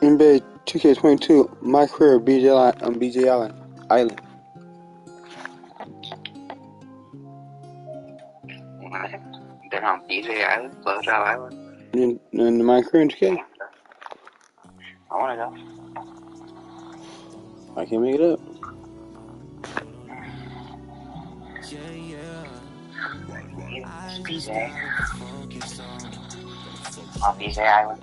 SuNDAy 2K22, my career BJ on BJ Island. They're on BJ Island, Blowjob Island. In my career in 2K. I wanna go. I can't make it up. BJ. On BJ Island.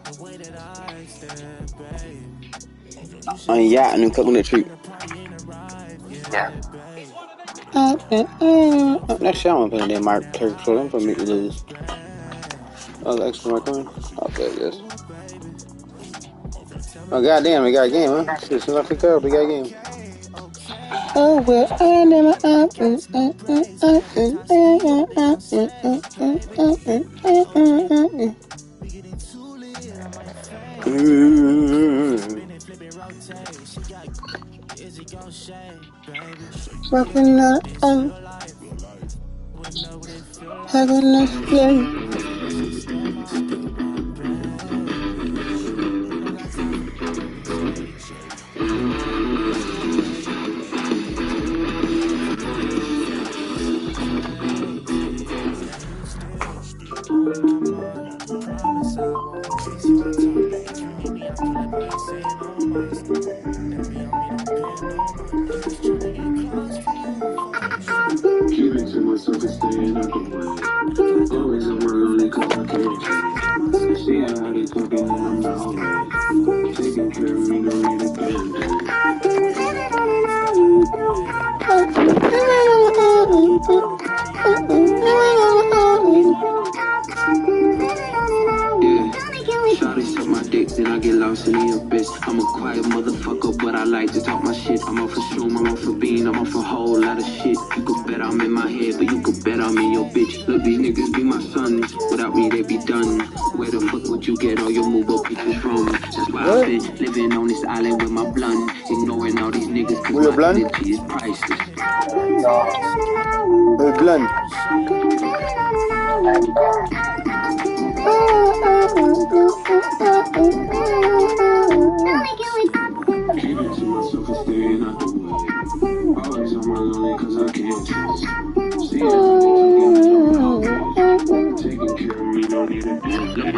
On a yacht and a coconut tree. Yeah. Next year I want to play that Mark Turk, so I'm gonna make me lose. Oh, the extra my coin? Okay, yes. Oh, goddamn, we got a game, huh? Shit, as soon as I click up, we got a game. Oh, well, I never Walking up, having a play. Keeping to myself and staying out the way. Always on my lonely cause I can't change. See how they talking and I'm not always taking care of me, no need a band-aid. Shawty suck my dick, then I get lost in the abyss. I'm a quiet motherfucker, but I like to talk my shit. I'm off for Shroom, I'm off for Bean, I'm off for a whole lot of shit. You could bet I'm in my head, but you could bet I'm in your bitch. Look, these niggas be my sons, without me they be done. Where the fuck would you get all your move up pictures from? That's why I've been living on this island with my blunt, ignoring all these niggas cause my energy is priceless. With blunt. Keeping to myself and staying out the way. Always on my lonely cause I can't change. See how they taking care of me, no need a band-aid.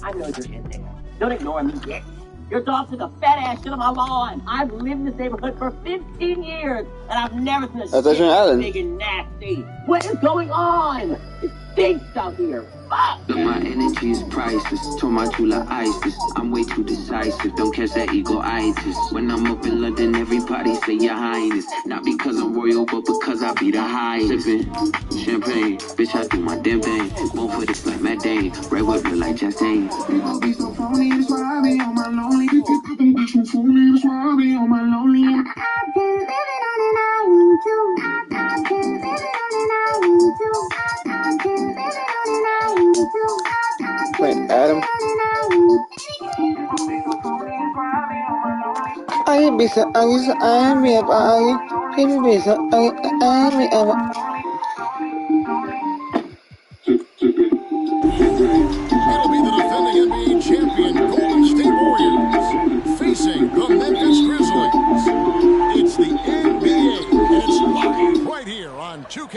I know you're in there. Don't ignore me yet. Your dog took a fat ass shit on my lawn. I've lived in this neighborhood for 15 years, and I've never seen a shit big and nasty. What is going on? It stinks out here. Fuck! Look, my energy is priceless. Told my jeweler ISIS. I'm way too decisive. Don't catch that ego-itis. When I'm up in London, everybody say your highness. Not because I'm royal, but because I be the highest. Sipping champagne, bitch, I do my damn thing. One for this like Matt Dane. Red whip look like Chastain. You gon' be so phony, that's why I be on my lonely. You gon' be so phony, that's why I be on my lonely. I've been living on an island too. I've been living on an island too. I've been living on an island too. Wait, Adam. I be so ugly, so I be up ugly. People be so ugly, I be up. It'll be the defending NBA champion Golden State Warriors facing the Memphis Grizzlies. It's the NBA, and it's live right here on 2K.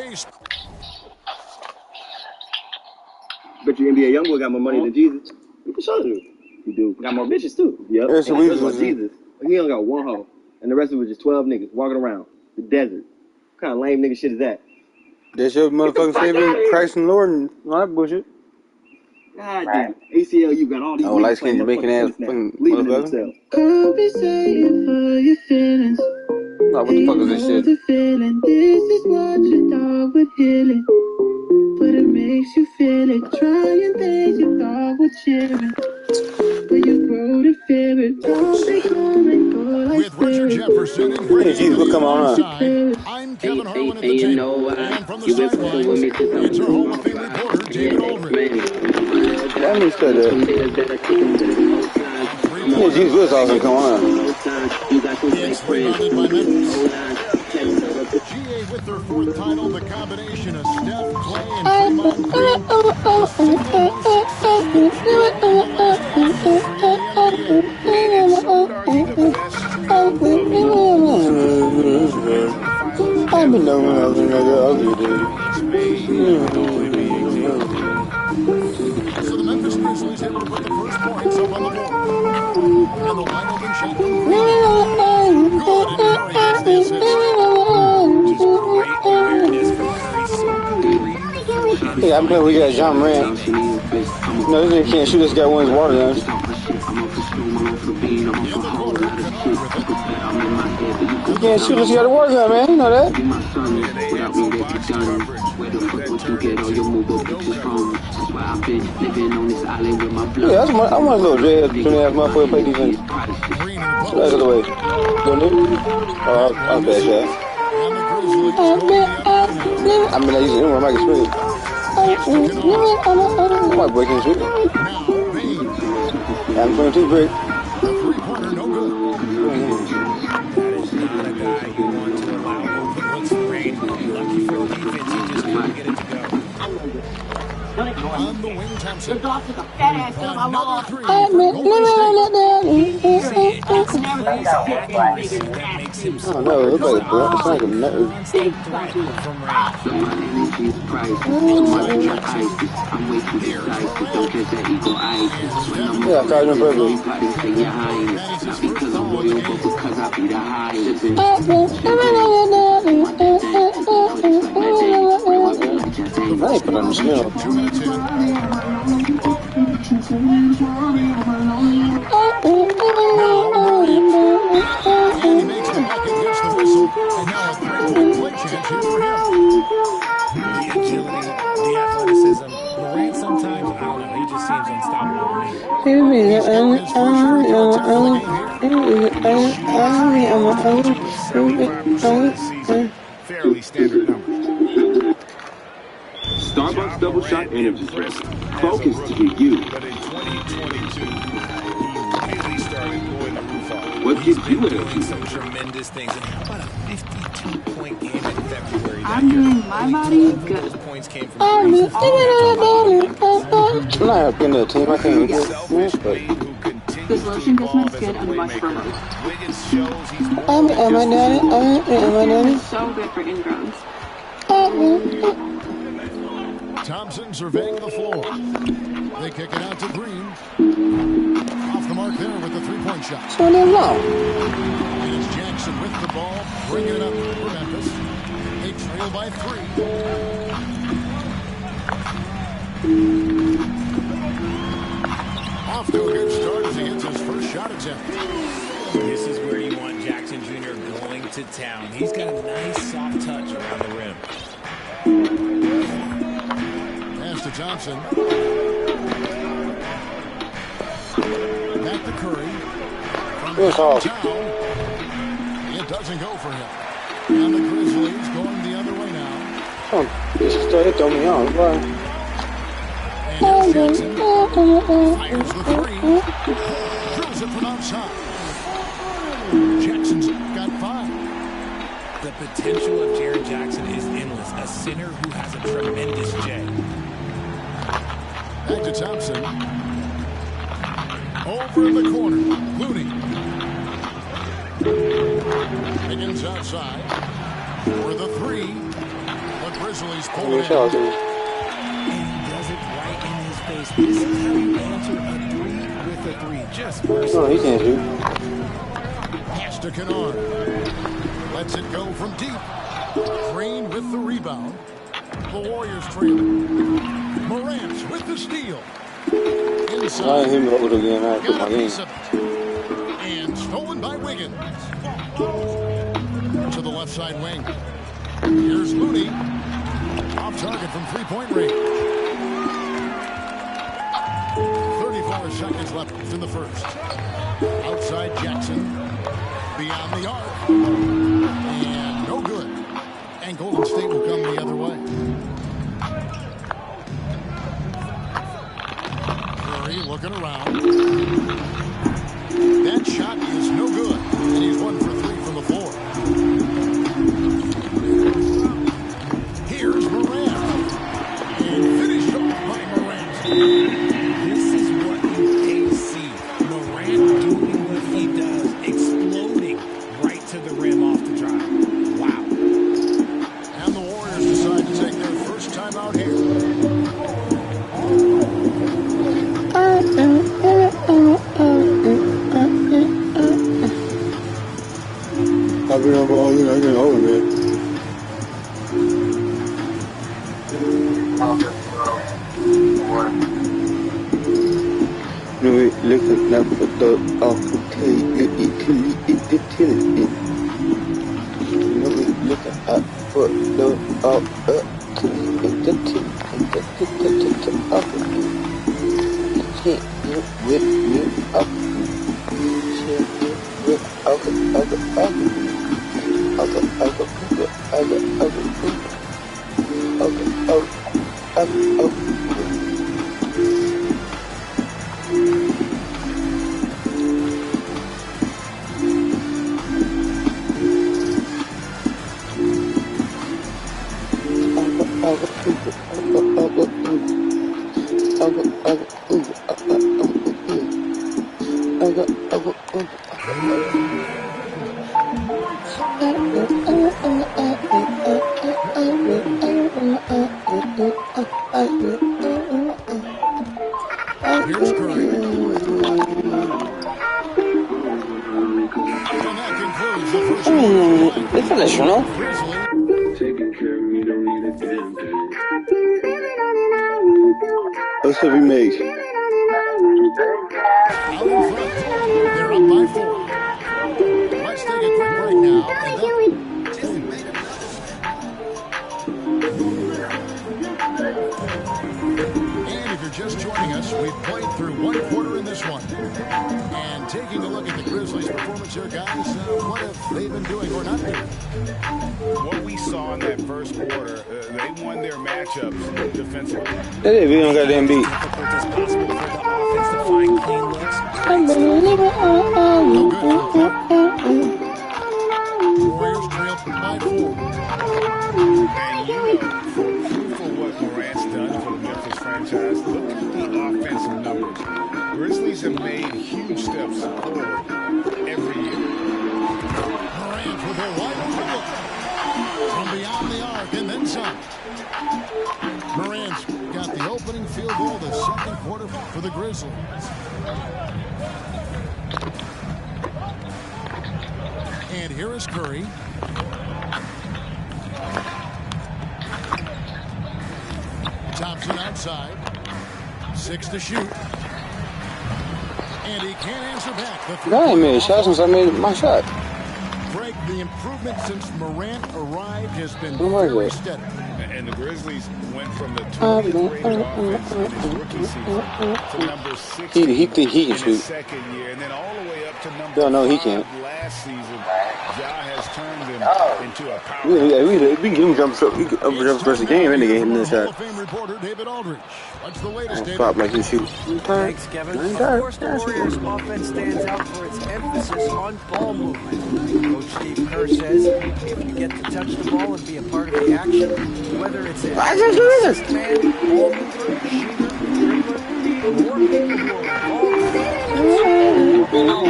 Bet your NBA YoungBoy got more money than Jesus. You can show you. You do. Got more bitches too. Yep. There's a reason for Jesus. He only got one hoe, and the rest of it was just 12 niggas walking around the desert. What kind of lame nigga shit is that? That's your motherfucking favorite Christ and Lord and all that bullshit. God damn. ACLU got all these oh, light skinned Jamaican ass fucking motherfucker. I'll be saying for your feelings. Oh, what the fuck is this shit? The feeling. This is what your dog would heal it. But it makes you feel it. Trying things you thought were cheering. But you grow to fear it. Don't they come and go like With Richard Jefferson and Greg come on. I'm Kevin Harlan at the table. And from the sidelines, it's our Hall of Fame reporter, David Aldridge. That means that. Yeah, Jesus was awesome. Come on. It's rebounded by Memphis. GA with with their fourth title, the combination of Steph, Clay, and Draymond Green, the single most successful trio in the last decade in the NBA. And some would argue the best trio of all time. I've been knowing nothing like that ugly dude. So the Memphis Grizzlies able to put the first points up on the board. And the wide open shot from Green. Good, and Curry gets the assist. Just great awareness from Curry. So good. Yeah, I'm playing. We got John Moran. No, this nigga can't shoot. This guy wins water guns. You can't shoot. This guy the water gun, man. You know that? Yeah, I want a little dread. Tune-ass motherfucker play defense. That's the way. Go nigga. Oh, I'll bash that. I mean, I used to know where I can split it. I might break in street. I'm 22 break. The three-pointer, no good. That is not a guy you want to allow open looks for Rain. Lucky for the defense, he just couldn't get it to go. On the wing, Thompson. Your dog took a fat ass shit on my lawn. Three. That makes him so Oh no, it looks like it's like a nerd. from Rain. Yeah, I tried him perfectly. I ain't put on the smell. 2 minutes in. And he makes the bucket, gets the whistle, and now a 3-point play chance here for him. The agility, the athleticism. Morant sometimes, I don't know, he just seems unstoppable to me. He's got his first free throw attempt of the game here. Fairly standard numbers. Starbucks double shot energy drink. Focus to get you. But in 2022, he really started blowing the roof off. What gives you Doing energy? some tremendous things. And how about a 52-point game in February? I'm doing my body good. Those points came from I'm not in the team. I can't get it. This lotion does my skin and much for most. Am I doing it? It's so good for ingrowns. Thompson surveying the floor. They kick it out to Green. Off the mark there with the three-point shot. So damn long. It is Jackson with the ball, bringing it up for Memphis. They trail by 3. Off to a good start as he gets his first shot attempt. This is where you want Jackson Jr. going to town. He's got a nice soft touch around the rim. Pass to Thompson. Back to Curry. It's off. It doesn't go for him. And the Grizzlies going the other way now. Oh, this is started throwing me off. Why? And here's Jackson. Fires the 3. Drills it from outside. Jackson's got 5. The potential of Jaren Jackson is endless. A center who has a tremendous J. Back to Thompson. Over in the corner. Looney. Higgins outside. For the 3. The Grizzlies pull it in. And he does it right in his face. This is how you answer a 3 with a 3. Just first. No, he can't shoot. Pass to Kennard. Lets it go from deep. Green with the rebound. The Warriors trailing. Morant with the steal. Inside. I ain't him over again. I put Got my a game. piece of it. And stolen by Wiggins. To the left side wing. Here's Looney. Off target from three-point range. 34 seconds left in the first. Outside Jackson. Beyond the arc. And no good. And Golden State will come the other way. Curry looking around. That shot is no good. And he's 1 for 3 from the floor. Looking up for the okay, looking up for the with me up. Here's Curry. And that concludes the first quarter. It's traditional. Taking care of me, don't need a damn thing. What's the remake? Out in front. They're up by 4. Let's take a quick break now. And if you're just joining us, we've played through one quarter in this one. And taking a look at the Grizzlies' performance here, guys, what have they been doing or not doing? What we saw in that first quarter, they won their matchups defensively. Hey, we don't got damn beat. Difficult as possible for the offense to find clean looks. Warriors trail by 4. And you know, for proof of what Morant's done for the Memphis franchise, look at the offensive numbers. Grizzlies have made huge steps forward every year. Morant with a wide open look from beyond the arc and then some. Morant's got the opening field goal the second quarter for the Grizzlies. And here is Curry. Thompson outside. 6 to shoot. And he can't answer back. I ain't made shots since I made my shot. Greg, the improvement since Morant arrived has been very steady. And the Grizzlies went from the 20th rated offense in his rookie season to number 6 He can in shoot. his second year, and then all the way up to number 5 last season. Ja has turned him into a power. We can give him jump shot. We can jump first the game and the game in this shot. Pop like you shoot. Thanks, Kevin. Of course, the Warriors' offense stands out for its emphasis on ball movement. Coach Steve Kerr says if you get to touch the ball and be a part of the action, whether it's a man, ball mover, shooter, dribbler, more capable of ball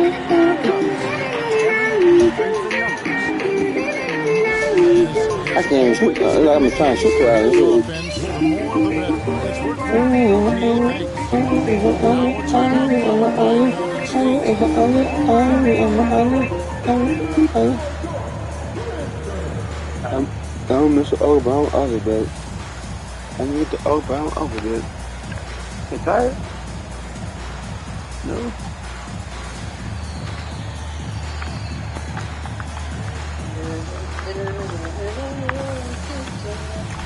I can't even shoot. I'm trying to shoot for out of I don't miss the old brown over bed. I need the old brown over bed. You tired? No.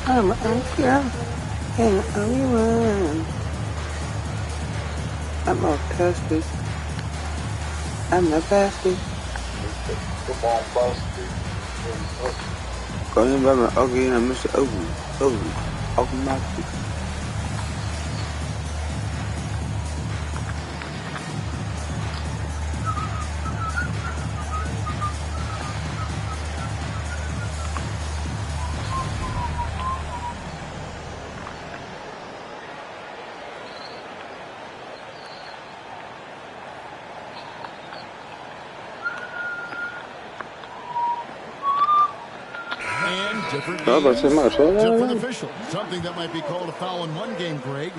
I'm a girl, and the only one. I'm all thirsty. I'm the bastard. Calling by my ugly and I miss the ugly. Ugly master. different Oh, but games, it's different officials. Something that might be called a foul in one game, Greg,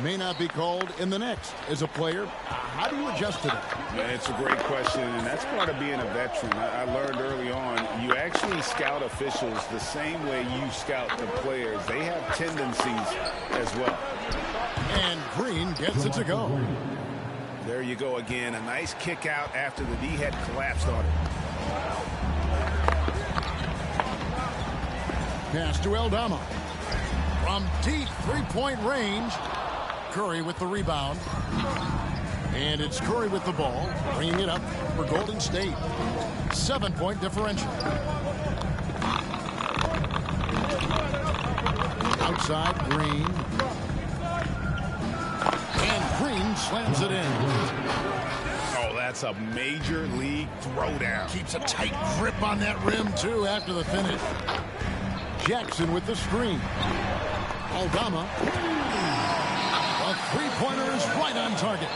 may not be called in the next. As a player, how do you adjust to that? Man, it's a great question, and that's part of being a veteran. I learned early on, you actually scout officials the same way you scout the players. They have tendencies as well. And Green gets it to go. There you go again. A nice kick out after the D had collapsed on it. Pass to Aldama. From deep three-point range, Curry with the rebound. And it's Curry with the ball, bringing it up for Golden State. 7-point differential. Outside, Green. And Green slams it in. Oh, that's a major league throwdown. Keeps a tight grip on that rim, too, after the finish. Jackson with the screen. Aldama. A three-pointer is right on target.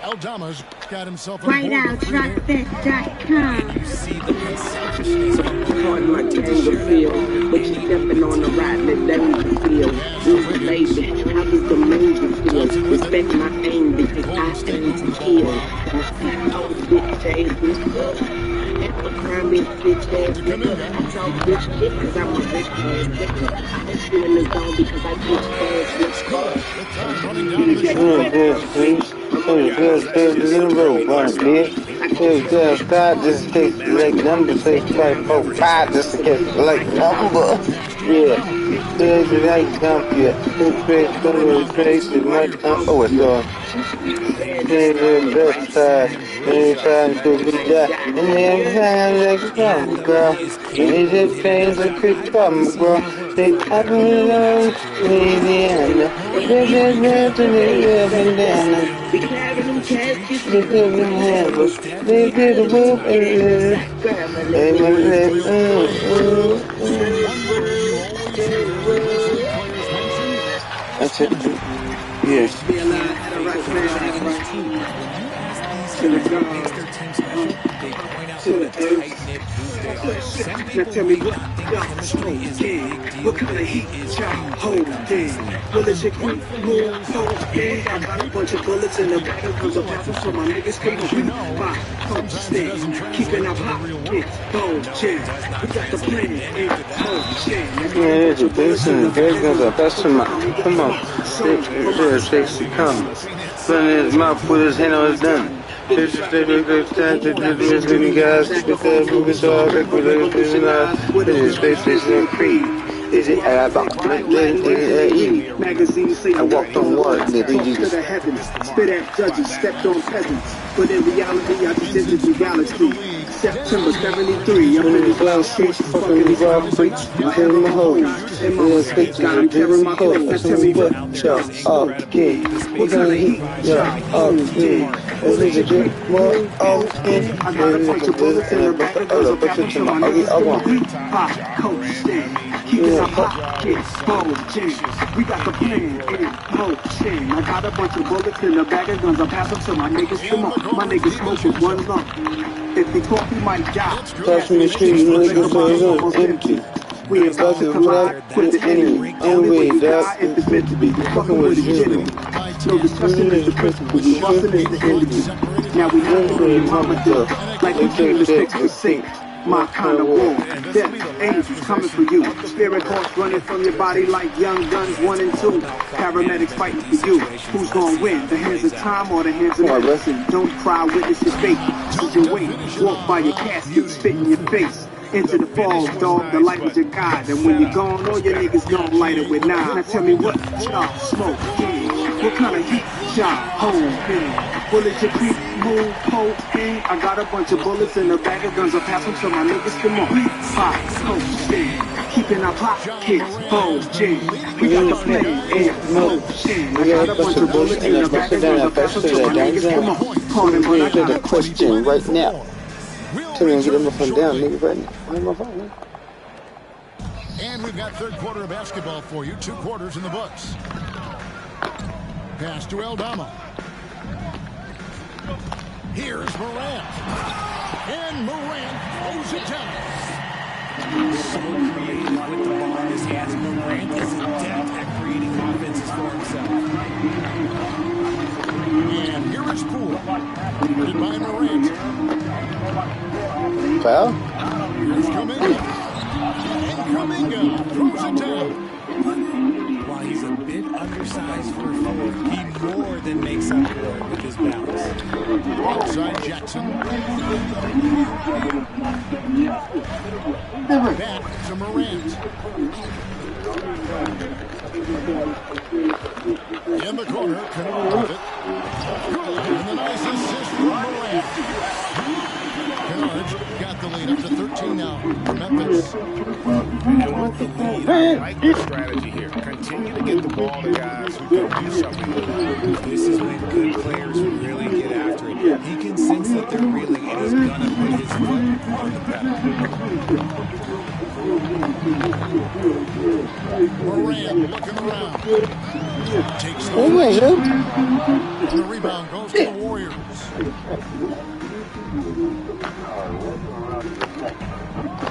Aldama's got himself a Whiteoutdropbet.com. You see the consensus of Hard like tangle feel, but you stepping on the ride, let that even feel. Listen, baby, how does the major feel? Respect my aim because I aim to kill. That's the old bitch ass bitch. And the crime is bitch ass nigga. I talk bitch shit because I'm a rich ass nigga. I'm still in the zone because I bitch ass bitch. Just takes like number 6, 5, 4, 5. Just takes like number. Yeah. There's a nice dump here. Crazy much. Oh, it's on. There's the left side. And trying to be that. And then I'm like, come, girl. And it's just things that could come, girl. They happen along Louisiana. They're just to live in Louisiana. We having them caskets. They didn't have us. They did a whoop and they went that's it. Yes. Now tell me what y'all smoking? What kind of heat y'all holding? Will it chick move holding? I got a bunch of bullets in the bag of guns of passes so my niggas can go by posting. Keeping our pockets bulging. We got the plan in motion. Yeah, it's a base and the bag guns are passing my. Come on. Six to come. Run in his mouth, put his hand on his gun. This is the guys, because we saw the what is this space station creed? Is it magazines say I walked on water, to the heavens, spit at judges, stepped on peasants. But in reality, I just entered the galaxy. September 73, I'm in the cloud stage, fucking these freaks. I have my hoes, and my mistakes, got them carrying my plate. Now tell me what y'all okay. What kind of heat y'all okay? What is it, more okay? I got a bunch of bullets in the back of those of apples from my niggas to my hot coat stand. Keeping our pockets bulging. We got the plan in motion. I got a bunch of bullets in the bag of guns. I pass them to my niggas. Come on, my niggas smoke with one lump. If they talk, we might die. Cross from the street, you know, it's empty. We about to collide with the enemy. Only way you die if it's meant to be. Fucking with the enemy. No discussion is the principle. We bustin' is the enemy. Now we have to go to Mama Duck. Like we came to fix the sink. My kind of war. Death, angels coming for you. Spirit horse running from your body like young guns 1 and 2. Paramedics fighting for you. Who's gonna win? The hands of time or the hands of medicine? Don't cry, witness your fate. Use your weight. Walk by your casket, spit in your face. Into the falls, dog, the light was your guide. And when you're gone, all your niggas gon' light it with 9. Now tell me what y'all smoke, yeah. What kind of heat y'all holding? Bullets your creep, move, holding. I got a bunch of bullets in the bag of guns. I pass them to my niggas, come on. Pop, coasting. Keeping our pockets bulging. We got the plan in motion. I got a bunch of bullets in the bag of guns. I pass them to my niggas, come on. Pardon, but I got a question right now. Tell me to get my phone down, nigga, right now. Where's my phone, man? And we've got third quarter of basketball for you. 2 quarters in the books. Pass to Aldama. Here's Morant. And Morant throws it down. So creative with the ball in his hands. Morant is adept at creating offenses for himself. And here is Poole. Guarded by Morant. Foul? Here's Kuminga. And Kuminga throws it down. While he's a bit undersized for a forward, he more than makes up for it with his bounce. Outside Jackson. Back to Morant. In the corner, Canova with it. And the nice assist from Morant. Kennard got the lead up to 13 now for Memphis. And with the lead, I like the strategy here. Continue to get the ball to guys who can do something with it. This is when good players really get after it. He can sense that they're reeling, and he's going to put his foot on the pedal. Morant looking around. Takes the and the rebound goes to the Warriors.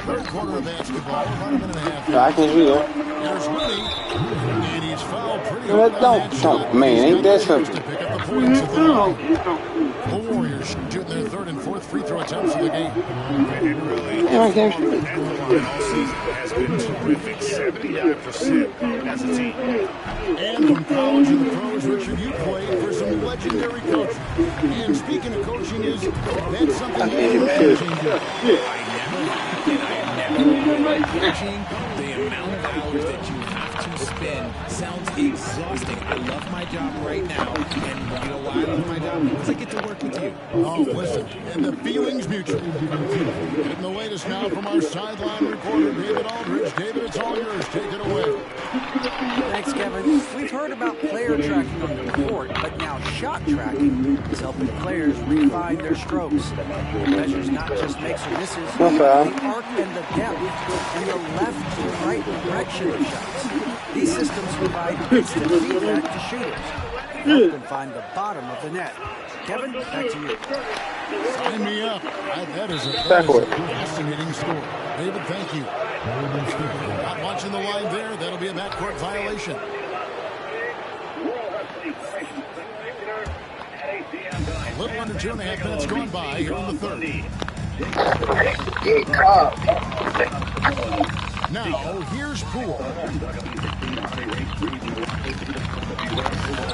Third quarter of basketball, about a minute and a half. I can do that. There's Willie, and he's fouled pretty hard on that shot. Man, ain't that something? To pick up the points of the Warriors shooting their third and fourth free throw attempts of the game. And really, the line all season has been terrific. 79% as a team. And from college to the pros, Richard, you played for some legendary coaching. And speaking of coaching, that's something you never changed up. Coaching, the amount of hours that you have to spend sounds exhausting. I love my job right now, and you know why I love my job? Because I get to work with you. Oh, listen, and the feeling's mutual. Getting the latest now from our sideline reporter, David Aldridge. David, it's all yours. Take it away. Thanks, Kevin. We've heard about player tracking on the court, but now shot tracking is helping players refine their strokes. It measures not just makes or misses, but the arc and the depth, and the left to right direction of shots. These systems provide instant feedback to shooters, help them find the bottom of the net. Kevin, back to you. Sign me up. That is a fascinating score. David, thank you. Not watching the line there. That'll be a backcourt violation. A little under 2.5 minutes gone by here in the third. Now, here's Poole.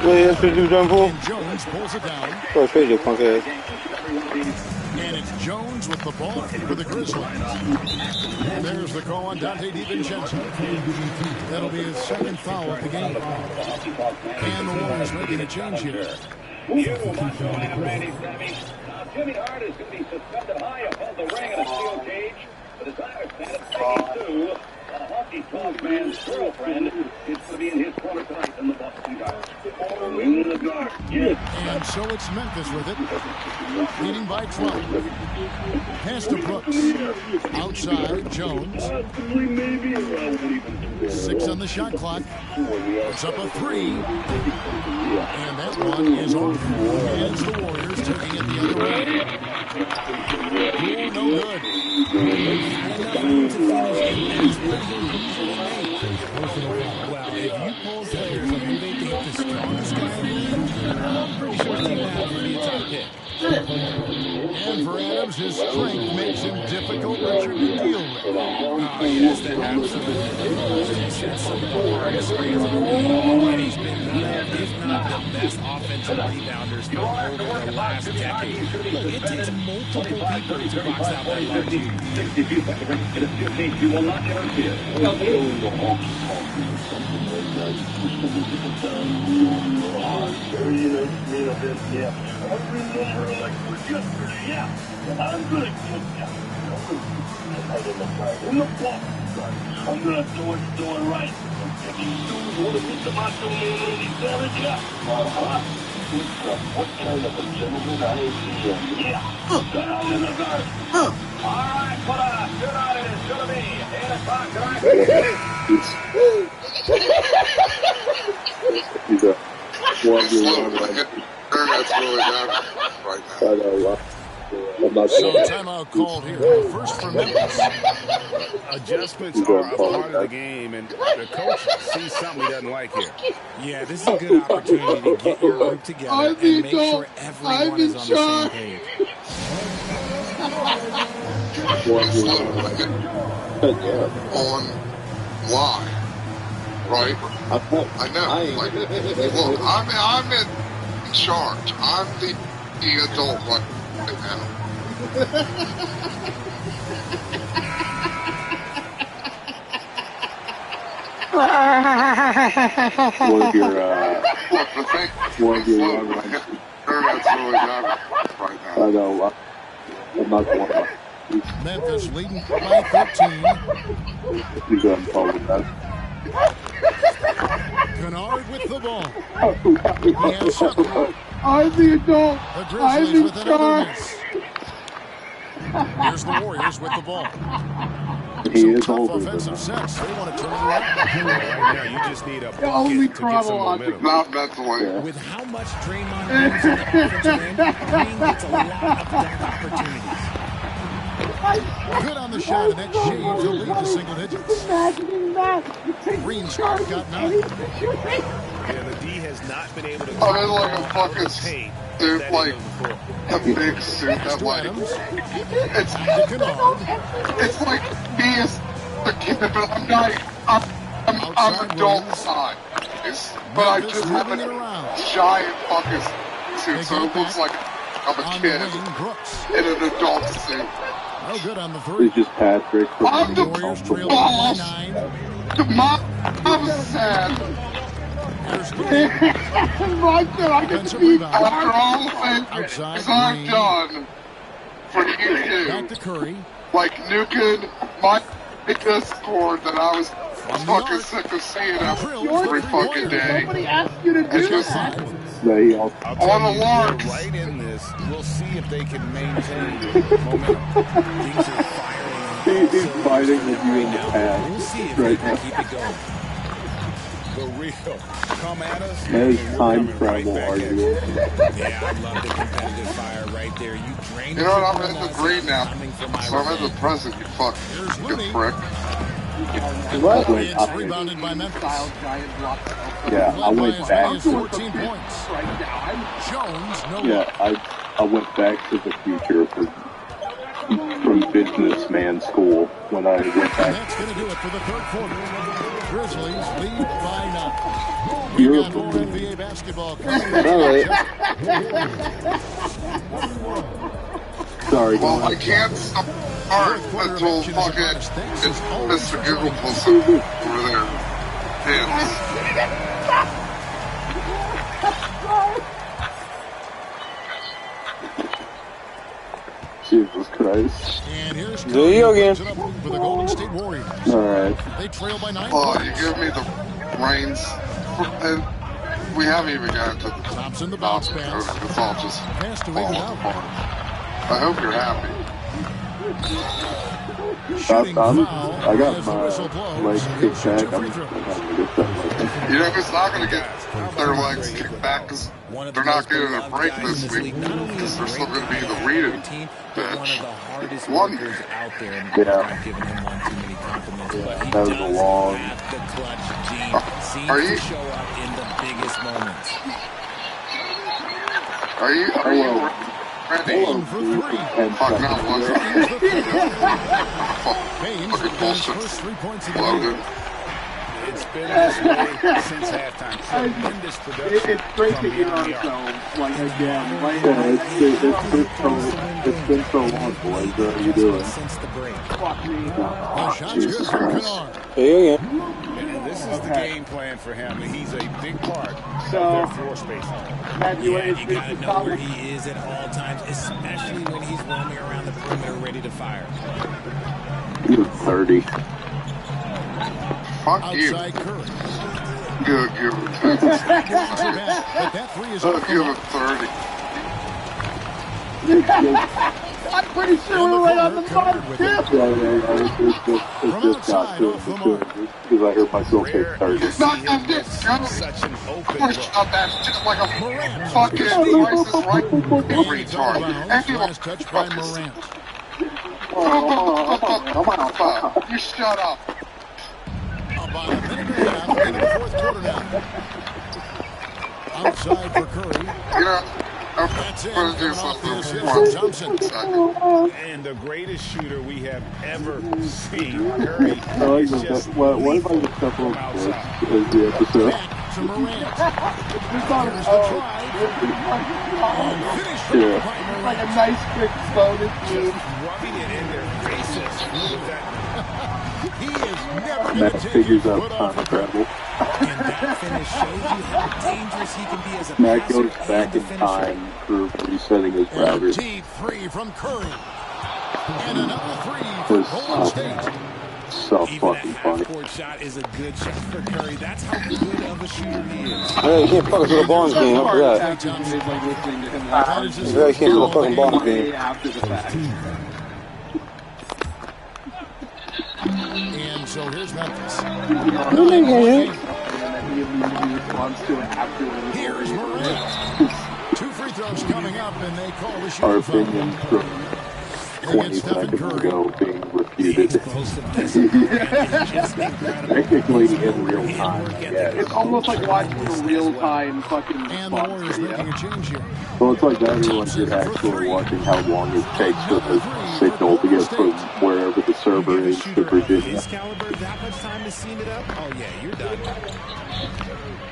And Jones pulls it down. And it's Jones with the ball for the Grizzlies. And there's the call on Dante DiVincenzo. That'll be his second foul of the game. And the Warriors making a change here. You watch the lineup, Randy Sammy. Now, Jimmy Hart is going to be suspended high above the ring in a steel cage. But as I understand it, Peggy Sue, a hockey talk man's girlfriend, is going to be in his corner tonight in the Boston Garden. In the guard, yes. And so it's Memphis with it, leading by 12. Pass to Brooks. Outside, Jones. 6 on the shot clock. It's up a 3. And that one is off. As the Warriors taking it the other way. No good. Well, if you pull players and you think the strongest guy in the league, I'm pretty sure Steve Adams will be a top pick. And for Adams, his strength makes him difficult, Richard, to deal with. Oh, yes, that absolutely. He's had some of the hardest screens in the league, and he's been one of, if not the best offensive rebounders for over the last decade. Look, it takes multiple people to box out that large unit. You will not interfere. I'm good. I'm gonna do it right. If you want to put the macho man in these savage, what kind of a gentleman I am? Yeah. Down in the dirt. All right, put on. Good night. It's gonna be 8 o'clock tonight. He's a one-year-old right now. So timeout called here. First for Memphis. Adjustments are a part of the game, and the coach sees something he doesn't like here. Yeah, this is a good opportunity to get your group together and make sure everyone is on the same page. Online, right? I know. Like, look, I'm in charge. I'm the adult right now. One of your young ones. That's really not right now. I know. I'm not the one. Memphis leading by 13. You go ahead and follow that. Kennard with the ball. I'm the adult. The Grizzlies with another miss. Here's the Warriors with the ball. He Some is tough older offensive sets. They want to turn it around. Right now, you just need a bucket only to get some chronological. momentum. Not mentally. With how much Draymond brings on the offensive end, Green gets a lot of dunk opportunities. Good on the shot, and that shaves the lead to single digits. Green's got 9. Yeah, the D has not been able to I'm in like a fucking suit, like a big suit that like it's like me as a kid, but I'm not. I'm adult size, but I just have a giant fucking suit, so it looks like I'm a kid in an adult suit. Oh, good on the 3. It's just Patrick. I'm the boss. The mom said. After all the things I've done for you two, like nuking my Discord that I was fucking sick of seeing every fucking day. Nobody asked you to do that. On a lark. Right in this, we'll see if they can maintain momentum. Things are firing. He's fighting with you in the past. We'll see if Right they can keep it going. The real come at us. There's time travel argument. Yeah, I love the competitive fire right there. You drain You know what? I'm in the green now, so I'm in the present. You fucking prick. Rebounded by Memphis. Yeah, I went back. 14 points. Jones, no. Yeah, I went back to the future from businessman school when I went back. That's going to do it for the third quarter. Grizzlies lead by 9. You're We've got more NBA basketball coming. Sorry. Well, I can't start until fucking it's Mr. Google pulls up over there. Pants. Jesus Christ. And here's Do you again? for the Golden State Warriors. Alright. They trail by 9. Oh, you give me the reins. And we haven't even gotten to the Thompson, the bounce pass. It's all just Pass to falling Wiggins apart. I hope you're happy. Shooting I foul got as the my whistle blows. legs kicked back. I'm Free throw. You know who's not going to get their legs kicked back because they're not getting a break this week because they're still going to be the reading bench. One year. Yeah. That was a long. Are you? Ready? Fuck no, fucking bullshit. Logan. It's been this way since halftime. Tremendous production. It's great to hear ourselves like again. It's been so long, boys. What are you doing? Since the break. Oh, Jesus Christ. Hey again. And this is the game plan for him. He's a big part of So, their floor space. Yeah, you gotta know where he is at all times, especially when he's roaming around the perimeter ready to fire. You're 30. Fuck you. Good, give him 10. Give him 30. I'm pretty sure we're right on the bottom tip. Yeah, it just got to him because I heard myself say 30. It's not that this Such an open push look. up that shit like a fucking crisis right retard. And you Last touch by Morant. You shut up. About a minute and a half into the fourth quarter now. Outside for Curry. That's it. Coming off the assist from Thompson. And the greatest shooter we have ever seen, Curry. What if I just step over the episode? Back to Morant. Here's the try. And finished by Morant. Like a nice quick bonus move. Rubbing it in their faces. He is never going Matt to take figures his out foot time off to the travel. And that finish shows you how dangerous he can be as a Matt passer goes back and in a finisher. time for resetting his And a router. deep three from Curry. And another three for Golden State. So Even fucking a funny. half-court shot is a good shot for Curry. That's how good of a shooter he is. Hey, you can't focus on the ball game. Look at that. You really can't do the fucking ball game. After the fact. And so here's Memphis. Here's Morant. 2 free throws coming up, and they call the Our shooting foul. opinions from 20 seconds ago being refuted. Technically in real time, yeah. It's almost like watching a real-time fucking And the Warriors making a change here. Well, it's like everyone should actually watching how long it takes for the signal to get from wherever the server is to Virginia. His caliber, that much time to seam it up? Oh yeah, you're done.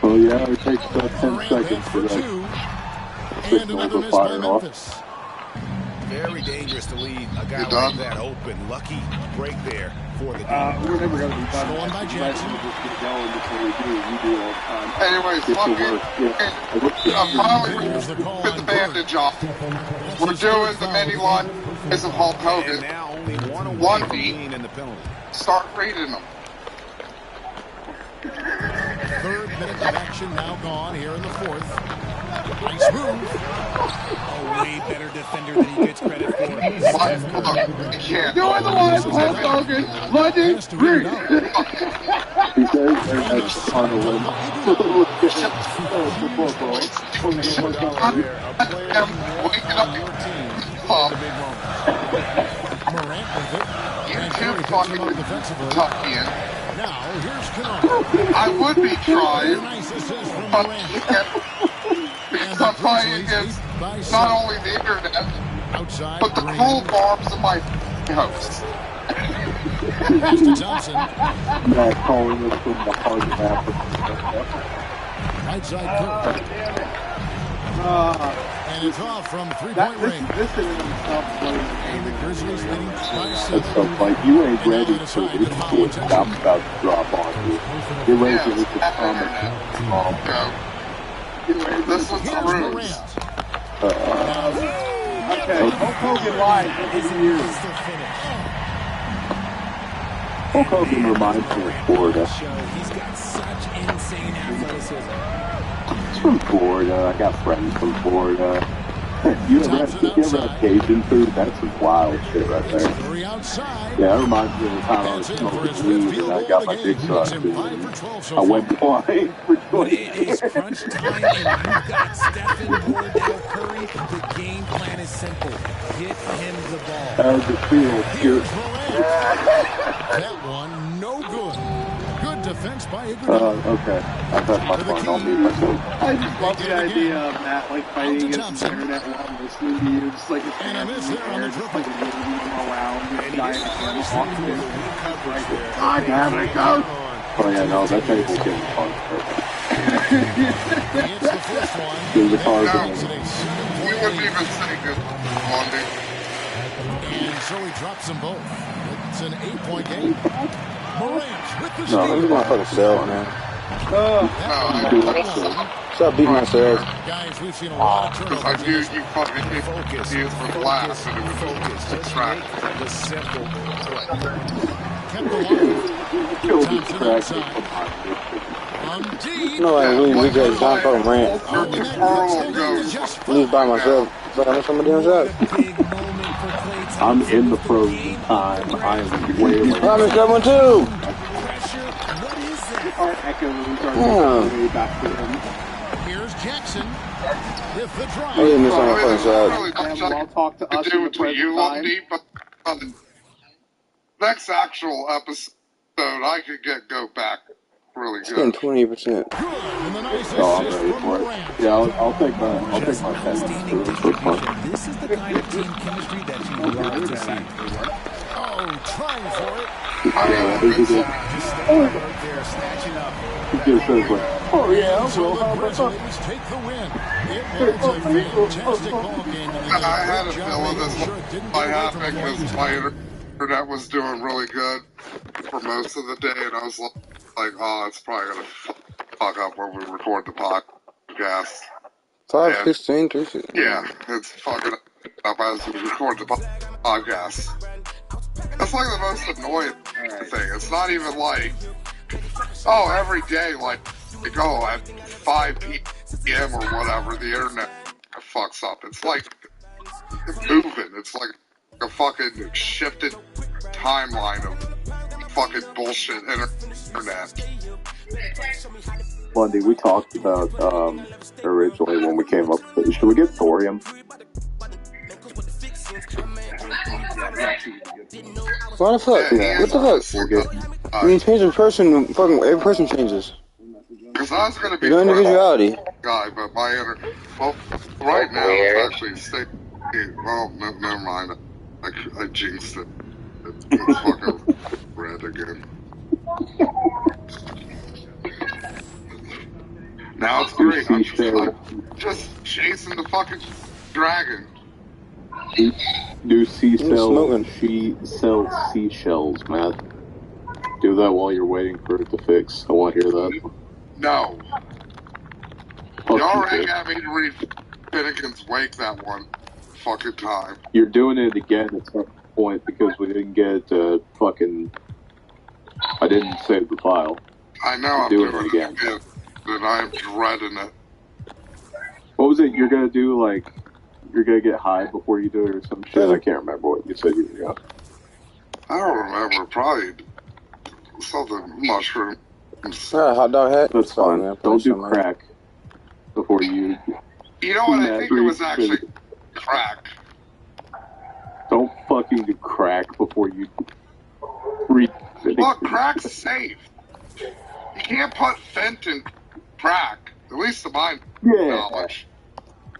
Oh yeah, it takes about 10 seconds for that And signal another to miss by fire off. Memphis. Very dangerous to leave a guy You like done? that open. Lucky break there for the We're never going to be done. Stolen by Jackson. Just get going before we do. We do all the time. Anyways, Get to fuck work. it. Finally, Here's the call get on the bandage off. We're doing the mini one. It's a Hulk And Hogan. now only one away One from beat. being in the penalty. Start reading them. Third minute of action now gone here in the fourth. Nice move. A way better defender than he gets credit for. Look, you can't. Doing the one, Hulk Hogan. Legend, read. He says that's on the limb. Morant with it. You And too Curry picks fucking him up defensively. tuck in. Now here's Canard. I would be trying, Nice assist from but Morant. because I'm fighting against not only the internet, Outside, but the Green. cruel barbs of my host. Pass to Thompson. Matt calling us from the heart of Africa. Right side Curry. And it's off from three-point range. This is And the Grizzlies leading by That's 7. stuff like you ain't ready for this shit. I'm about to drop on you. You're ready for this to come. This was the Here's ruse. Morant. Okay, Hulk Hogan live over the years. Hulk Hogan reminds me of Florida. He's got such insane athleticism. It's from Florida. I got friends from Florida. You ever have Cajun food? That's some wild shit right there. Three outside. Yeah, that reminds me of the time I was smoking weed and I got my dick sucked. And I went blind for 20 It is crunch time, and you've got Stephen Wardell Curry. The game plan is simple. Get him the ball. How does it feel? That one, no good. Good defense by Iguodala. Okay. I've had my fun. I'll mute myself. I just love the idea of Matt like fighting against the internet while listening to you, just like a fan And a miss there on the just triple. like moving around with giant hands walking in. God damn it, coach! Oh yeah, no, that table's getting fun. It's the first one. There's a car No. going. It's an 7-point We wouldn't lead. even say good Monday. And so he drops them both. It's an 8-point game. Morant with the No, steal. I'm gonna fucking sell, man. Stop beating myself. Guys, we've seen a lot of Because I turnovers. knew you fucking hit Focus. you for the last and it was Focus. just Just track. make the simple play. Kept alive. Killed his Thompson track. outside. No, I really weak ass John fucking rant. Leave by myself, but I'm somebody else. I'm in the frozen time. I am wailing. I missed that one too. Our echoes are way back to him. Here's Jackson with the drive. I didn't miss on my first shot. I'll talk to us in the present time. Next actual episode, I could go back really good. It's getting 20%. Oh, I'm ready for it. Yeah, I'll take my 10 minutes for fun. This is the kind of team chemistry that you love to see. Oh, trying for it. Just says like, oh yeah, well, how about that? Take the win. It was a fantastic ball game. I had a feeling this might happen because my internet was doing really good for most of the day, and I was like, oh, it's probably going to fuck up when we record the podcast. 5:16, 3:16. Yeah, it's fucking up as we record the podcast. That's like the most annoying thing. It's not even like, oh, every day, like oh, at 5 p.m. or whatever, the internet fucks up. It's like moving. It's like a fucking shifted timeline of fucking bullshit internet. Bundy, we talked about originally when we came up with it. Should we get thorium? What the fuck? Yeah, What the fuck? We'll get, When you change a person, fucking every person changes. Because I was going to be your individuality. Guy, but my well, right now it's actually state. Well, never mind. I jinxed it. It's fucking red again. Now it's great. I'm just chasing the fucking dragon. Do seashells, she sells seashells, Matt. Do that while you're waiting for it to fix. I want to hear that. No. You already got me to read Finnegan's Wake that one fucking time. You're doing it again at some point because we didn't get fucking... I didn't save the file. I know I'm doing it again. And I'm dreading it. What was it you're gonna do, like... You're gonna get high before you do it or some shit? I can't remember what you said you were gonna. I don't remember. Probably something mushroom. Hot dog hat. That's fine. Don't do crack before you. You know what? I think it was actually crack. Don't fucking do crack before you. Look, crack's safe. You can't put Fent in crack. At least to my knowledge.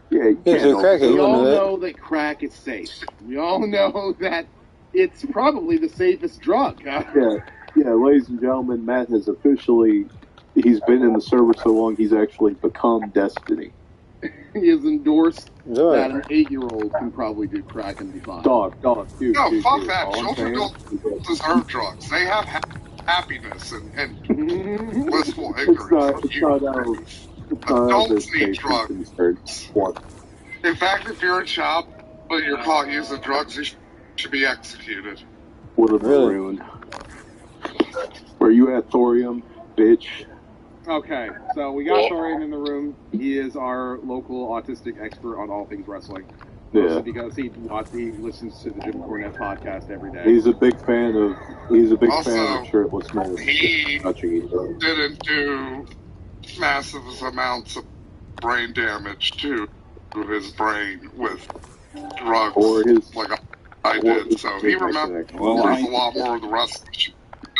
Yeah, we all know that crack is safe. We all know that it's probably the safest drug. Yeah, ladies and gentlemen, Matt has officially, he's been in the service so long, he's actually become Destiny. He has endorsed that an 8-year-old can probably do crack and be fine. Dog, dude. No, dude, fuck dude, that. Children don't deserve drugs. They have happiness and blissful ignorance. Adults need drugs. In fact, if you're a child but you're caught using drugs, you should be executed. What a maroon. Where you at, Thorium, bitch? Okay, so we got Thorium in the room. He is our local autistic expert on all things wrestling. Yeah. Because he listens to the Jim Cornette podcast every day. He's a big fan of shirtless men touching each other. Didn't do massive amounts of brain damage to his brain with drugs like I did, so he remembers a lot more of the wrestling.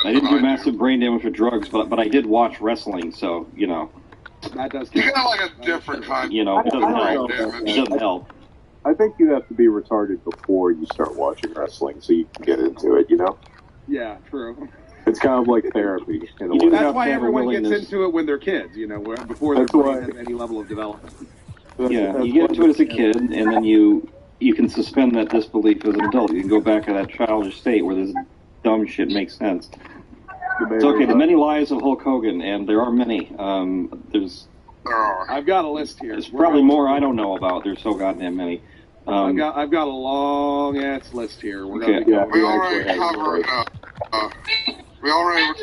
I didn't do massive brain damage with drugs, but I did watch wrestling, so, you know. That does you got like a different kind you know, it doesn't help. Damage. It doesn't help. I think you have to be retarded before you start watching wrestling so you can get into it, you know? Yeah, true. It's kind of like therapy in a way. That's why everyone gets into it when they're kids, you know, before their brain has any level of development. Yeah, you get into it as a kid, and then you can suspend that disbelief as an adult. You can go back to that childish state where this dumb shit makes sense. It's okay, the many lives of Hulk Hogan, and there are many. I've got a list here. There's probably more I don't know about. There's so goddamn many. I've got a long ass list here. We already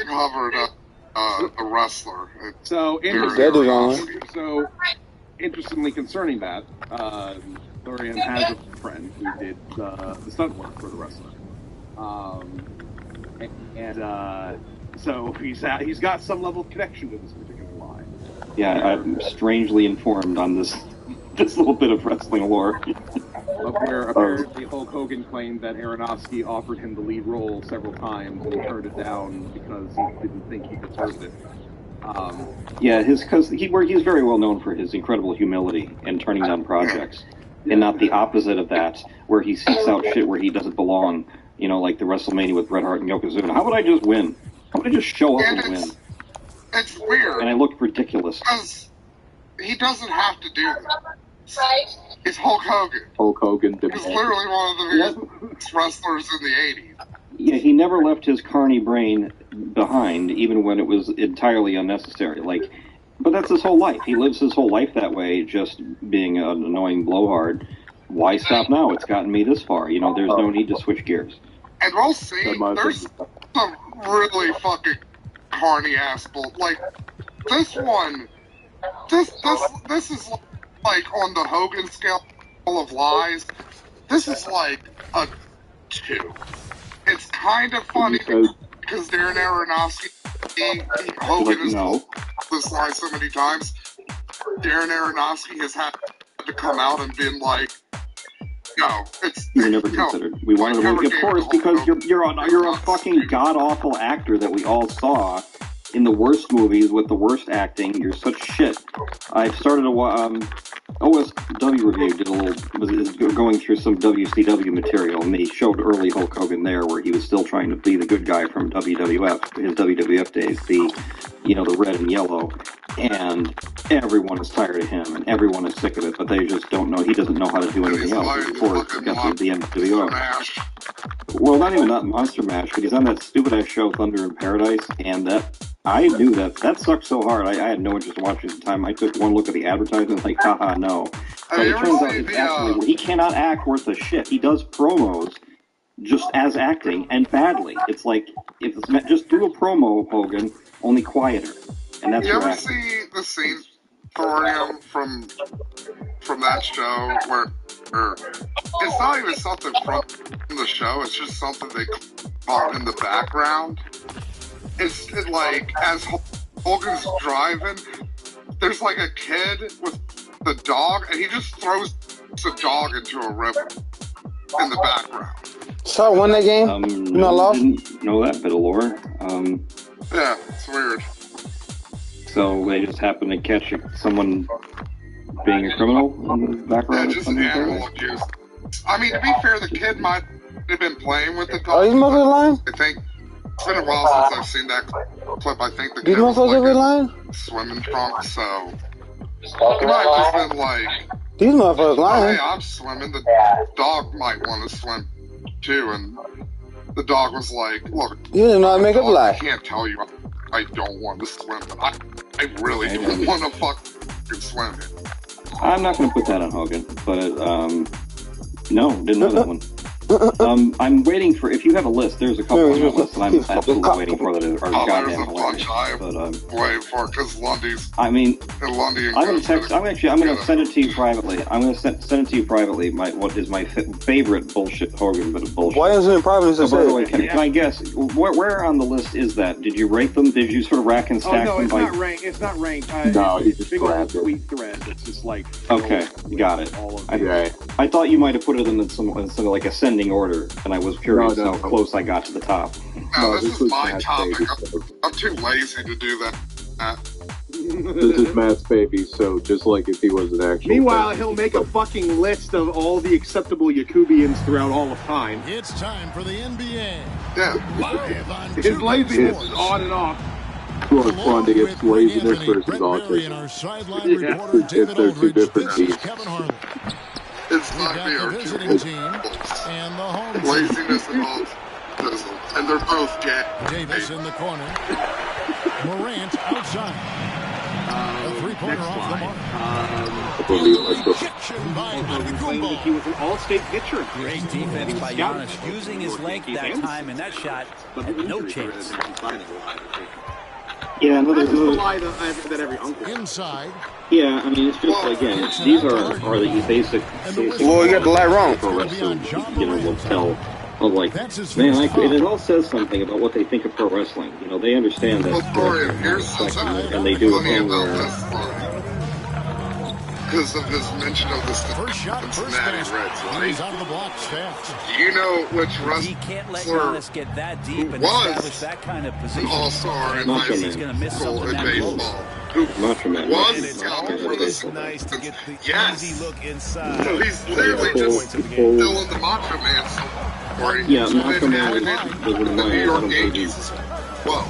covered a wrestler. So interestingly concerning that, Dorian has a friend who did the stunt work for the wrestler, so he's got some level of connection to this particular line. Yeah, I'm strangely informed on this little bit of wrestling lore. Where apparently Hulk Hogan claimed that Aronofsky offered him the lead role several times and he turned it down because he didn't think he deserved it. Because he's very well known for his incredible humility and turning down projects, and not the opposite of that, where he seeks out shit where he doesn't belong. You know, like the WrestleMania with Bret Hart and Yokozuna. How would I just win? How would I just show up and win? It's weird. And I looked ridiculous. Because he doesn't have to do that. It's Hulk Hogan. Hulk Hogan. He's literally one of the biggest wrestlers in the 80s. Yeah, he never left his carny brain behind, even when it was entirely unnecessary. But that's his whole life. He lives his whole life that way, just being an annoying blowhard. Why stop now? It's gotten me this far. You know, there's no need to switch gears. And we'll see. There's some really fucking carny ass bull. Like this one. This is like on the Hogan scale of lies. This is like a 2. It's kind of funny because Darren Aronofsky, Hogan has told this lie so many times. Darren Aronofsky has had to come out and been like, no, it's... We never considered. We wanted to move, of course, because you're a fucking god-awful actor that we all saw in the worst movies with the worst acting. You're such shit. I started OSW review was going through some WCW material, and they showed early Hulk Hogan there, where he was still trying to be the good guy from WWF, his WWF days, the red and yellow, and everyone is tired of him, and everyone is sick of it, but they just don't know. He doesn't know how to do anything else before it gets to the NWO. Well, not even that Monster Mash, but he's on that stupid-ass show, Thunder in Paradise, and I knew that sucked so hard. I had no interest in watching it at the time. I took one look at the advertisement, like, haha, no. But it turns out he cannot act worth a shit. He does promos just as acting, and badly. It's like, just do a promo, Hogan, only quieter. And that's you ever see the scenes, Thorium, from that show where it's not even something from the show, it's just something they caught in the background. It's like, as Hogan's driving, there's like a kid with the dog, and he just throws the dog into a river in the background. So, won that game? I didn't know that bit of lore. Yeah, it's weird. So they just happened to catch someone being a criminal in the background? Yeah, just animal abuse. I mean, to be fair, the kid might have been playing with the dog. Oh, these motherfuckers lying? I think it's been a while since I've seen that clip. I think the these kid was motherfuckers like lying? Swimming trunks, so he might have just been like, these motherfuckers lying. Hey, I'm swimming. The dog might want to swim too, and the dog was like, look, you didn't know how to make up a lie. I can't tell you I don't want to swim, but I really don't want to fucking swim. I'm not going to put that on Hogan, but no, didn't know that one. I'm waiting for, if you have a list, there's a couple on the list that I'm absolutely waiting for that are goddamn hilarious. I'm waiting for, because Lundy's... I mean, Lundy and I'm going to send it to you privately. I'm going to send it to you privately, what is my favorite bullshit Hogan bit of bullshit. Why isn't it private? So, by the way, can I guess, where on the list is that? Did you rate them? Did you sort of rack and stack them? Oh, no, it's not ranked. No, he just grabbed it. Tweet thread. It's just like... Okay, got it. I thought you might have put it in some like ascending order, and I was curious how close I got to the top. No, this is my topic. I'm too lazy to do that. This is Matt's baby, so just like if he was an actual... Meanwhile, he'll make a fucking list of all the acceptable Yakubians throughout all of time. It's time for the NBA. Yeah. Live on His laziness is on and off. Well, it's fun to get laziness versus autism. And our sideline reporter, David Aldridge. This is Kevin Harlan. It's not me, our visiting team and the home team. Laziness and autism, and they're both gay. Davis in the corner. Morant outside. A three-pointer off the mark. Claimed that he was an all-state pitcher. Great defense by Giannis, using his length that time, and that shot had no chance. Yeah, That's just a lie that every uncle. Inside. Yeah, I mean, it's just, again, these are the basic Well, you got the light wrong. pro wrestling, will tell. Of like, man, and it all says something about what they think of pro wrestling. You know, they understand that and they do a thing where. Because of his mention of the Cincinnati Reds, right? Out of the block stance. Do you know which He can't let Giannis get that deep and establish that kind of position. An all-star in high He's going to miss something in that baseball. close. Who was for the nice to get the easy look inside. So he's literally just still in the Macho Man story. Yeah, Macho Man was in the New York Yankees. Well,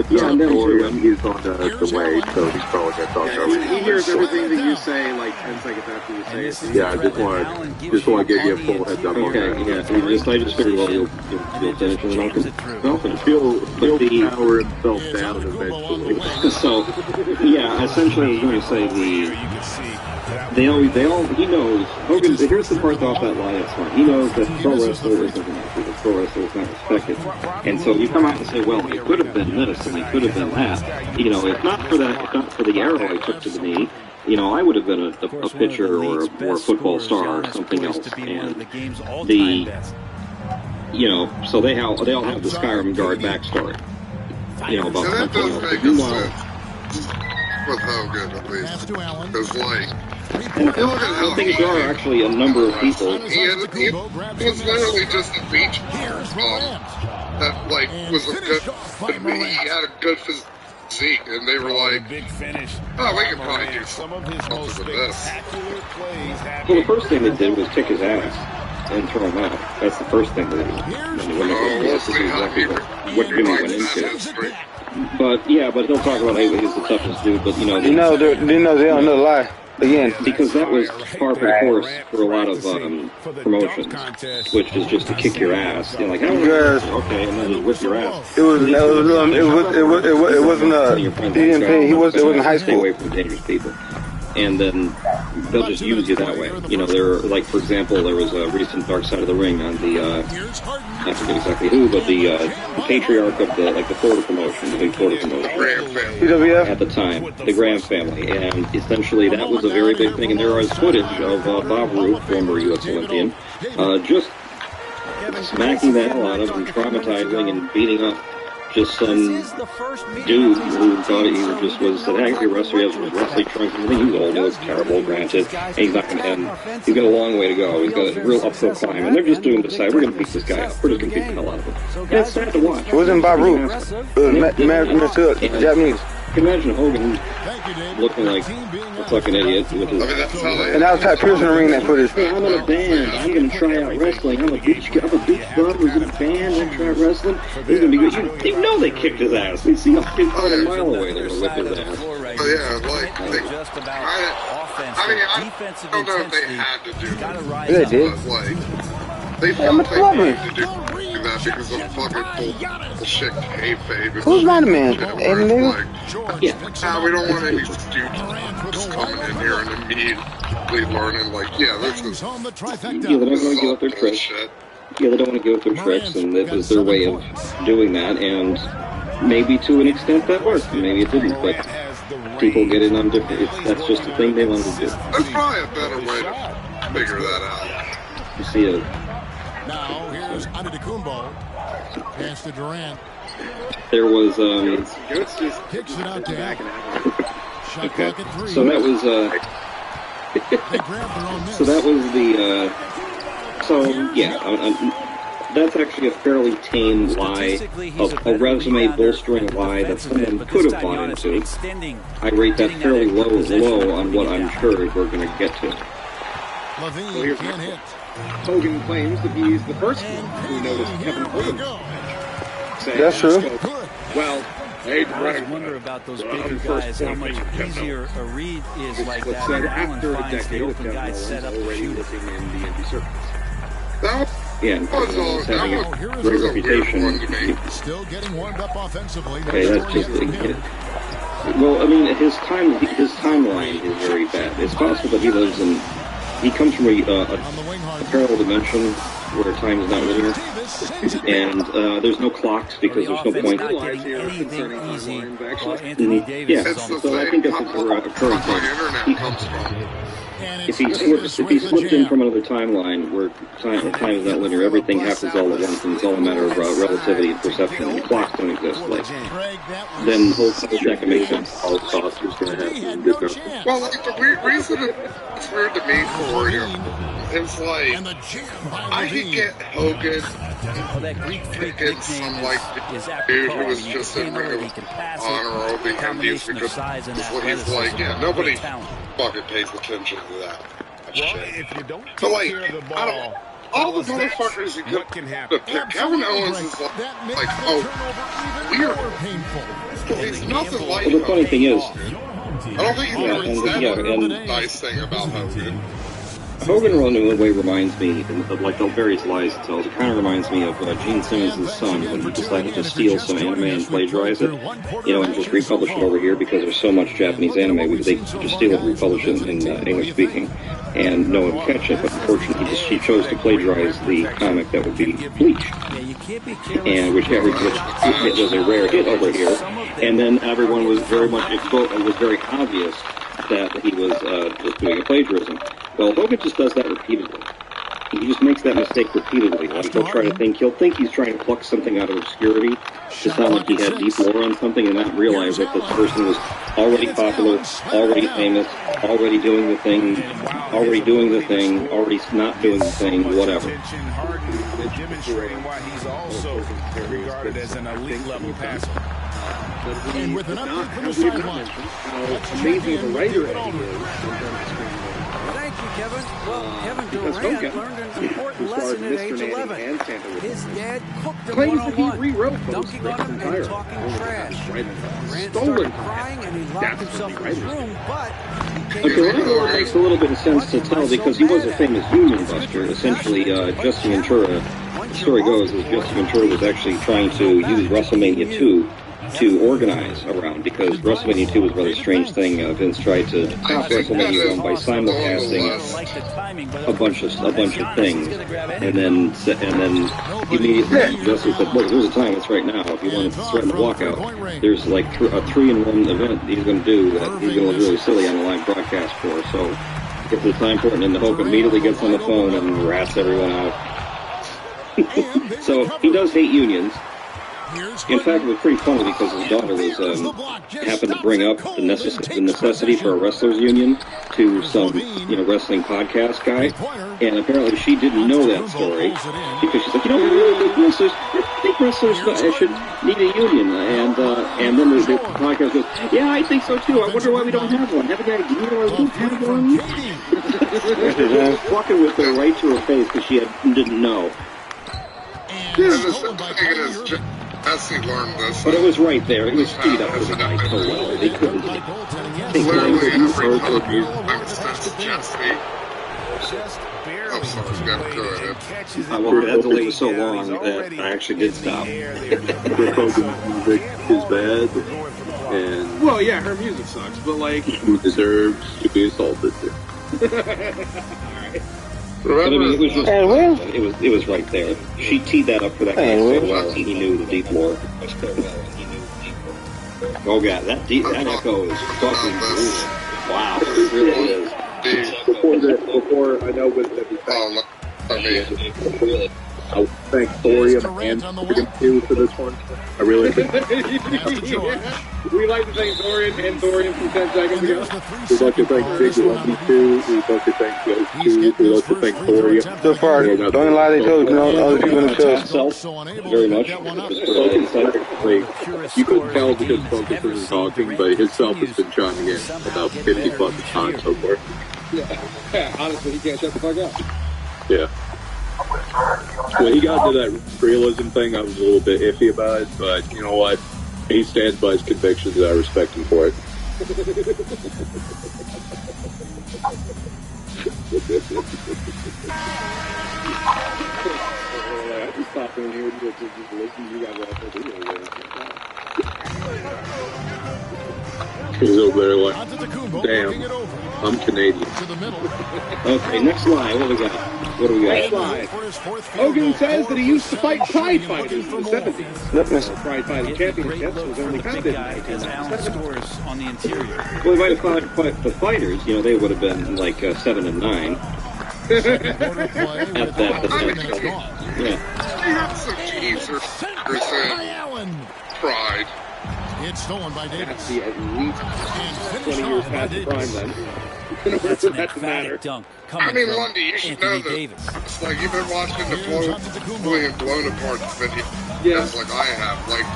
he's on the way, so he's probably going to talk over you. He hears everything that you say like 10 seconds after you say it. Yeah, I just want to give you a full heads up on that. Okay, I just figured, well, you'll finish and I'll finish. He'll power himself down eventually. So, yeah, essentially, I was going to say he knows, Hogan, here's the part off that lie that's smart. He knows that pro wrestler isn't an athlete, the pro wrestler is not respected. And so you come out and say, well, it could have been this and it could have been that. You know, if not for the arrow I took to the knee, you know, I would have been a pitcher or a football star or something else. And you know, so they all have the Skyrim guard backstory. You know, about something else. With Hogan, at least. Because, like, I think there are actually a number of people. He was literally just a beach that, like, was a good. He had a good physique, and they were like, oh, we can probably do something with this. Well, the first thing they did was kick his ass and throw him out. That's the first thing they did. We'll see exactly what Jimmy went into. But he'll talk about how he's the toughest dude. But they don't know the lie again, because that was par for the course for a lot of promotions, which is just to kick your ass. You know, like okay, and then just whip your ass. It wasn't. He wasn't high school. Away from dangerous people. And then they'll just use you that way. You know, like, for example, there was a recent Dark Side of the Ring on the, I forget exactly who, but the patriarch of the Florida promotion, the big Florida promotion. At the time, the Graham family. And essentially that was a very big thing. And there was footage of Bob Roop, former U.S. Olympian, just smacking the hell out of him, traumatizing and beating up just some dude who thought he was an angry wrestler. He has wrestling trunks and everything. He was old, he was terrible, granted. And he's not going to end. He's got a long way to go. He's got a real uphill climb. And they're just doing the side. We're going to beat this guy up. We're just going to beat the hell out of him. And it's sad to watch. It wasn't Bob Roop. Japanese. Can you imagine Hogan looking like a fucking idiot with his... And that was Pat Pierce in the ring that footage. Hey, I'm in a band. I'm going to try out wrestling. I'm a beach bum who's in a band. I'm try out wrestling. He's going to be good. You know they kicked his ass. You see how big a mile away they were with his ass. I don't know if they had to do that. Yeah, they did. They thought they needed to do that because of fucking bullshit kayfabe. Who's my man? We don't want any students just coming in here and immediately learning, like, this is they don't want to give up their tricks. They don't want to give up their tricks, and this is their way of doing that, and maybe to an extent that worked, maybe it didn't, but people get in on different, that's just the thing they want to do. That's probably a better way to figure that out. You see it. Now, here's Antetokounmpo. Pass to Durant. There was, Kicks it out there. Shot clock at 3. So that was, that's actually a fairly tame lie, a resume bolstering lie that someone could have bought into. I rate that fairly low on what I'm sure we're going to get to. Levine can't hit. Hogan claims that he's the first one who noticed Kevin Owens. That's true. Well, I wonder about those bigger guys, how much easier a read is like that. And Allen finds the open guy set up to shoot it. Having a great reputation. Still getting warmed up offensively. Okay, that's just well, I mean, his timeline is very bad. It's possible that he comes from a parallel dimension where time is not linear, and there's no clocks because there's no point. Yeah, so I think that's a current thing. If he slipped in from another timeline where time is not linear, everything happens all at once, and it's all a matter of relativity and perception, and clocks don't exist. Like, then whole that can make sense. All costs is going to happen. Well, like, the reason it's weird to me for you is like, I could get Hogan against some like dude who was just in Ring of Honor or Indies because what he's like, yeah, nobody fucking pays attention to that shit. But like, I don't. All the motherfuckers who can happen. Kevin Owens is like oh, weird. He's nothing like. Well, the funny thing is, I don't think he's ever nice thing about Hogan. Hogan in a way reminds me, of like the various lies he tells, it kind of reminds me of Gene Simmons' son when he decided to steal some anime and plagiarize it, you know, and just republish it over here because there's so much Japanese anime, they just steal it and republish it in English speaking, and no one would catch it, but unfortunately he chose to plagiarize the comic that would be Bleach, and which was a rare hit over here, and then everyone was very much exposed, it was very obvious that he was just doing a plagiarism. Well, Hogan just does that repeatedly. He just makes that mistake repeatedly. Like he'll think he's trying to pluck something out of obscurity to sound like he had deep lore on something and not realize that this person was already popular, already famous, already doing the thing, already not doing the thing, whatever. Demonstrating why he's also regarded as an elite level passer. And with an update from the sideline, how amazing a writer he is. Thank you, Kevin. Well, Kevin Durant learned an important lesson at age 11. His dad cooked him one-on-one, dunking on him and talking trash. Durant started crying and he locked himself in his room, but... Okay, well, it makes a little bit of sense to tell because he was a famous union buster. Essentially, Jesse Ventura, the story goes, is Jesse Ventura was actually trying to use WrestleMania 2 to organize around, because WrestleMania 2 was a rather strange thing. Vince tried to top WrestleMania 1 by simulcasting a bunch of things, and then immediately Jesse said, "Look, there's a time. It's right now. If you want to threaten the walkout, there's like a 3-in-1 event he's going to do that he's going to look really silly on the live broadcast for. So get the time for it." And then the Hope immediately gets on the phone and rats everyone out. So he does hate unions. In fact, it was pretty funny because his daughter was happened to bring up the necessity for a wrestlers union to some wrestling podcast guy, and apparently she didn't know that story because she's like, I think wrestlers should need a union, and then the podcast goes, yeah, I think so too. I wonder why we don't have one. Have an idea why we don't have one? Fucking with her right to her face because she didn't know. Jesse learned this. But it was right there. It was speed up for the guy so well. They couldn't think literally every time since Jesse. I'm sorry, got to it. That delay was so long that I actually did stop. Rick Hogan's music is bad, and well, yeah, her music sucks, but like who deserves to be assaulted? But, I mean, it was just, it was right there. She teed that up for that guy so well, he knew the deep lore. Oh god, that echo is fucking cool. Wow, it really is. Before I know what that was. I thank Thorium and Thorium too for this one. I really think. We like to thank Thorium and Thorium from 10 seconds ago. We'd like to thank Big Lumpy too. We'd like to thank Joe too. We'd like to thank Thorium. So far, the only lie they told other people in the show. Very much. You couldn't tell because Focus isn't talking, but his self has been chiming in about 50 plus times so far. Yeah, honestly, he can't shut the fuck up. Yeah. When he got to that realism thing, I was a little bit iffy about it, but you know what? He stands by his convictions, and I respect him for it. I just stopped in here to just listen to you guys all He's over there like, damn, I'm Canadian. Okay, next line. What do we got? What do we got? Next line. Hogan says that he used to fight Pride Fighters in the 70s. Pride Fighting Championships was only founded in 1970s. On the interior. Well, he might have fought the fighters. You know, they would have been like 7 and 9. At that. Yeah. They have some teasers in Pride. It's stolen by Davis. That's the at least 20 years past the prime then. That's an emphatic dunk. I mean, Lundy, you should know that. It's like you've been watching the William blown apart video. Yeah. Just like I have. Like,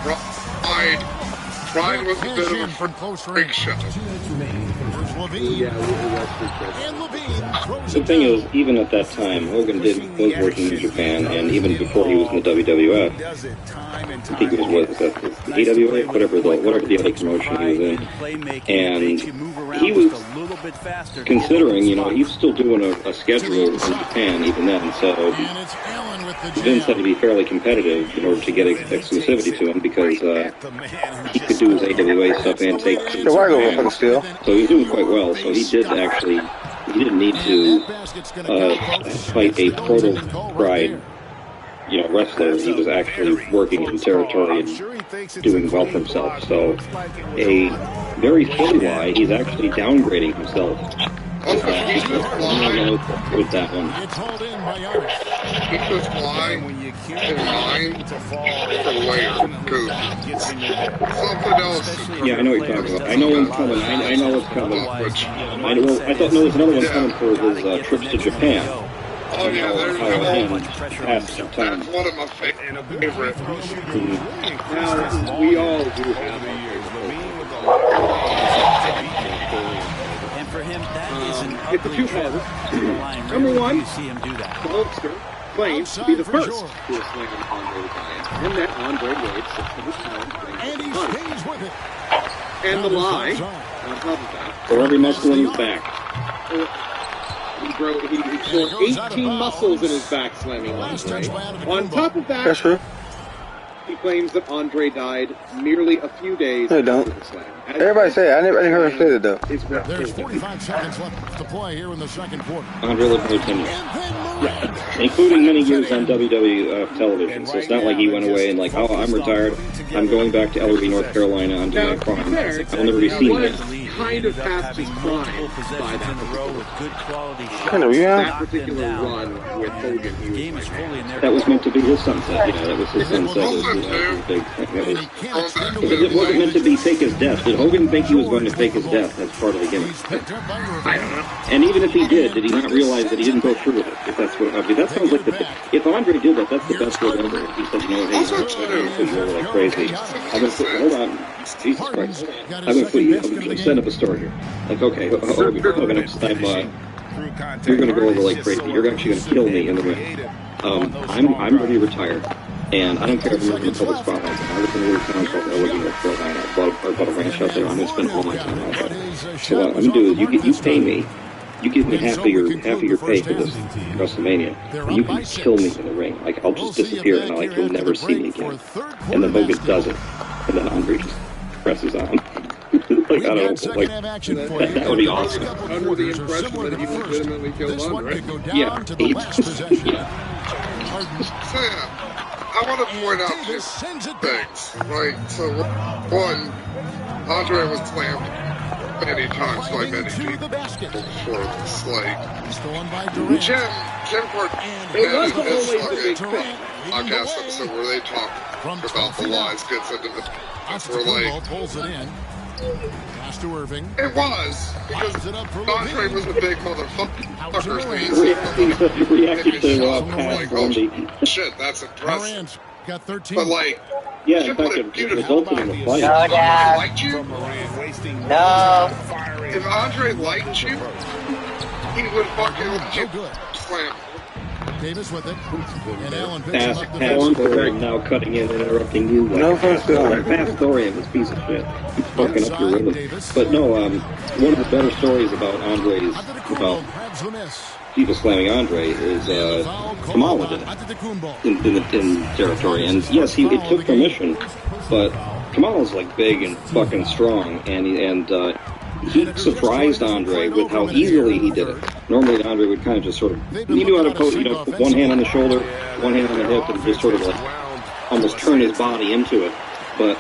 Pride was a bit of a freak show. The thing is, even at that time, Hogan was working in Japan, and even before he was in the WWF, I think it was AWA, whatever the other promotion he was in, and he was considering, you know, he was still doing a schedule in Japan even then, so Vince had to be fairly competitive in order to get exclusivity to him, because he could do his AWA stuff and take Japan. So he was doing quite well, so he didn't need to fight a proto-Pride, you know, wrestler. He was actually working in territory and doing well for himself. So, a very silly lie, he's actually downgrading himself. I'm not going to with that one. Keep this line in mind for later, because something else. Yeah, I know what you're talking about. I know what's coming. I know what's coming. I thought there was another one coming for his trips to Japan. Oh yeah, there's that's one of my favorites. Now, we all do have and for him, that is an it's a two-parter. Number one, the Hulkster claims to be the first to slam Andre the Giant, and that Andre weighed 600 pounds. And the lie, on top of that, for every muscle in his back. He tore 18 muscles in his back slamming Andre. On top of that, he claims that Andre died merely a few days after the slam. Everybody say it. I never heard him say that though. There's 45 seconds left to play here in the second quarter. Andre lived for 10 years. Yeah. Including many years on WWF television. So it's not like he went away and like, oh, I'm retired. I'm going back to Ellerby, North Carolina on doing a crime. I'll never be seen again. Kind of past his prime by that that particular run with Hogan. He was that was meant to be his sunset. You know, that was his sunset. It wasn't meant to be fake his death. Did Hogan think he was going to fake his death? That's part of the gimmick. I don't know. And even if he did he not realize that he didn't go through with it? If that's what, I mean, that sounds like if Andre did that, that's the best way ever. He said, you know what, hey, you're like crazy. I'm going to put, hold on, Jesus Christ. I'm going to put you, I'm set up a story here. Like, okay, Hogan, next time, you're going to go over like crazy. You're actually going to kill me in the ring. I'm already retired. And I don't care if I'm in the public spotlight. I live in a little town called Ellerby, North Carolina. I bought a ranch out there. I'm going to spend all my time out there. So what I'm going to do is you pay me. You give me half of your pay for this WrestleMania, and you can kill me in the ring. Like, I'll just disappear, and like you'll never see me again. And then Hogan does it, and then Andre just presses on. Like, I don't know, like, that would be awesome. Under the impression that he legitimately killed Andre. Yeah. I want to point out two things. Right, so one, Andre was slammed many times by many people before this. Like, Jim it wasn't always the big thing. Podcast episode where they talk about the lies gets into the. We're like, it was because Andre was a big motherfucker. Reacting to like, shit, that's impressive. Got 13. But like, yeah, in fact, it resulted in a fight. No, Dad. Liked you? No. If Andre liked you, he would fucking slam. Davis with it. And Allen Fast now cutting in and interrupting you. Like no fast story of this piece of shit. He's fucking up your rhythm. But no, one of the better stories about Andre's, about people slamming Andre is Kamala did it in territory. And yes, it took permission, but Kamala's like big and fucking strong, and he surprised Andre with how easily he did it. Normally Andre would kind of just sort of, he knew how to put, put one hand on the shoulder, one hand on the hip, and just sort of like almost turn his body into it. But,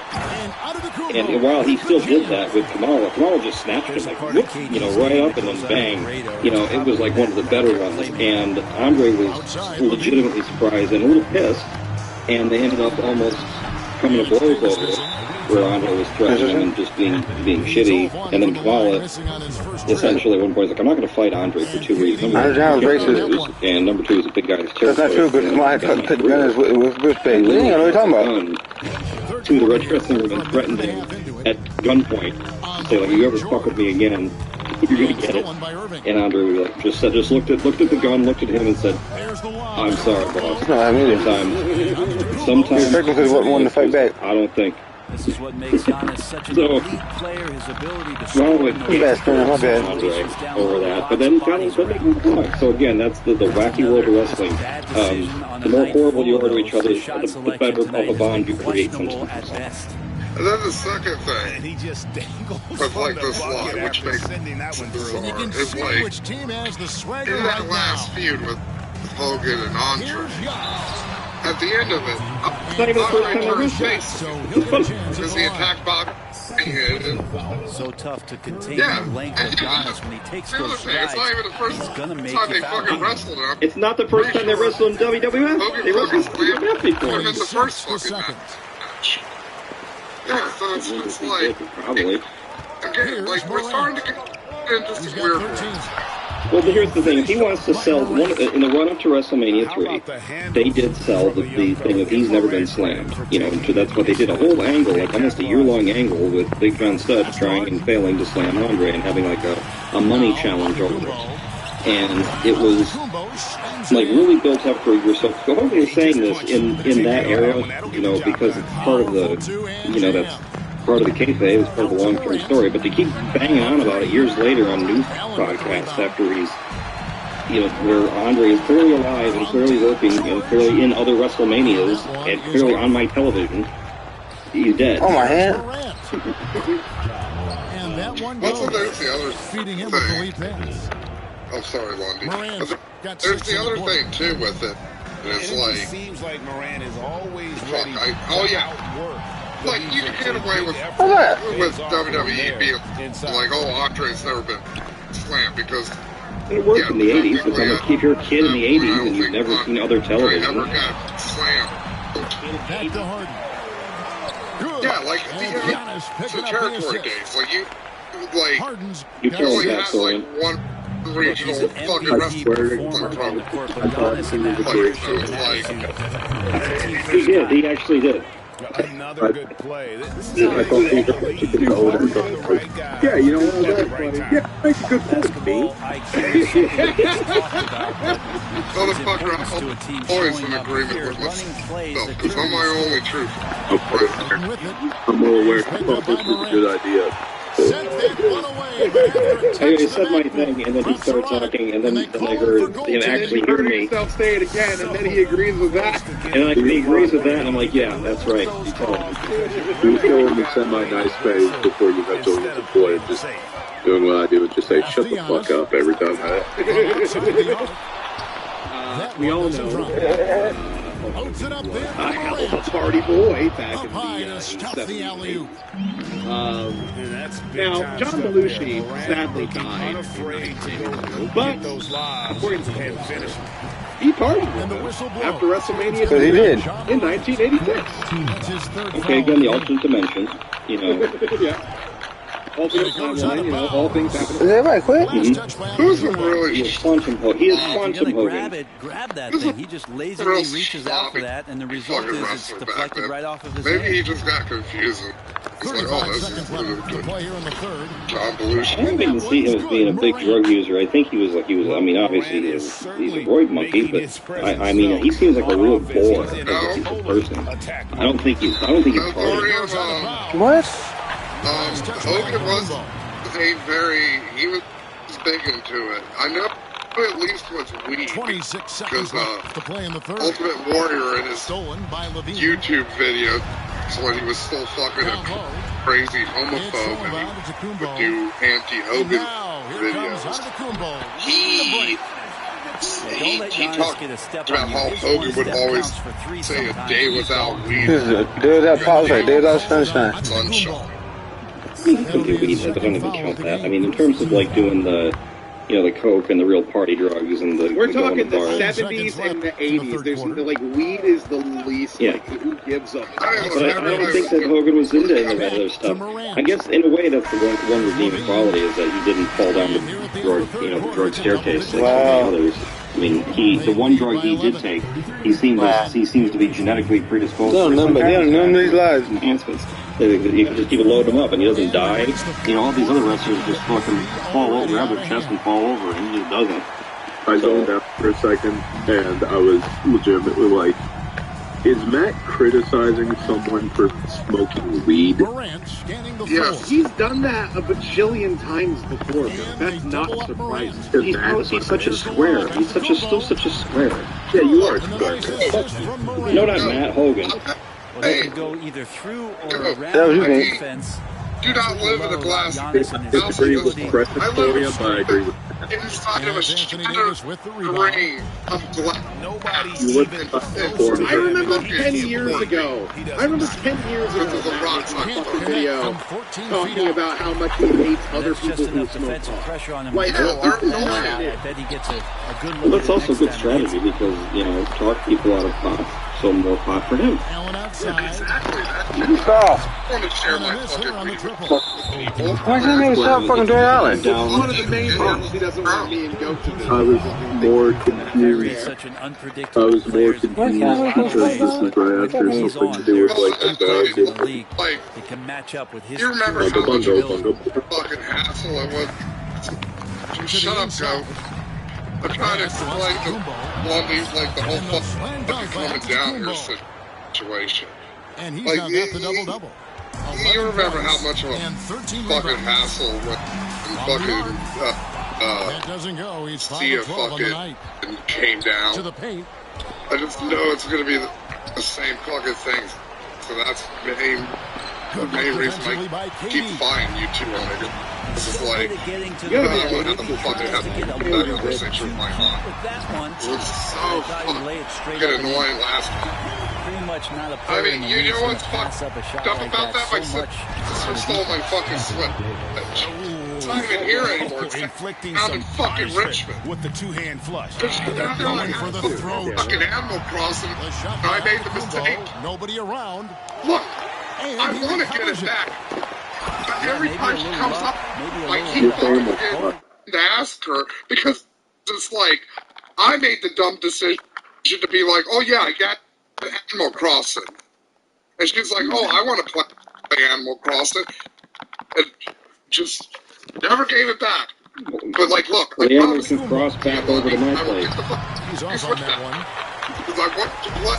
and while he still did that with Kamala just snatched him like, whoop, right up and then bang. It was like one of the better ones. And Andre was legitimately surprised and a little pissed, and they ended up almost coming to blows over it, where Andre was threatening him and just being shitty, and then Kamala essentially at one point was like, I'm not going to fight Andre for two reasons. Number one, and number two, he's a big guy. That's not true, because Kamala had cut the gun with Bruce. We ain't know what you're talking about. To the red dressing room and threatened him at gunpoint. Say, like, you ever fuck with me again, you're going to get it. And Andre just looked at the gun, looked at him and said, I'm sorry, boss. No, I mean sometimes because he wasn't wanting to fight back. I don't think. This is what makes Giannis such an elite player, his ability to score. My bad. Over that. But then so again, that's the wacky world of wrestling. The more horrible you are to each other, the better of a bond you create sometimes. And then the second thing, with like this line, which makes it bizarre, is like, in that last feud with Hogan and Andre, at the end of it, Andre turned face because he attacked Bobby. So tough to contain the length of Giannis when he takes those strides. It's not even the first time they fucking wrestled him. It's not the first time they wrestled in WWF. They wrestled in WWF before. Would have been the first fucking match. Yeah, so it's just like, probably. Again, like, we're starting to get into some weird ones. Well, but here's the thing. If he wants to sell, in the run-up to WrestleMania 3, they did sell the thing of he's never been slammed. So that's what they did. A whole angle, like almost a year-long angle with Big John Studd trying and failing to slam Andre and having like a money challenge over it. And it was like really built up for yourself. So Hogan is saying this in that era, because it's part of the, that's part of the kayfabe, it's part of the long-term story, but they keep banging on about it years later on news podcasts after he's, where Andre is clearly alive and clearly working and clearly in other WrestleManias and clearly on my television. He's dead. Oh, my hand. And that one goes. There's the other thing. Oh, sorry, Lundy. There's the other thing, too, with it. It's like... It seems like Moran is always ready like, you can get away with WWE being like, oh, Andre's never been slammed because... It worked in the 80s, but like, if you're a kid in the 80s and you've never seen other television... I never got slammed. Yeah, like, the territory days, like, you only had, like, one regional fucking wrestler. He did, he actually did. Another good play. I thought he was yeah, you know what? That's funny. Yeah, make a good point, Motherfucker, I'm always in agreement with myself, because I'm my only truth. I'm more aware that this was a good idea. I said my thing, and then he started talking, and then I heard him actually hear me. Say it again, and then he agrees with that. And like, he agrees with that, and I'm like, yeah, that's right. You show him a semi-nice face before you have to employ it. Just doing what I do and just say, shut the fuck up every time. We all know. I was a party boy back in the 70s. Now, John Belushi sadly died but according to him, he partied with him after WrestleMania 3 he did. In 1986. Okay, again, the alternate dimension, yeah. Alternate timeline, all things happen. Is everybody quit? Who's really? He is Quantum Hogan. He is Quantum Hogan. Grab that thing. He just lazily reaches out for that, and the result is it's deflected right off of his Maybe head. he just got confused. He's like, oh, this is really good. John Belushi. I didn't see him as being a big drug user. I think he was, I mean, obviously he's a roid monkey, but I mean, he seems like a real bore as a person. I don't think he's partied. What? Hogan was he was big into it. I know at least was weak because Ultimate Warrior in his YouTube video So when he was still fucking a crazy homophobe and he would do anti-Hogan videos, he talked about how Hogan would always say a day without weed. Day without politics, day without sunshine. Sunshine. You can do weed, but I don't even count that. I mean, in terms of like doing the, you know, the coke and the real party drugs and the. We're talking the 70s and the 80s. There's like weed is the least. Yeah. Like, who gives up? But I don't think that Hogan was into any of that other stuff. I guess in a way that's the one redeeming quality is that he didn't fall down the drug, you know, the drug staircase like so many others. I mean, the one drug he did take, he seems to be genetically predisposed. None of these lives. Enhancements. You can just keep loading him up, and he doesn't die. You know, all these other wrestlers just fucking fall over, grab their chest and fall over, and he just doesn't. I zoned out for a second, and I was legitimately like, is Matt criticizing someone for smoking weed? Yes, he's done that a bajillion times before. That's not surprising. He's such a square. He's still such a square. Yeah, you are a square. No, not Matt Hogan. Well, they can go either through or around the defense. Do not live in a glass house. I disagree with Prefatoria, but I agree with inside of a shattered grain of glass. you. Look at I remember 10 years ago. There was a video talking about how much he hates other people who smoke pot. Like, I bet he gets a good look. Well, that's also a good strategy because, you know, talk people out of pot, so more pot for him. Exactly that. I want to share my fucking Why is that name stop fucking Dwayne Allen? One of the main reasons he doesn't want me and go to this. I was more confused. Such an unpredictable I was more confused because this was right after something to do with like the league. It can match up with his. You remember like a how much bundle. fucking hassle it was? Shut up, Joe. I'm trying to explain to Blondie like the whole fucking coming down here situation. And he's like, now got the double-double. You remember how much of a fucking hassle when fucking that doesn't go. He's 5 Sia of 12 on the night. fucking came down. To the paint. I just know it's gonna be the same fucking thing. So that's the main reason I keep finding you two on it. It's just like, I want to fucking have that conversation with my mom. It was so fucking annoying last time. Pretty much not a I mean, you know what's fucked up about that? My sister stole my fucking slip. It's not even here anymore. It's down in fucking Richmond. With the two-hand flush. Going for the throat. Fucking Animal Crossing. I made the mistake. Nobody around. Look, I want to get it back. But every time she comes up, I keep fucking to ask her because it's like, I made the dumb decision to be like, oh yeah, I got Animal Crossing. And she's like, oh, I want to play Animal Crossing. And just never gave it back. But like, look, I promise you, cross back over to my place. He's off on that one. Because I want to play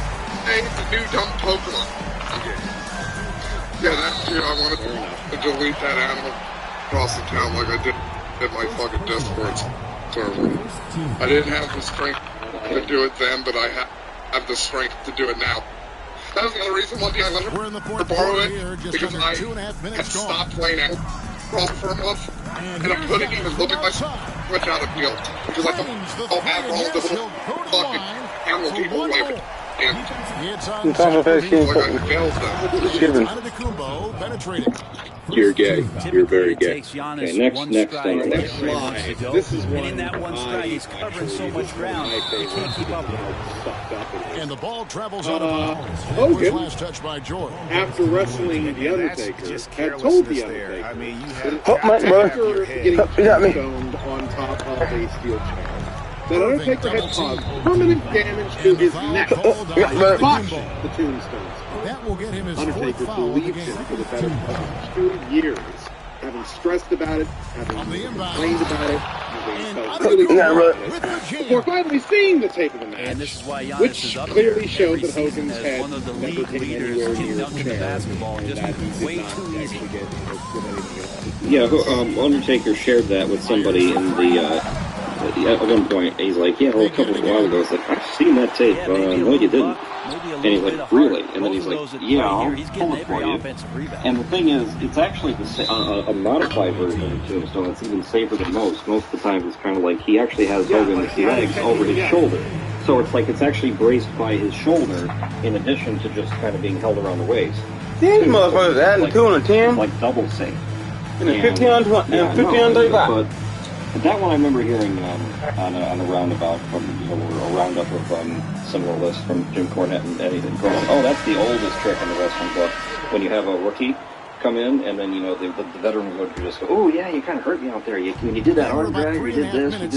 the new dumb Pokemon. Yeah, that year I wanted to delete that Animal Crossing account like I did my fucking Discord server. I didn't have the strength to do it then, but I have the strength to do it now. That was the other reason one day I let her borrow it, because I had stopped playing Animal Crossing for a month, and I couldn't even look at my Switch out of guilt, because I thought I'll have all the little fucking animal people like and you're gay. You're very gay. Okay, next slide. This is one. And in that one stride, he's covering so much ground, he can't keep up with it. And the ball travels out of bounds. Hogan, Last touch by Jordan. after wrestling The Undertaker, had told The Undertaker Oh, my brother. getting stoned on top of a steel chair. That Undertaker had caused permanent damage to his neck. Botched the tombstones. That will get him his Undertaker fourth foul of the believed game. him for the better part of 2 years, having stressed about it, having complained about it, having felt really bad about it, before finally seeing the tape of the match, And this is why Giannis which is up clearly there showed every that Hogan's season as head one of the never league came leaders anywhere in near dunking the the chair, basketball and and just that he did way not too easy. actually get anything else. Yeah, Undertaker shared that with somebody in the, at one point. He's like, yeah, well, a couple of while ago, it's like, I've seen that tape. No, you didn't. And he's like, really? And then he's like, yeah, I'll pull it for you. And the thing is, it's actually a modified version of the Tombstone. It's even safer than most. Most of the time, it's kind of like he actually has Hogan's legs over his shoulder. So it's like it's actually braced by his shoulder in addition to just kind of being held around the waist. These motherfuckers adding 2 on 10. Like double safe. And 50 on 20, and 50 on 35. But that one I remember hearing on a roundabout from, a roundup of similar lists from Jim Cornette and Eddie going, oh, that's the oldest trick in the wrestling book. When you have a rookie come in, and then, the veteran would just go, oh, yeah, you kind of hurt me out there. When you did that arm drag, you did this, you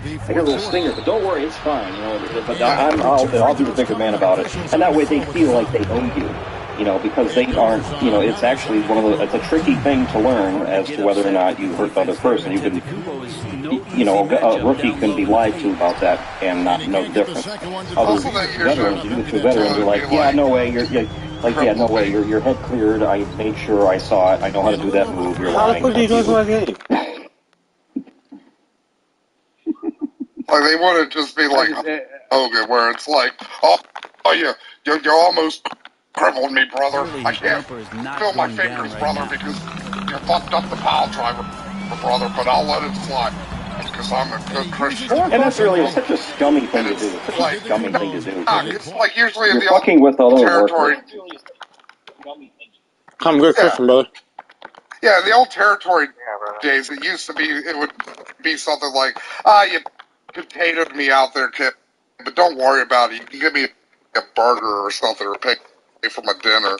did, I got a little stinger, but don't worry, it's fine, but I'll be the bigger man about it. And that way they feel like they own you. Because they aren't, it's actually it's a tricky thing to learn as to whether or not you hurt the other person. You can, a rookie can be lied to about that and not know the difference. Other veterans, you get to a veteran, you're like, yeah, no way, your head cleared, I made sure I saw it, I know how to do that move, you're lying. How the fuck are you doing my game? Like, they want to just be like Hogan, where it's like, oh yeah, you're almost crippled me, brother. I can't feel my fingers, brother, because you fucked up the pile driver, brother, but I'll let it slide, because I'm a good Christian. And that's really such a scummy thing to do. It's such a scummy thing to do. It's like usually in the fucking with old territory. I'm a good Christian, brother. Yeah, in the old territory days, it used to be, it would be something like, you potatoed me out there, kid, but don't worry about it. You can give me a burger or something, or pay for my dinner.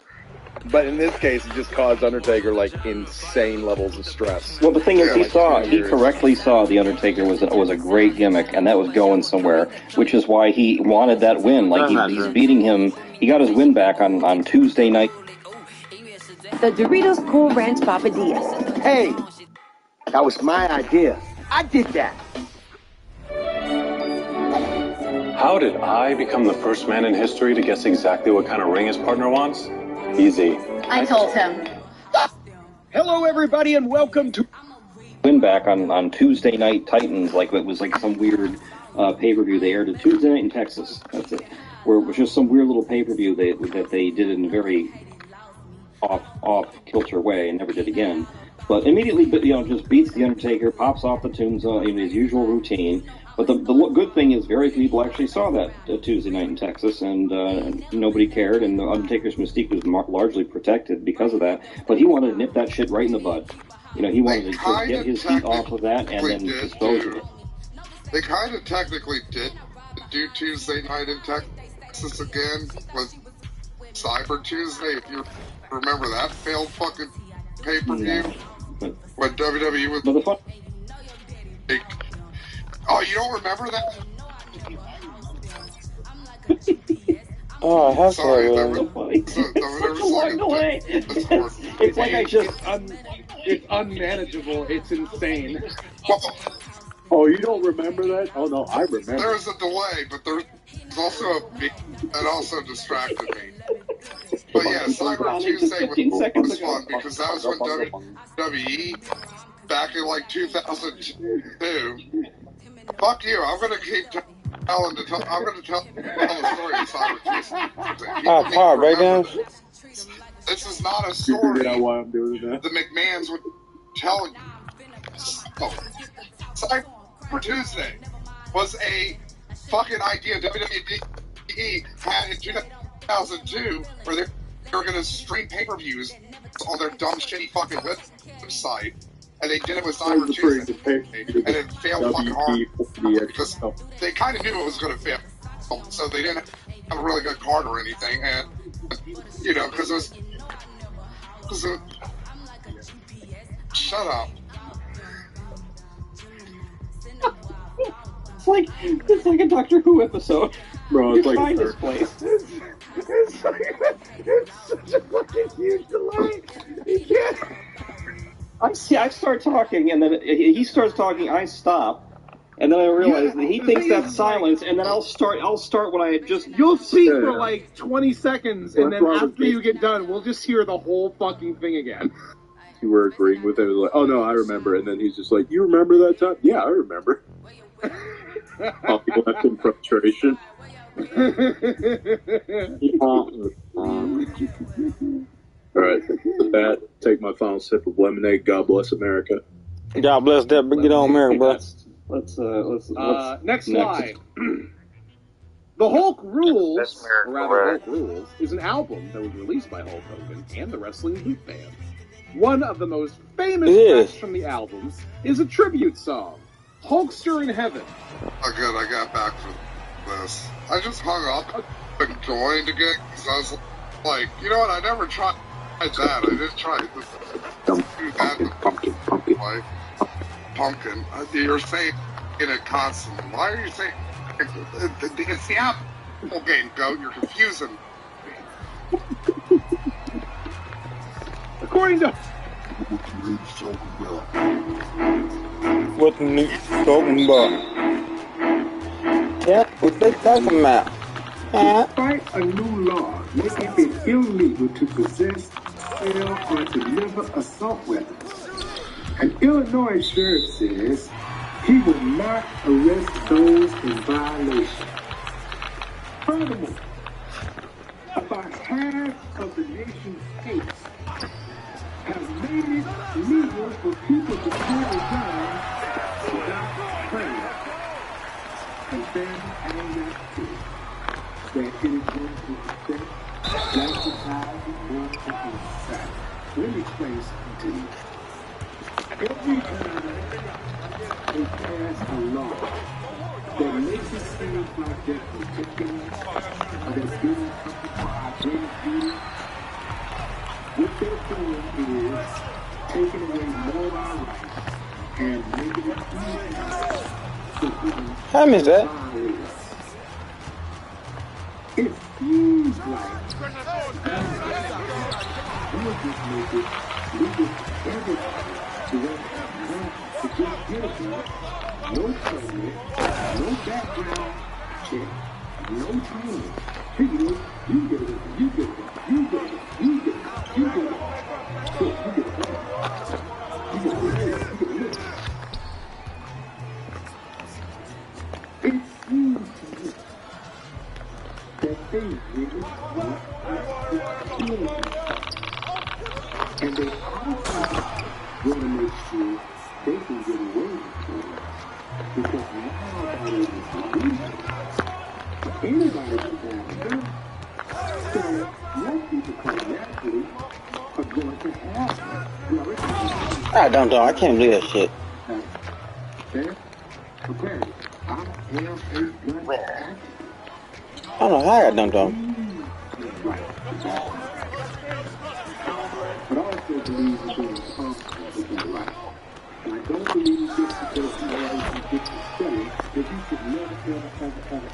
But in this case, it just caused Undertaker insane levels of stress. Well, the thing is, he correctly saw the Undertaker was a great gimmick, and that was going somewhere, which is why he wanted that win. Like he's beating him. He got his win back on Tuesday night. The Doritos Cool Ranch Papadillas. Hey, that was my idea. I did that. How did I become the first man in history to guess exactly what kind of ring his partner wants? Easy. I told him. Hello, everybody, and welcome to... Win back on Tuesday Night Titans, like it was like some weird pay-per-view they aired at Tuesday night in Texas. That's it. Where it was just some weird little pay-per-view that they did in a very off-kilter way and never did again. But immediately, just beats the Undertaker, pops off the tombstone in his usual routine. But the good thing is very few people actually saw that Tuesday night in Texas, and nobody cared, and the Undertaker's mystique was largely protected because of that. But he wanted to nip that shit right in the bud. He wanted to just get his feet off of that and then dispose of it. They kind of technically did do Tuesday night in Texas again with Cyber Tuesday, if you remember that failed fucking pay-per-view. When WWE was... Oh, you don't remember that? Oh, I have Sorry, it's such a long delay. It's like I just... It's unmanageable. It's insane. Oh, you don't remember that? Oh, no, I remember. There's a delay, but there's also a big... That also distracted me. But yeah, Cyber Tuesday was fun, because that was when WWE, back in like 2002... Fuck you! I'm gonna keep telling the story of Cyber Tuesday. Power breakdowns. This is not a story. Why I'm doing that. The McMahons would tell you. Cyber Tuesday was a fucking idea WWE had in 2002, where they were gonna stream pay-per-views on their dumb, shitty fucking website. And they did it with Cyber Tuesday, and it failed fucking hard because they kind of knew it was going to fail, so they didn't have a really good card or anything, and because it was, shut up. It's like a Doctor Who episode. Bro, it's like find this place. It's such a fucking huge delay. You can't... I start talking, and then he starts talking. I stop, and then I realize that he thinks that's silence, and then I'll start when I just. You'll speak for like 20 seconds, and then after you get done, we'll just hear the whole fucking thing again. You were agreeing with him, like, oh no, I remember, and then he's just like, you remember that time? Yeah, I remember. People have some frustration. Alright, with that, take my final sip of lemonade. God bless America. God bless that, but get on America, bro. Let's next slide. The Hulk Rules, or rather Hulk Rules, is an album that was released by Hulk Hogan and the Wrestling Boot Band. One of the most famous tracks from the album is a tribute song, Hulkster in Heaven. Oh, good, I got back for this. I just hung up and joined again because I was like, you know what, I never tried that. I didn't try this. Pumpkin. Like, pumpkin. You're saying it constantly. Why are you saying it's the Apple game, Goat? You're confusing me. According to what the new talking about? Yeah, what they talking about? Despite a new law making it illegal to possess, sell, or deliver assault weapons, an Illinois sheriff says he will not arrest those in violation. Furthermore, about half of the nation's states have made it legal for people to carry guns without training. And family and not too. That it is going to affect black society more than society. Let me explain something to you. Every time they pass a law that makes it seem like they're protecting us, or they're giving something for our identity, what they're doing is taking away more of our rights and making it easier for people I miss that. It seems like we'll just make it legal for everybody to run to just get a gun, no permit, no background check, no training. People, you get it, you get it, you get it, you get it, you get it. So you get it, you get it, you get it. It seems to me that they really want to kill you. And they also want to make sure they can get away with it. Because now that it is illegal, anybody can have a gun. So young people come naturally are going to have it. I don't know. I can't believe that shit. Okay? Okay. I am a gun advocate. I don't know how I got dumped on. But I also believe in being responsible with your life. And I don't believe just because you always get to study that you should never,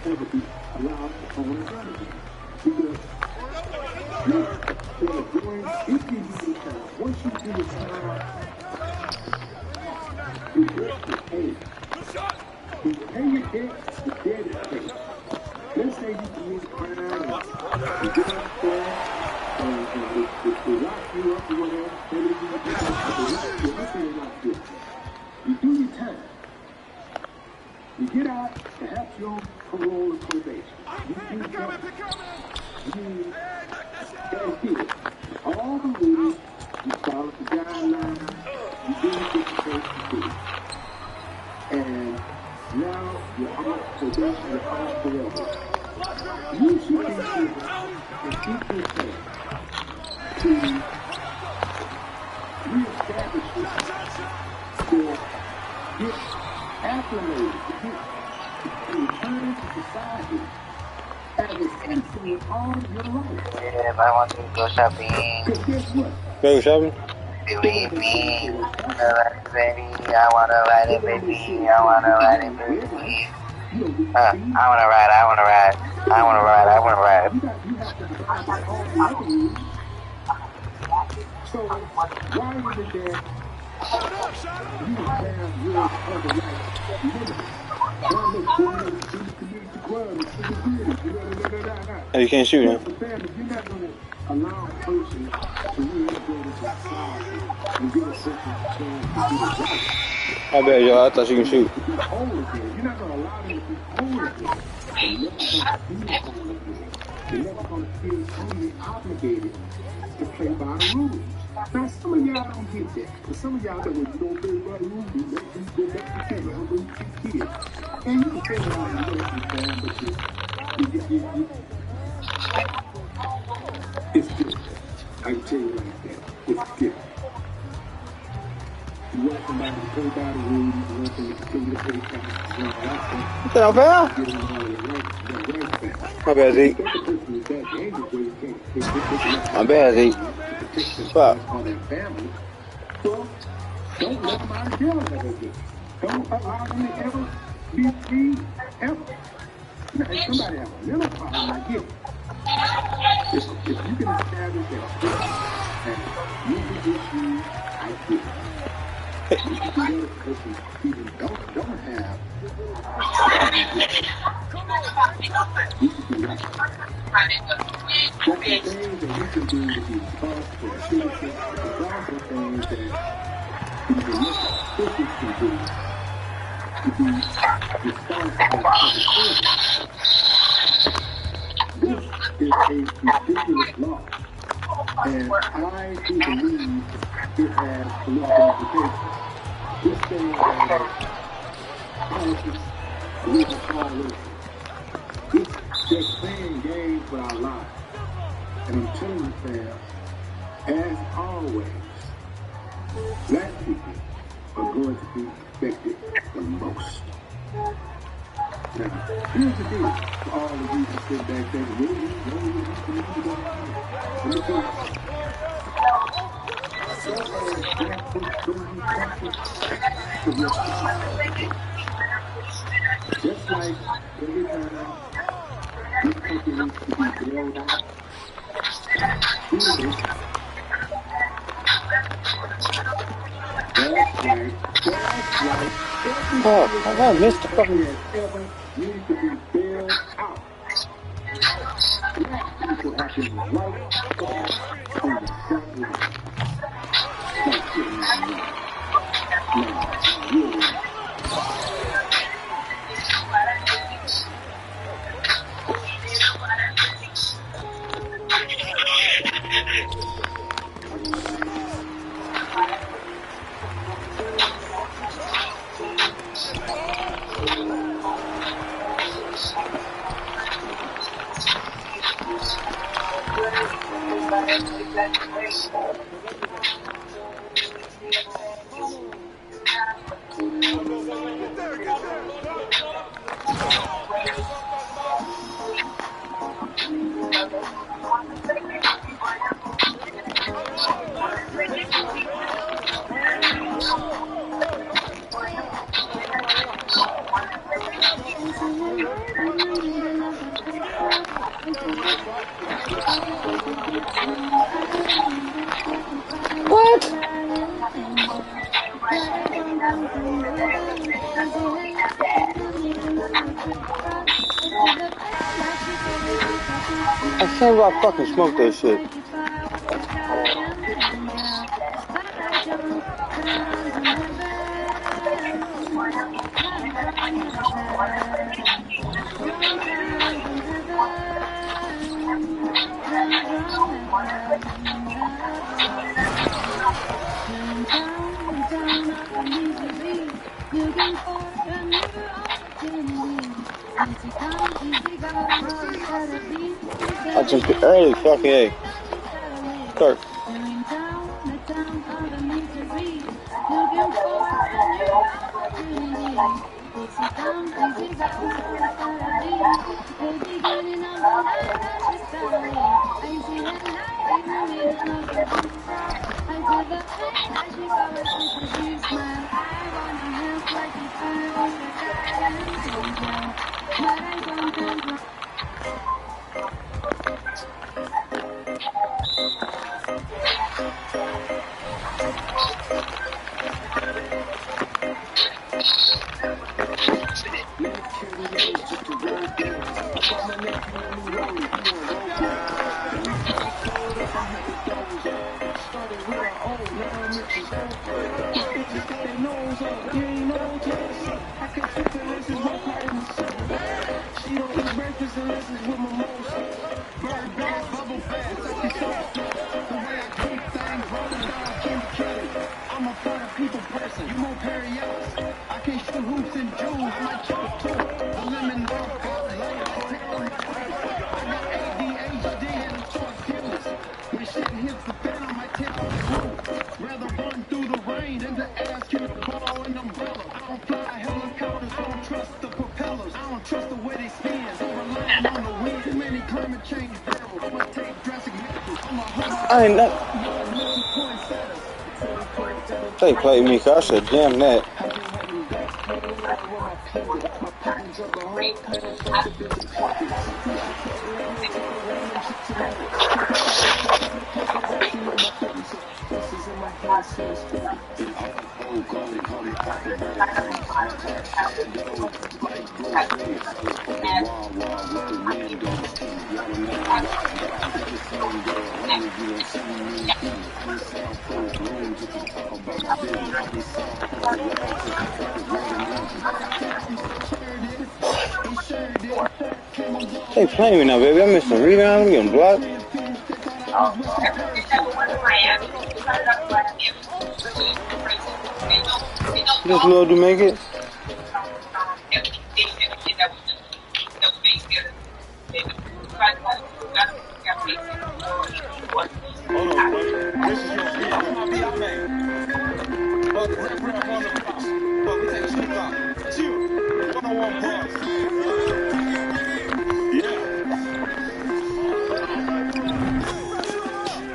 ever be allowed to own a gun again. Because if you do the time, once you do the time, you get to pay. You pay your debt, the debt is paid. Let's say you commit a crime and you get out there and they lock you up or whatever, let's say they're not good. You do your time. You get out, perhaps you're on parole or probation. You do that. You adhere all the rules, you follow the guidelines, you do what you're supposed to do. And now you're off probation, you're off forever. You should be able and keep yourself to reestablish yourself, to get acclimated, to return to society as a citizen all your life. Yeah, I want to go shopping. Because guess what? Go shopping? Baby, baby, I wanna ride it, baby. I wanna ride it, baby. I wanna ride. So why is it that you have your other rights limited? Why make sure you do the community Oh, you can't shoot him. You're not going to allow a person to reintegrate into society and give a person a chance to do it right. I bet y'all, I thought you can shoot. To be whole again. You're not going to allow them to be whole again. They're never going to be whole again. They're never going to feel totally obligated to play by the rules. Now, some of y'all don't get that. But some of y'all that when you don't play by the rules, you let them go back to camp. I'm going to keep kids. And you can say that all you want to but it's different. I can tell you like that. It's different. You want somebody to play by the rules, you want them to continue to pay taxes and all that stuff. What's up, pal? My bad, Zeke. My bad, Zeke. Fuck. Well, don't let them out of jail ever again. Don't allow them to ever be free, ever. Now, if somebody has a mental problem, I get it. If you can establish that and you can issue, I get it. If the other person even don't have, you can do that. But the things that we can do to be responsible citizens, there's also things that these elected officials can do to be responsible public servants. This is a ridiculous law, and I do believe it has political implications. This thing has politics, political coalition. They're playing games with our lives. And I'm telling you, fam, as always, black people are going to be affected the most. Now, here's the deal for all of you who sit back there. Let me tell you. Just like every time this country needs to be bailed out, Oh, I missed the fucking. Ever need to be bailed out. Black people have been right on the front line. Not kidding me. No, really. What? I said I fucking smoked that shit. I jumped it early, fucking A. Kirk. I'm a fun people person. You won't parry us. I can't shoot hoops and jewels. I might chip a two. The lemon off. I got ADHD and a short fuse. When shit hits the fan, I might tip on the roof. Rather run through the rain than to ask you to borrow an umbrella. I don't fly helicopters, don't trust the propellers. I don't trust the way they spin. I'm relying on the wind. Too many climate change barrels. I'm gonna take drastic measures. I'm a I ain't not. They played me, so I said, damn that. They playing me now, baby. I missed a rebound. I'm getting blocked. This little to make it.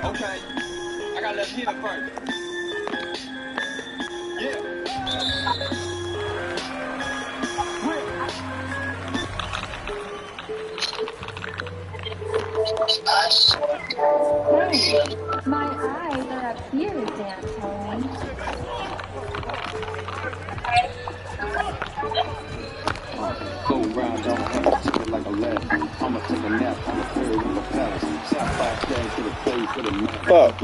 Okay, I got left here first. Yeah. Hey, my eyes are up here, Dan told me. Go round, I'ma have a ticket like a left. I'ma take a nap on the ferry with a palace. Sapphire stand to the face for the map. Fuck.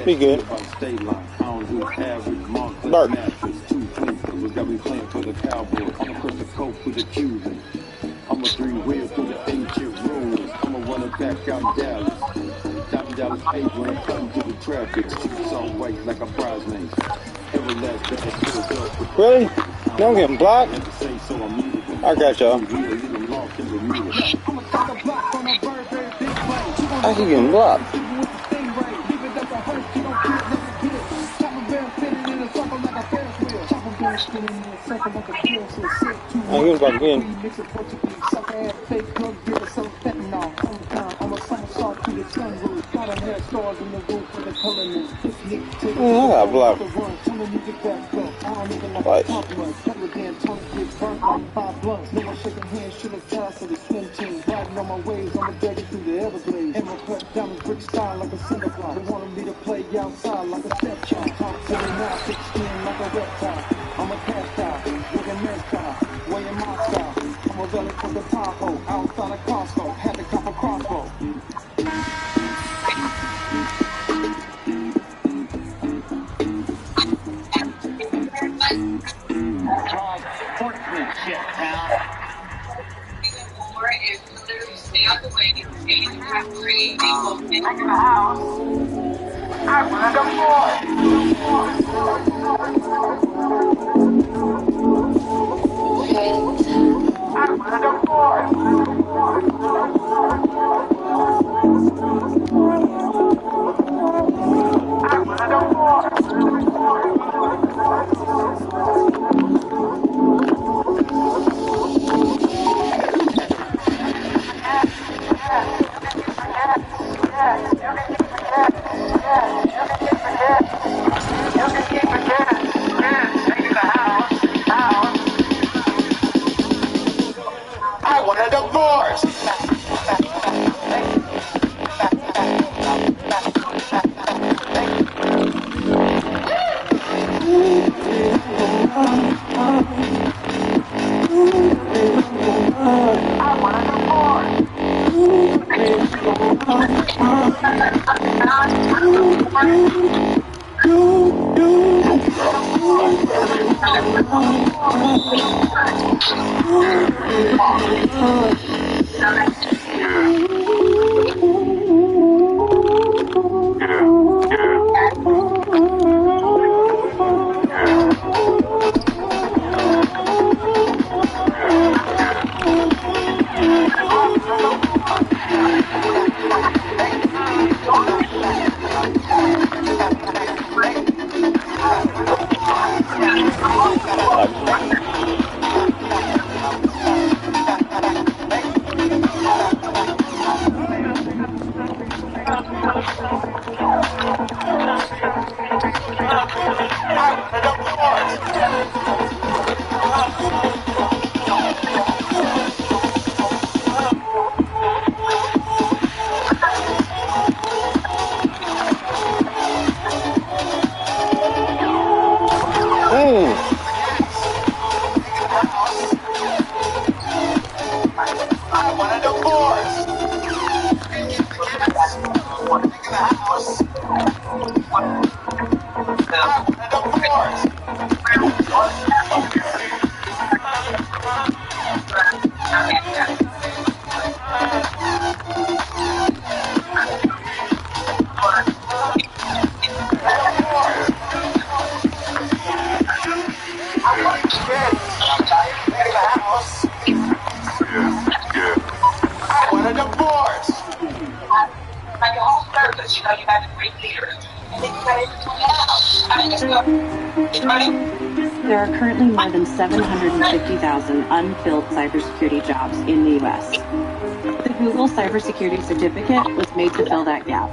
Be good. State line. I don't do average Montclair mattress. 2 twin pillars got me playing for the Cowboys. I'ma crush the coke with the Cuban. I'm a 3-wheel through the ancient ruins. I'ma run it back out Dallas. Dallas page when I'm cutting through the traffic. Streets all white like a bridesmaid. Every last bit of Philadelphia. Really? No, I'm getting blocked. I got y'all. I keep getting blocked. I'm getting blocked again. I got blocked. Right. Stay out the way. 8.5 degrees. Back in the house. I want to There are currently more than 750,000 unfilled cybersecurity jobs in the U.S. The Google Cybersecurity Certificate was made to fill that gap.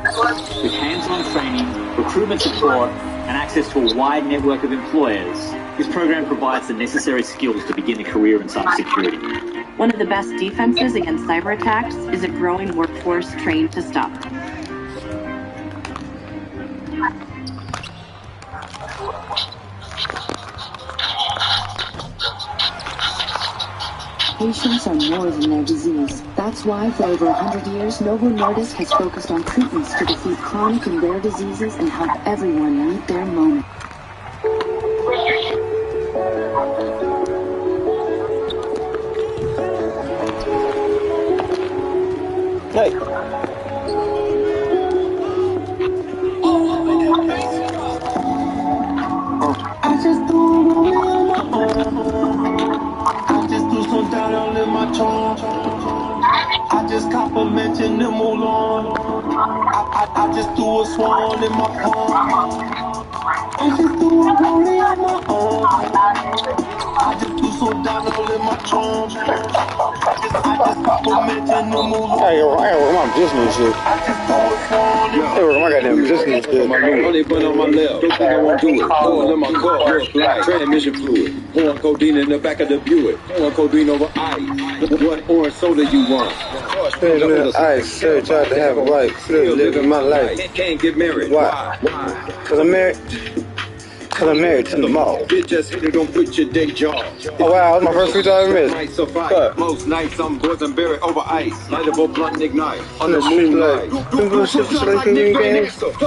With hands-on training, recruitment support, and access to a wide network of employers, this program provides the necessary skills to begin a career in cybersecurity. One of the best defenses against cyber attacks is a growing workforce trained to stop them. Patients are more than their disease. That's why for over 100 years, Novo Nordisk has focused on treatments to defeat chronic and rare diseases and help everyone meet their moment. Hey. I just do some down in my tongue. I just complimenting them all on. I just do a swan in my palm. I just do a rolling on my own. I just do some down in my tongue. I just complimenting them all on. Hey, I got my business shit. Hey, my goddamn business shit. Only button on my left. Don't think I won't do it. Oil in my cup. Look like transmission fluid. Pouring codeine in the back of the Buick. Pouring codeine over ice. What orange soda you want? I sure tried to have a wife. Still living my life. Can't get married. Why? Cause I'm married. Cause I'm married to the mall. Bitch just hit it, don't quit your day job. Oh wow, that's my first 3 times missed. What? Most nights I'm boys buried over ice. Light up a blunt and ignite. On the moonlight. Plug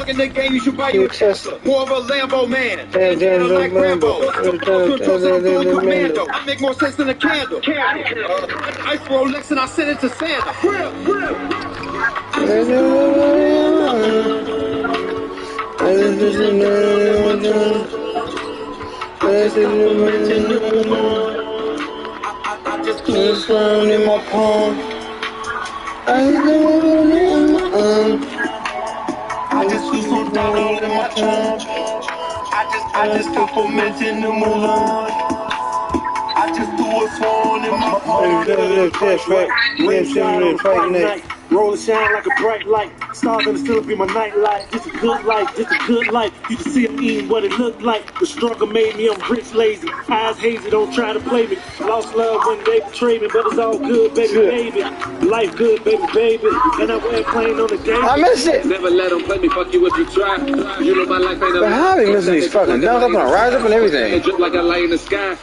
in the game, you should buy you a Tesla. More of a Lambo man. Like Rambo. I make more sense than a candle. Ice Rolex and I send it to Santa. I just do a swan in my palm. I just do some down in my tongue. I just complimenting them all on. I just do a swan in my palm. Rain shine on a bright night. Roll and shine like a bright light. Stars gonna still be my nightlight. Just a good life, just a good life. You can see I'm eating what it looked like. The struggle made me, I'm rich, lazy. Eyes hazy, don't try to play me. Lost love when they betrayed me, but it's all good, baby, baby. Life good, baby, baby. And I wear plain on the day. I miss it. Never let them play me, fuck you if you try. You know my life ain't a but how are they missing these fucking nuts? I'm gonna rise up and everything. Just like a light in the sky.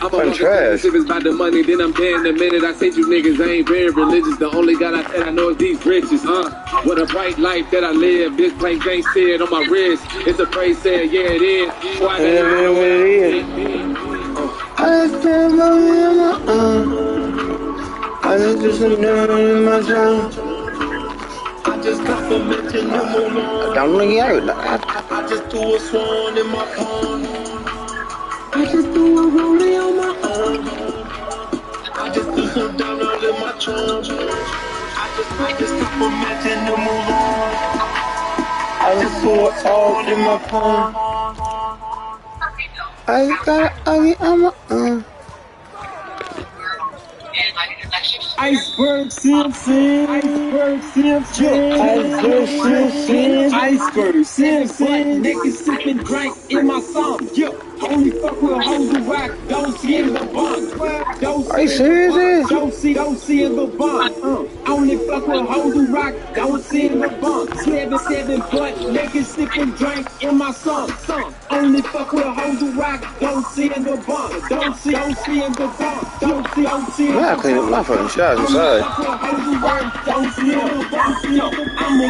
I'm a trash. If it's about the money, then I'm paying the minute. I say you niggas ain't very religious. The only God I said I know is these riches, What a bright life that I live. This plain Jane said on my wrist. It's a praise said, yeah it is. So I got to know what it is. I stand by me on my own. I just do some down in my zone. I just complimented them alone. Don't look out. I just threw a swan in my pond. I just threw a rollie on my own. I just threw some down all in my trunk. I just complimented them alone. I just threw a swan in my pond. I just got an ugly on my own. Iceberg Simpson, Iceberg Simpson, Iceberg Simpson, Iceberg Simpson. Niggas sipping drink in my song. Only fuck with hoes who rock. Don't see in the bond. Are you serious? Don't see in the bond. Only fuck with hoes who rock. Don't see in the bond. 7 butt niggas sipping drink in my song. Only fuck with hoes who rock. Don't see in the bond. Don't see in the bond. Don't see in the bond. I clean up my fucking shots inside. I'ma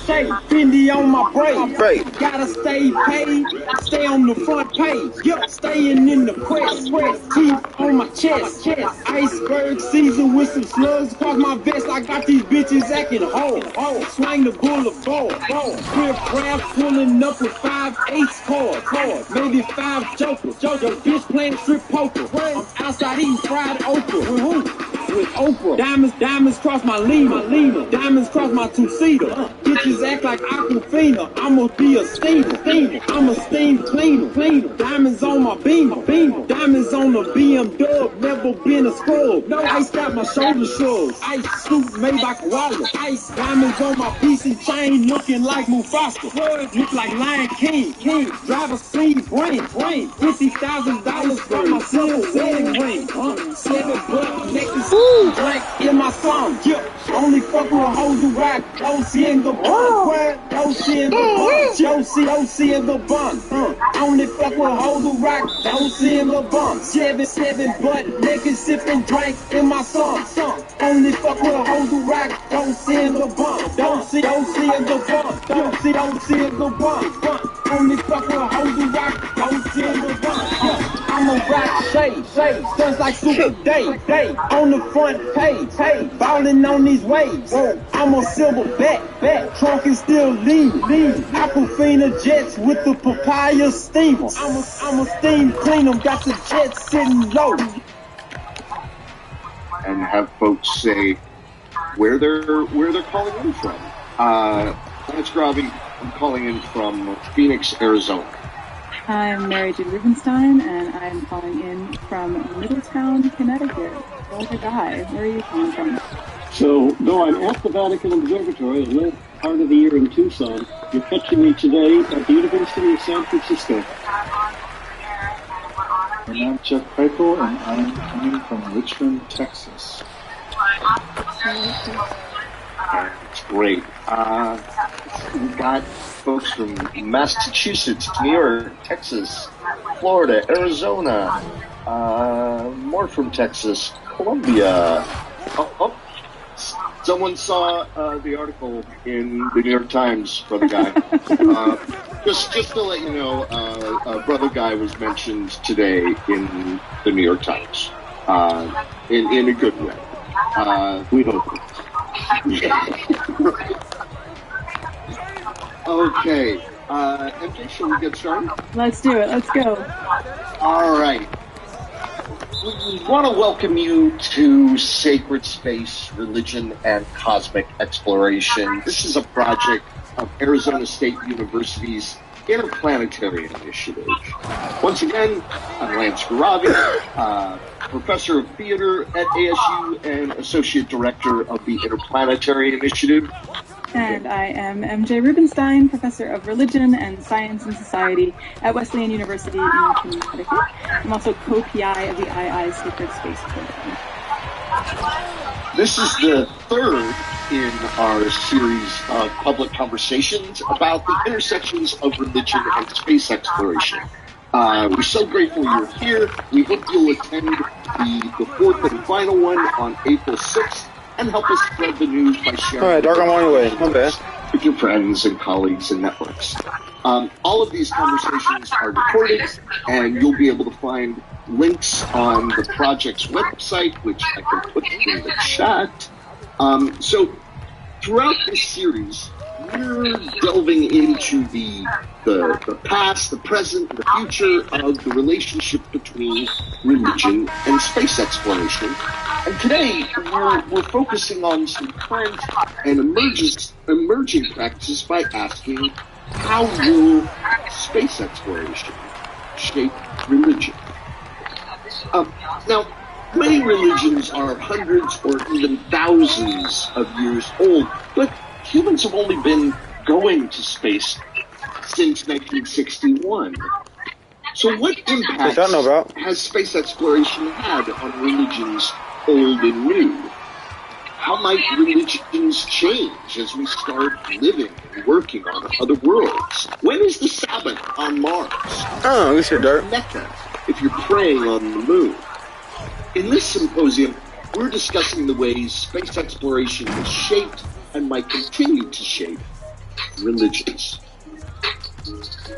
stay Fendi on my brain. Gotta stay paid, stay on the front page. Staying in the press. Teeth on my chest. Iceberg season with some slugs across my vest. I got these bitches acting whole. Swing the boulevard. Crib crab pulling up with 5 ace cards. Maybe 5 jokers. Your bitch playing strip poker. I'm outside eating fried okra. With Oprah. Diamonds cross my Lena. Diamonds cross my two-seater. Bitches act like Aquafina. I'ma be a steamer. I'm a steam cleaner. Diamonds on my beamer. Diamonds on the BMW. Never been a scrub. No ice got my shoulder shrugs. Ice suit made by koala. Ice diamonds on my piece and chain looking like Mufasa. Look like Lion King. Driver seat brain. $50,000 for my silver wedding ring. 7 butt necklace. Drink in my song. Only fuck with hoes who rock. Don't see in the bun. Don't see in the bun. Don't see in the bun. Only fuck with hoes who rock. Don't see in the bun. 7 butt niggas sipping drink in my song. Only fuck with hoes who rock. Don't see in the bun. Don't see in the bun. Don't see in the bun. Only fuck with hoes who rock. Don't see in the bun. I'm a rock shade. Sounds like SuNDAy. On the front page. Ballin' on these waves. I'm a silver back. Trunk is still lean. Aquafina jets with the papaya steamer. I'm a steam clean 'em. Got the jets sitting low. And have folks say where they're calling in from. Lance Gravy, I'm calling in from Phoenix, Arizona. I'm Mary Jane Rubenstein, and I'm calling in from Middletown, Connecticut. Roll the die. Where are you calling from? So, though I'm at the Vatican Observatory and live part of the year in Tucson, you're catching me today at the University of San Francisco. And I'm Jeff Peichel, and I'm coming from Richmond, Texas. It's great. We've got folks from Massachusetts, New York, Texas, Florida, Arizona, more from Texas, Colombia. Someone saw the article in the New York Times, Brother Guy. Just to let you know, Brother Guy was mentioned today in the New York Times, in a good way. We hope. Okay, MJ, shall we get started? Let's do it. Let's go. All right. We want to welcome you to Sacred Space, Religion, and Cosmic Exploration. This is a project of Arizona State University's Interplanetary Initiative. Once again, I'm Lance Garavi, Professor of Theater at ASU and Associate Director of the Interplanetary Initiative. And I am MJ Rubenstein, Professor of Religion and Science and Society at Wesleyan University in Connecticut. I'm also co-PI of the II Sacred Space program. This is the third in our series of public conversations about the intersections of religion and space exploration. We're so grateful you're here. We hope you'll attend the fourth and final one on April 6th and help us spread the news by sharing. All right, Dark, I'm on your way. My bad. With your friends and colleagues and networks. All of these conversations are recorded, and you'll be able to find links on the project's website, which I can put in the chat. So throughout this series, we're delving into the past, the present, the future of the relationship between religion and space exploration. And today, we're focusing on some current and emerging practices by asking, how will space exploration shape religion? Now, many religions are hundreds or even thousands of years old, but humans have only been going to space since 1961. So what impact has space exploration had on religions old and new? How might religions change as we start living and working on other worlds? When is the Sabbath on Mars? Oh, we should dirt. Mecca, if you're praying on the moon. In this symposium, we're discussing the ways space exploration has shaped and might continue to shape religions.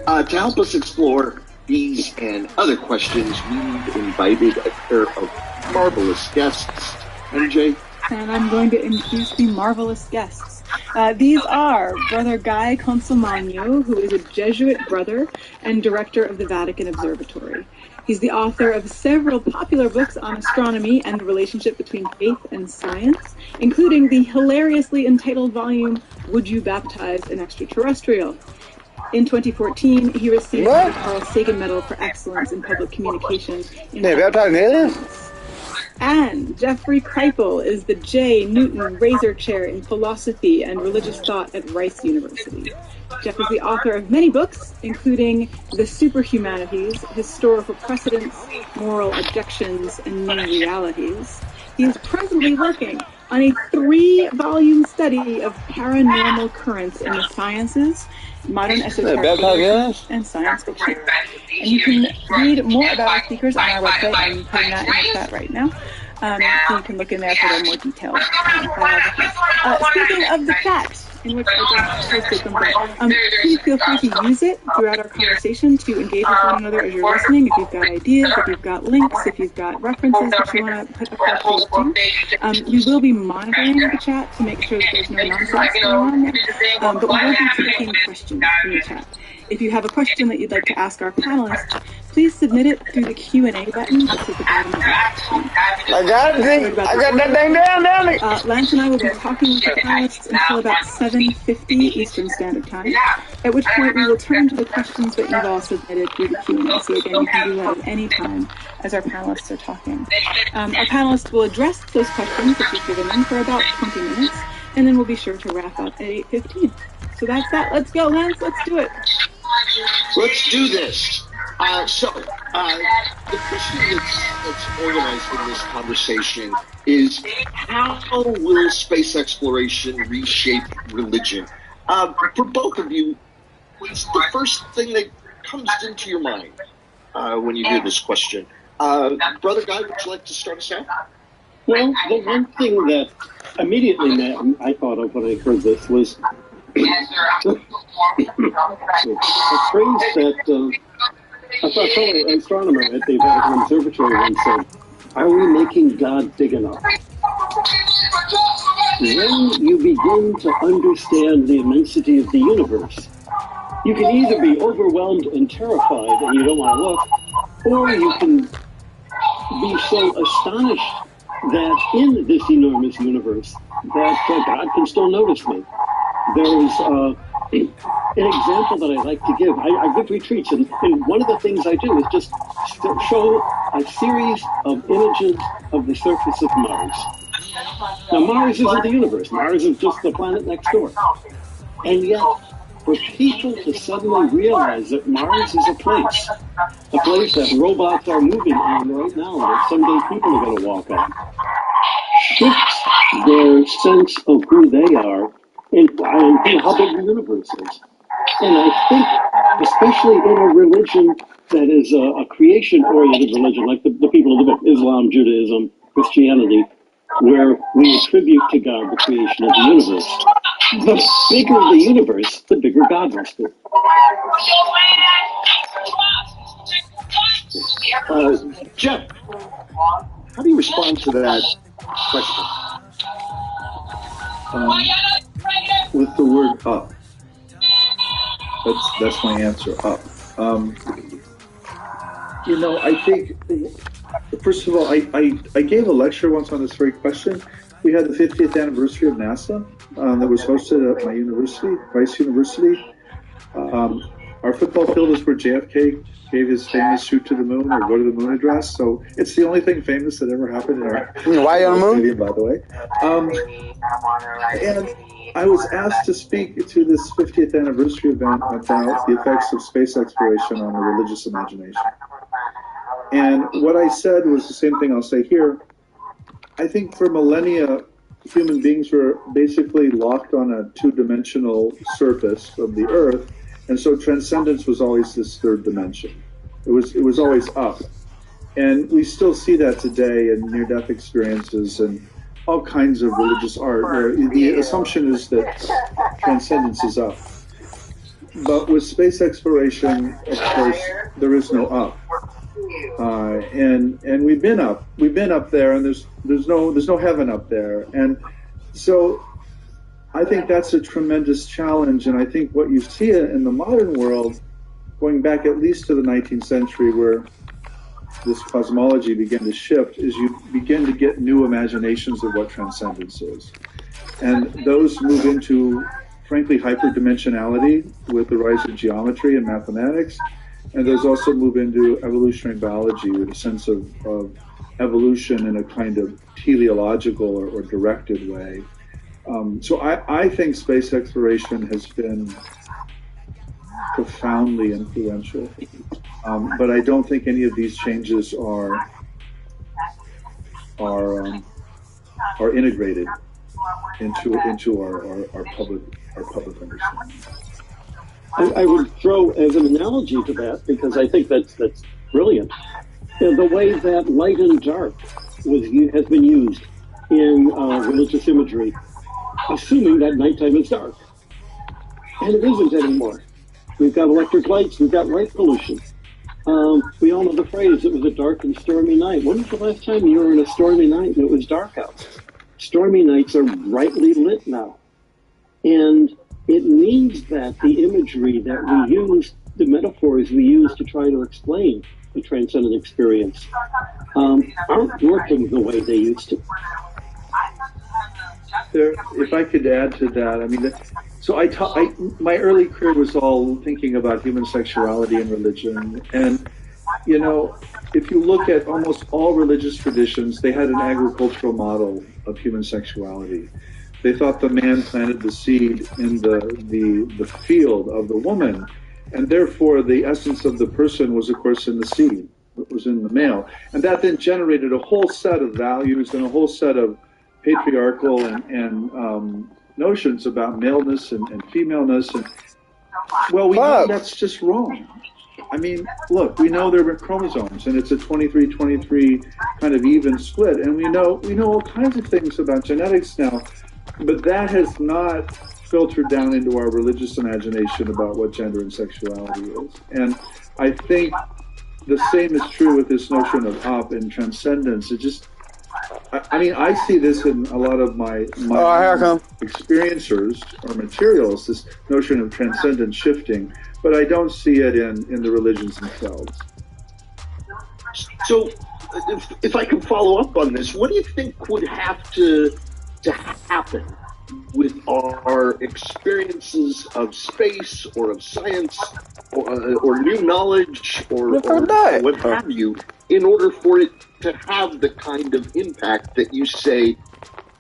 To help us explore these and other questions, we've invited a pair of marvelous guests. MJ? And I'm going to introduce the marvelous guests. These are Brother Guy Consolmagno, who is a Jesuit brother and director of the Vatican Observatory. He's the author of several popular books on astronomy and the relationship between faith and science, including the hilariously entitled volume, Would You Baptize an Extraterrestrial? In 2014, he received the Carl Sagan Medal for Excellence in Public Communication. And Jeffrey Kripal is the J. Newton Razor Chair in Philosophy and Religious Thought at Rice University. Jeff is the author of many books, including The Superhumanities, Historical Precedents, Moral Objections, and New Realities. He is presently working on a 3-volume study of paranormal currents in the sciences, modern esoteric and science fiction. And you can read more about our speakers on our website. I'm putting that in the chat right now. So you can look in there for their more detailed biographies. Speaking of the chat, in which I just posted something, please feel free to use it throughout our conversation to engage with one another as you're listening. If you've got ideas, if you've got links, if you've got references that you want to put across to, we will be monitoring the chat to make sure that there's no nonsense going on there. But we will be taking questions from the chat. If you have a question that you'd like to ask our panelists, please submit it through the Q&A button that's at the bottom of the screen. I got it. I got that thing down. Lance and I will be talking with the panelists until about 7:50 Eastern Standard Time, at which point we will turn to the questions that you've all submitted through the Q&A. So again, you can do that at any time as our panelists are talking. Our panelists will address those questions that you've given them for about 20 minutes, and then we'll be sure to wrap up at 8:15. So that's that. Let's go, Lance. Let's do it. Let's do this. The question that's organized in this conversation is, how will space exploration reshape religion? For both of you, what's the first thing that comes into your mind when you hear this question? Brother Guy, would you like to start us out? Well, the one thing that immediately I thought of when I heard this was a phrase that a fellow astronomer at the Vatican Observatory once said, "Are we making God big enough?" When you begin to understand the immensity of the universe, you can either be overwhelmed and terrified and you don't want to look, or you can be so astonished that in this enormous universe that God can still notice me. There's an example that I like to give. I give retreats, and one of the things I do is just show a series of images of the surface of Mars. Now, Mars isn't the universe. Mars is just the planet next door. And yet, for people to suddenly realize that Mars is a place that robots are moving on right now, that someday people are going to walk on, shifts their sense of who they are and how big the universe is. And I think especially in a religion that is a creation-oriented religion, like the people of the book, Islam, Judaism, Christianity, where we attribute to God the creation of the universe. The bigger the universe, the bigger God must be. Jeff, how do you respond to that question? With the word up. That's my answer, up. I think, first of all, I gave a lecture once on this very question. We had the 50th anniversary of NASA that was hosted at my university, Rice University. Our football field is where JFK gave his famous shoot to the moon or go to the moon address. So it's the only thing famous that ever happened in our why on the moon? Stadium, by the way. And I was asked to speak to this 50th anniversary event about the effects of space exploration on the religious imagination. And what I said was the same thing I'll say here. I think for millennia, human beings were basically locked on a two-dimensional surface of the Earth, and so transcendence was always this third dimension. It was always up. And we still see that today in near-death experiences and all kinds of religious art, where the assumption is that transcendence is up. But with space exploration, of course, there is no up. And we've been up there, and there's no heaven up there. And so I think that's a tremendous challenge. And I think what you see in the modern world, going back at least to the 19th century, where this cosmology began to shift, is you begin to get new imaginations of what transcendence is. And those move into, frankly, hyperdimensionality with the rise of geometry and mathematics. And those also move into evolutionary biology with a sense of evolution in a kind of teleological or directed way. So I think space exploration has been profoundly influential. But I don't think any of these changes are integrated into our public understanding. I would throw as an analogy to that, because I think that's brilliant, the way that light and dark has been used in religious imagery, assuming that nighttime is dark. And it isn't anymore. We've got electric lights, we've got light pollution. We all know the phrase, it was a dark and stormy night. When was the last time you were in a stormy night and it was dark out? Stormy nights are brightly lit now. And it means that the imagery that we use, the metaphors we use to try to explain the transcendent experience, aren't working the way they used to. If I could add to that, I mean, so my early career was all thinking about human sexuality and religion. And, if you look at almost all religious traditions, they had an agricultural model of human sexuality. They thought the man planted the seed in the field of the woman, and therefore the essence of the person was, of course, in the seed. It was in the male. And that then generated a whole set of values and a whole set of patriarchal and notions about maleness and femaleness. And, well, we know that's just wrong. I mean, look, we know there are chromosomes, and it's a 23-23 kind of even split. And we know all kinds of things about genetics now. But that has not filtered down into our religious imagination about what gender and sexuality is. And I think the same is true with this notion of up and transcendence. It just, I see this in a lot of my experiencers or materials, this notion of transcendence shifting, but I don't see it in the religions themselves. So, if I can follow up on this, what do you think would have to happen with our experiences of space or of science or new knowledge or what have you, in order for it to have the kind of impact that you say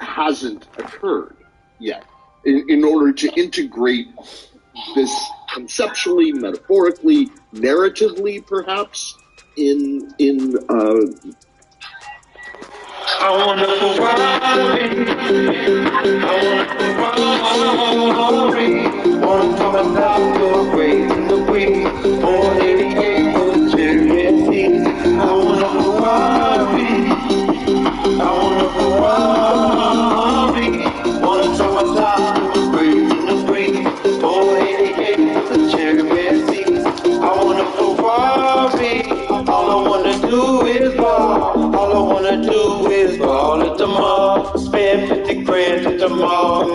hasn't occurred yet, in order to integrate this conceptually, metaphorically, narratively, perhaps, in I wanna wanna come down your way in the wind.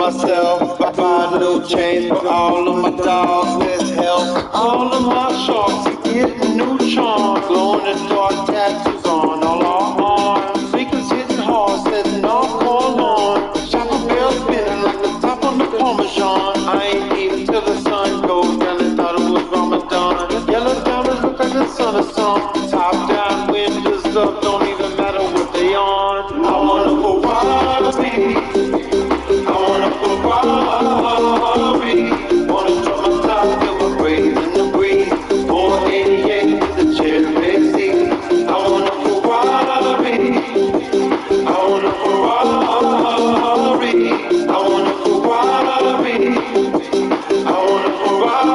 myself. I buy new chains for all of my dogs. There's hell. All of my sharks are getting new charms. Glowing in the dark tattoos on all our arms. Speakers hitting hard, setting off forlorn. Chopper bells spinning like the top of the Parmesan. I ain't eating till the sun goes down and thought it was Ramadan. Yellow diamonds look like the sun or something. Top down, windows up, don't even matter what they on. I want a Ferrari. I want a Ferrari. Wanna drop my top till my grave in the breeze. 488 with the cherry seat. I want a Ferrari. I want a Ferrari. I want a Ferrari. I want a Ferrari.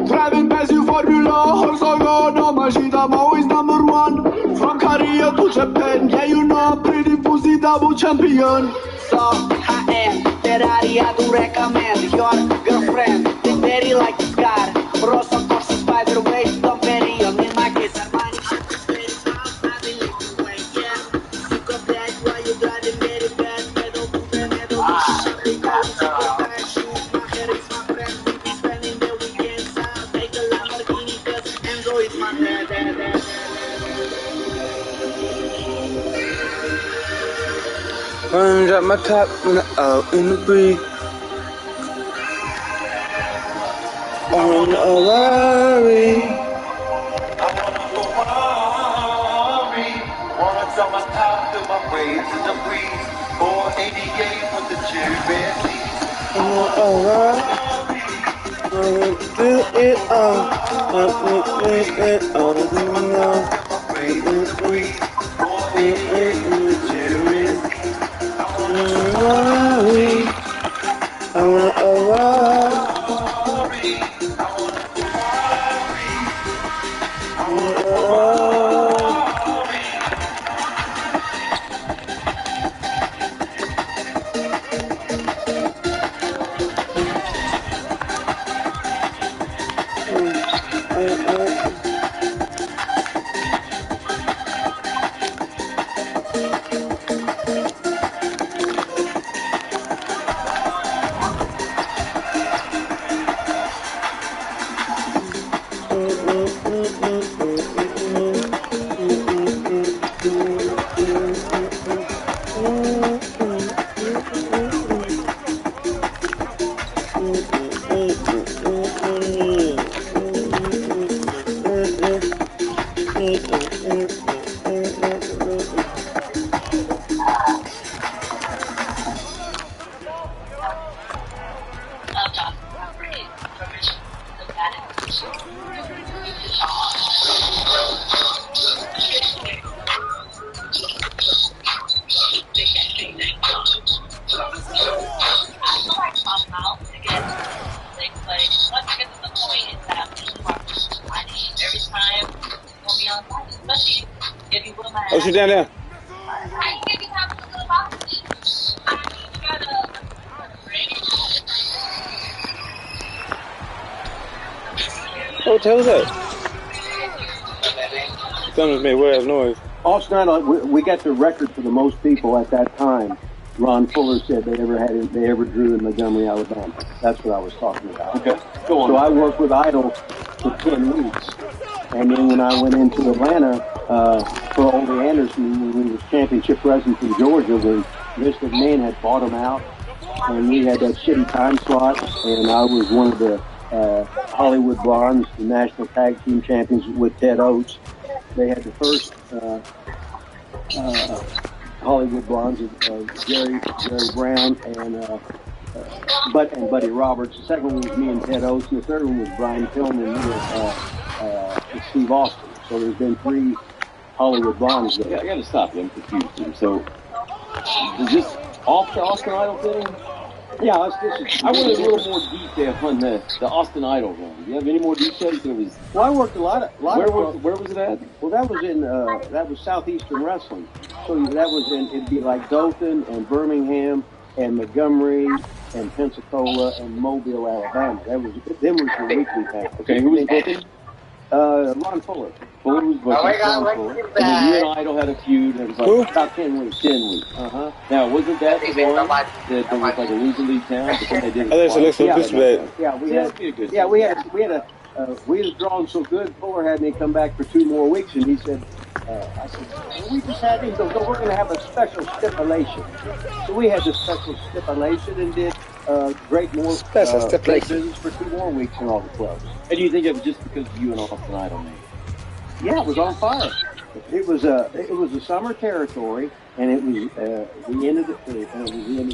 Driving passive Formula, Horsogod, Machine, I'm always number one. From Korea to Japan, yeah, you know I'm pretty pussy double champion. So, I am Ferrari, I do recommend your girlfriend. They very like this car. Rosso, Corsa, Spider, Waste, Dom Perignon, in my case, Armani, very fast, I've been lifting weight, yeah. Sick of that, why you driving very fast? Pedal to the metal, shopping, super bad shoes, my hair is my friend, we be spending the weekends, I'll take a Lamborghini, cause Enzo is my dad. Gonna drop my top when I'm out in the breeze. On a Ferrari. Wanna drop my top to my waves in the breeze. 488 with the cherry red seats. On a Ferrari. I'm gonna do it all. I'm gonna do it all. I want a Ferrari. Oh, she's down there. What the hell is that? Thumbs made weird noise. Austin, we got the record for the most people at that time. Ron Fuller said they ever drew in Montgomery, Alabama. That's what I was talking about. Okay, go on. So I worked with Idol for 10 weeks. And then when I went into Atlanta for Oldie Anderson, when he was championship president in Georgia, when Vince McMahon had bought him out, and we had that shitty time slot, and I was one of the Hollywood Blondes, the national tag team champions with Ted Oates. They had the first Hollywood Blondes, Jerry Brown and Buddy Roberts. The second one was me and Ted Oates, and the third one was Brian Pillman with Steve Austin. So there's been 3 Hollywood Blondes there. Yeah, I got to stop you. I'm confused here. So is this off the Oscar Idol thing? Yeah, I wanted a little more detail on the Austin Idol run. Do you have any more details? Well, I worked a lot of where was it at? Well, that was Southeastern Wrestling. So that was it'd be like Dothan and Birmingham and Montgomery and Pensacola and Mobile, Alabama. Them was the weekly matches. Okay, who was booking? Ron Fuller. Fuller was booking. And then you and Idol had a feud. It was like about 10 weeks. 10 weeks. Now, wasn't that the one that there was like a loser league town, but then they didn't? We was drawing so good. Fuller had me come back for 2 more weeks, and he said, I said, well, we just had these. No, we're going to have a special stipulation. So we had the special stipulation and did great more business for 2 more weeks in all the clubs. And do you think it was just because you and Austin Idol made it? Yeah, it was on fire. It was a summer territory, and it was the end of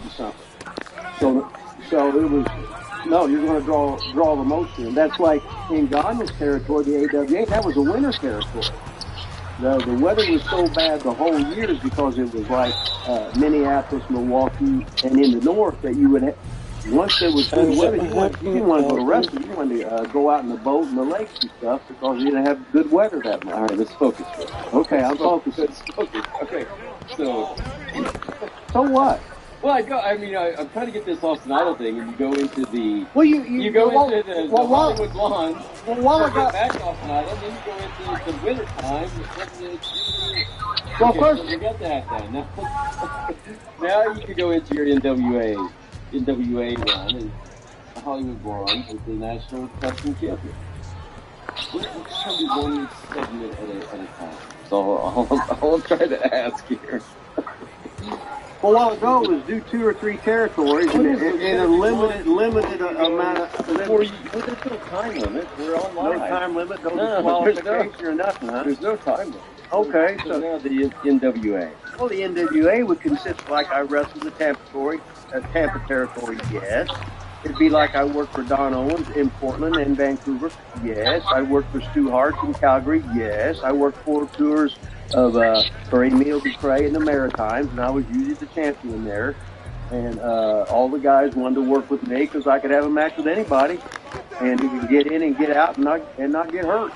the summer. So it was. No, you're going to draw the most in. That's like in Ghanai's territory, the AWA, that was a winter territory. The weather was so bad the whole year because it was like Minneapolis, Milwaukee, and in the north that you would have, once there was good weather, you didn't want to go to wrestling. You wanted to go out in the boat and the lakes and stuff because you didn't have good weather that much. All right, let's focus. Okay, I'm focused. Let's focus. Okay, so what? Well, I'm trying to get this Austin Idol thing, and you go into the... Well, you go into the Hollywood Blondes. Well, while I got back Austin Idol, then you go into the winter time. Well, first you got that then. Now you can go into your NWA run and the Hollywood Blondes with the National Custom Champion. Let's try to do one segment at a time. So I'll try to ask here. Well, a while ago it was do 2 or 3 territories in a limited amount of. There's no time limit. We're on live. No time limit. No disqualification or nothing, huh? There's no time limit. Okay, so now the NWA. Well, the NWA would consist like I wrestled the Tampa territory. Yes. It'd be like I worked for Don Owens in Portland and Vancouver. Yes. I worked for Stu Hart in Calgary. Yes. I worked 4 tours for Emile Dupre in the Maritimes, and I was usually the champion there. And all the guys wanted to work with me because I could have a match with anybody, and you could get in and get out and not get hurt.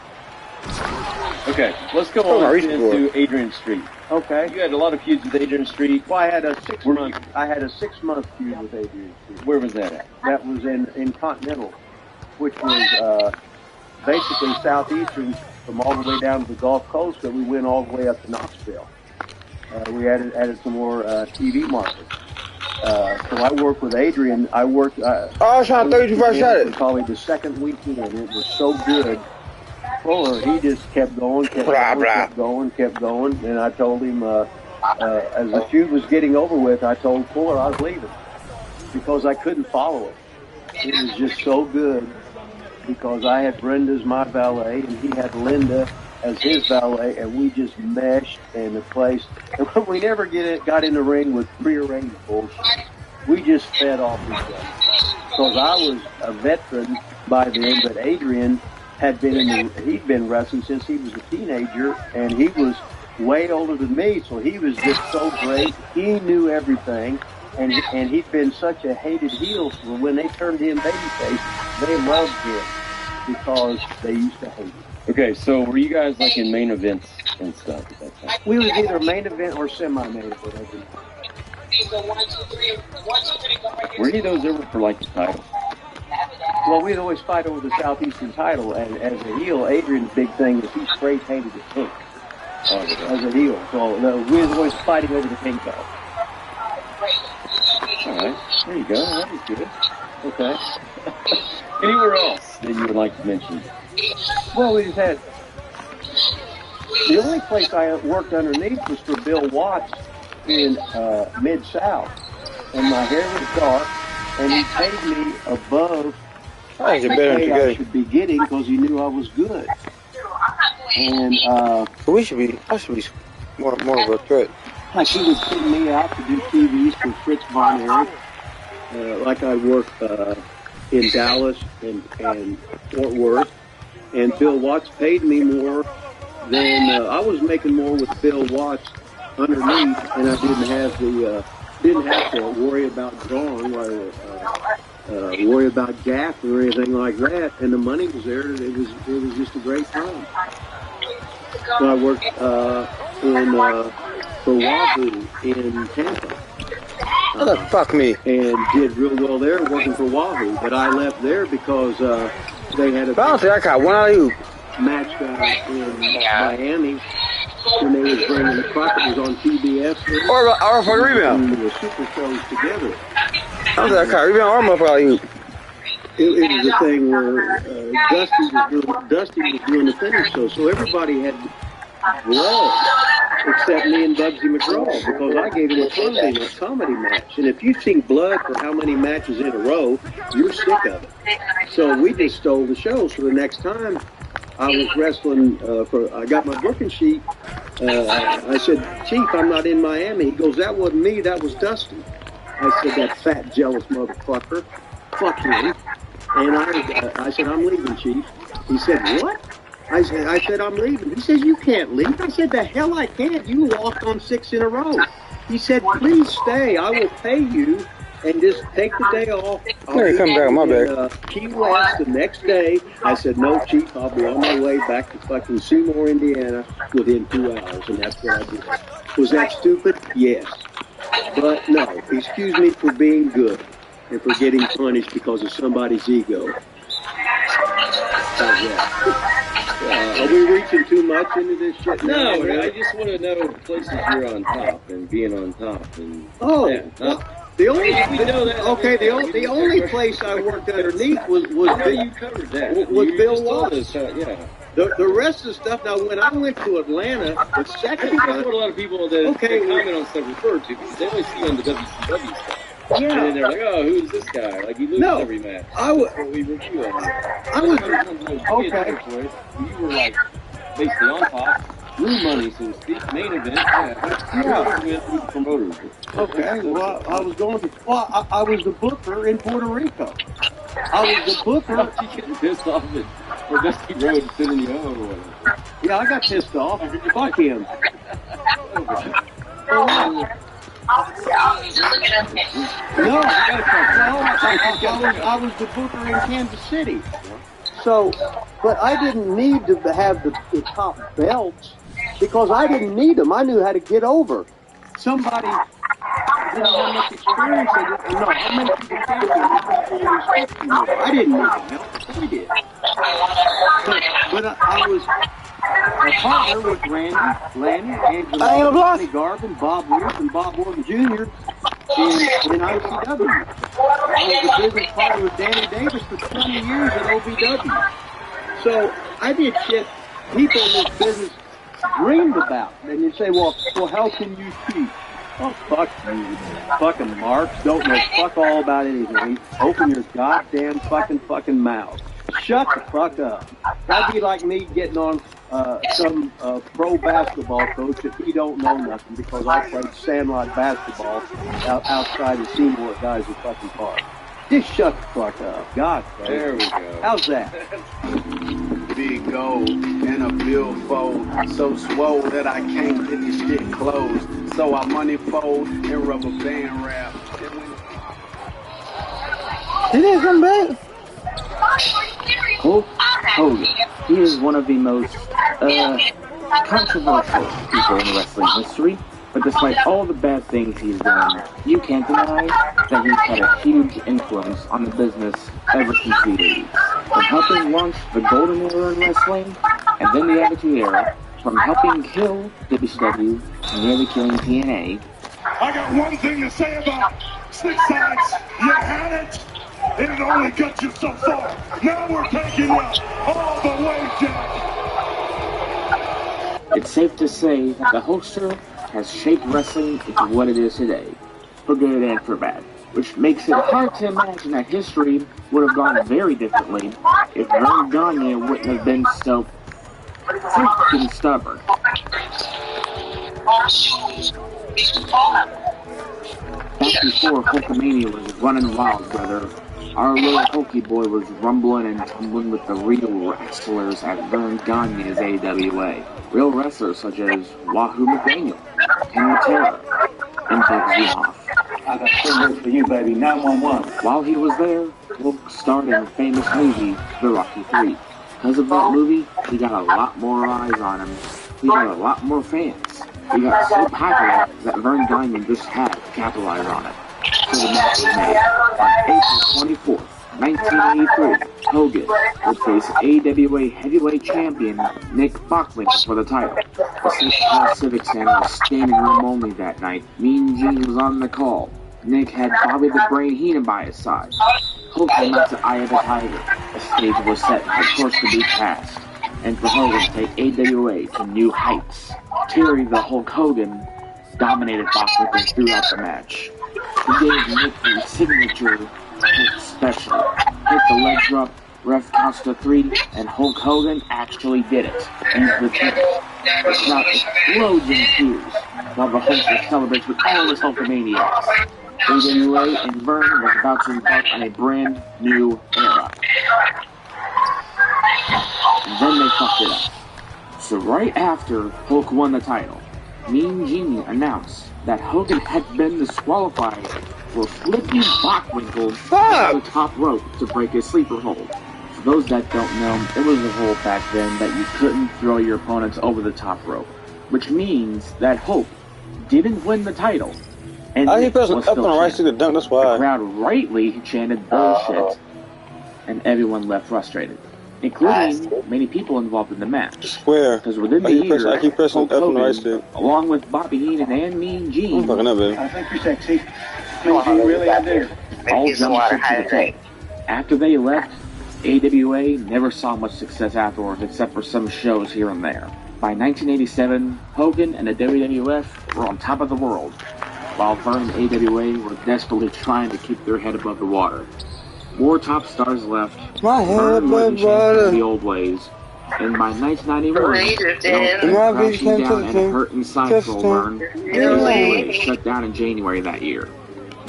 Okay, let's go on into Adrian Street. Okay, you had a lot of feuds with Adrian Street. Well, I had a 6-month feud with Adrian Street. Where was that at? That was in Continental, which was basically southeastern from all the way down to the Gulf Coast, but we went all the way up to Knoxville. We added some more TV markets. So I worked with Adrian. I was trying to tell you first said it. Probably the second weekend, and it was so good. Fuller, he just kept going, kept going, and I told him as the feud was getting over with, I told Fuller I was leaving because I couldn't follow it. It was just so good because I had Brenda as my valet and he had Linda as his valet, and we just meshed in the place. And we never got in the ring with prearranged bullshit. We just fed off each other because I was a veteran by then, but Adrian had he'd been wrestling since he was a teenager, and he was way older than me, so he was just so great. He knew everything, and he'd been such a hated heel, so when they turned him babyface, they loved him because they used to hate him. Okay, so were you guys like in main events and stuff at that time? We was either main event or semi-main event. Were any of those ever for like the title? Well, we'd always fight over the Southeastern title, and as a heel, Adrian's big thing is he straight hated the pink as a heel. So we was always fighting over the pink belt. All right, there you go. That was good. Okay. Anywhere else that you would like to mention? Well, we just had the only place I worked underneath was for Bill Watts in Mid-South, and my hair was dark, and he paid me above I should be getting because he knew I was good. And I should be more of a threat. Like he was putting me out to do TVs for Fritz Von Erich. Like I worked in Dallas and Fort Worth, and Bill Watts paid me more than I was making more with Bill Watts underneath, and I didn't have didn't have to worry about drawing, or worry about gaff or anything like that, and the money was there. It was just a great time. So I worked for Wahoo in Tampa. Fuck me. And did real well there working for Wahoo, but I left there because they had a match in Miami when they was bringing the Crockett was on TBS. Or for the rebound. The super shows together. I was like, rebound or up for you. It was a thing where Dusty was doing the finish show, so everybody had blood except me and Bugsy McGraw, because I gave him a Sunday comedy match. And if you've seen blood for how many matches in a row, you're sick of it. So we just stole the show. So the next time I was wrestling, I got my booking sheet. I said, Chief, I'm not in Miami. He goes, that wasn't me, that was Dusty. I said, that fat, jealous motherfucker. Fuck him. And I said, I'm leaving, Chief. He said, what? I said, I'm leaving. He says, you can't leave. I said, the hell I can't. You lost on 6 in a row. He said, please stay. I will pay you and just take the day off. I'll come back, my bad. Key West the next day. I said, no, Chief, I'll be on my way back to fucking Seymour, Indiana within 2 hours. And that's what I did. Was that stupid? Yes. But no, excuse me for being good and for getting punished because of somebody's ego. Are we reaching too much into this shit? No, I just want to know the places you're on top and being on top. And the only place I worked underneath was you covered that. Was Bill Wallace. The rest of the stuff. Now, when I went to Atlanta, the second time, that's what a lot of people that comment on stuff refer to, because they only see on the WCW stuff. Yeah. And then they're like, oh, who's this guy? Like, he loses every match. We review on it. Okay. You were like basically on top, room money, so to speak, main event. With promoters. Okay. Well, I was going to. Well, I was the booker in Puerto Rico. I was the booker. You getting pissed off at Dusty Rhodes sending you over or whatever? Yeah, I got pissed off. Fuck him. I was the booker in Kansas City. So, but I didn't need to have the top belts because I didn't need them. I knew how to get over. Somebody didn't have much experience. No, I meant to be champion. I didn't need the help. They did. But I was a partner with Lanny, Angela, Garvin, Bob Weir, and Bob Morgan Jr. in ICW. I was a business partner with Danny Davis for 20 years in OVW. So I did shit people in this business dreamed about. And you say, well, how can you cheat? Oh, fuck you, fucking marks. Don't know fuck all about anything. Open your goddamn fucking mouth. Shut the fuck up. That'd be like me getting on some pro basketball coach if he don't know nothing because I played sandlot basketball outside of Seymour guys in fucking park. Just shut the fuck up. God, there we go. How's that? Big gold and a billfold, so swole that I can't get this shit closed. So I money fold and rubber band wrap. Did it come back? Hulk Hogan. He is one of the most controversial people in wrestling history, but despite all the bad things he's done, you can't deny that he's had a huge influence on the business ever since the 80s. From helping launch the golden era in wrestling, and then the Attitude Era, from helping kill WCW to nearly killing TNA. I got one thing to say about Six Sides. You had it. It had only got you so far. Now we're taking you all the way down. It's safe to say that the Hulkster has shaped wrestling into what it is today, for good and for bad, which makes it hard to imagine that history would have gone very differently if Vern Gagne wouldn't have been so freaking stubborn. Back before Hulkamania was running wild, brother, our little Hulky boy was rumbling and tumbling with the real wrestlers at Vern Gagne's AWA. Real wrestlers such as Wahoo McDaniel, Ken Matera, and Bugsy Hoff. I got good news for you, baby. 911. While he was there, Hulk starred in the famous movie, The Rocky III. Because of that movie, he got a lot more eyes on him. He got a lot more fans. He got so popular that Vern Diamond just had to capitalize on it. So the match was made. On April 24th, 1983, Hogan would face AWA heavyweight champion Nick Bockwinkel for the title. The St. Paul Civic Center was standing room only that night. Mean Gene was on the call. Nick had Bobby the Brain Heenan by his side. Hulk came out to Eye of the Tiger. The stage was set and the course to be passed. And for Hogan to take AWA to new heights. Terry the Hulk Hogan dominated Bockwinkel throughout the match. He gave Nick the signature Hulk special. Hit the leg drop, ref counts to 3, and Hulk Hogan actually did it. Used the tip. The crowd explodes in tears while the Hulkster celebrates with all his Hulkamaniacs. AWA and Vern was about to embark on a brand new era. And then they fucked it up. So right after Hulk won the title, Mean Gene announced that Hogan had been disqualified for flipping Bockwinkel off the top rope to break his sleeper hold. For those that don't know, it was a rule back then that you couldn't throw your opponents over the top rope, which means that Hulk didn't win the title. And he pressed up on the right stick to dunk, that's why. The crowd rightly chanted bullshit, and everyone left frustrated, including many people involved in the match. Square. Because within the year, Hulk Hogan, along with Bobby Heenan and Mean Gene, I'm fucking up, baby. I think you're sexy. Mean Gene really out there. All jumped ship to the tape. After they left, AWA never saw much success afterwards except for some shows here and there. By 1987, Hogan and the WWF were on top of the world, while Vern and AWA were desperately trying to keep their head above the water. More top stars left. Vern wasn't changing the old ways. And by 1991, crashing down and hurt inside for Vern, AWA shut down in January that year.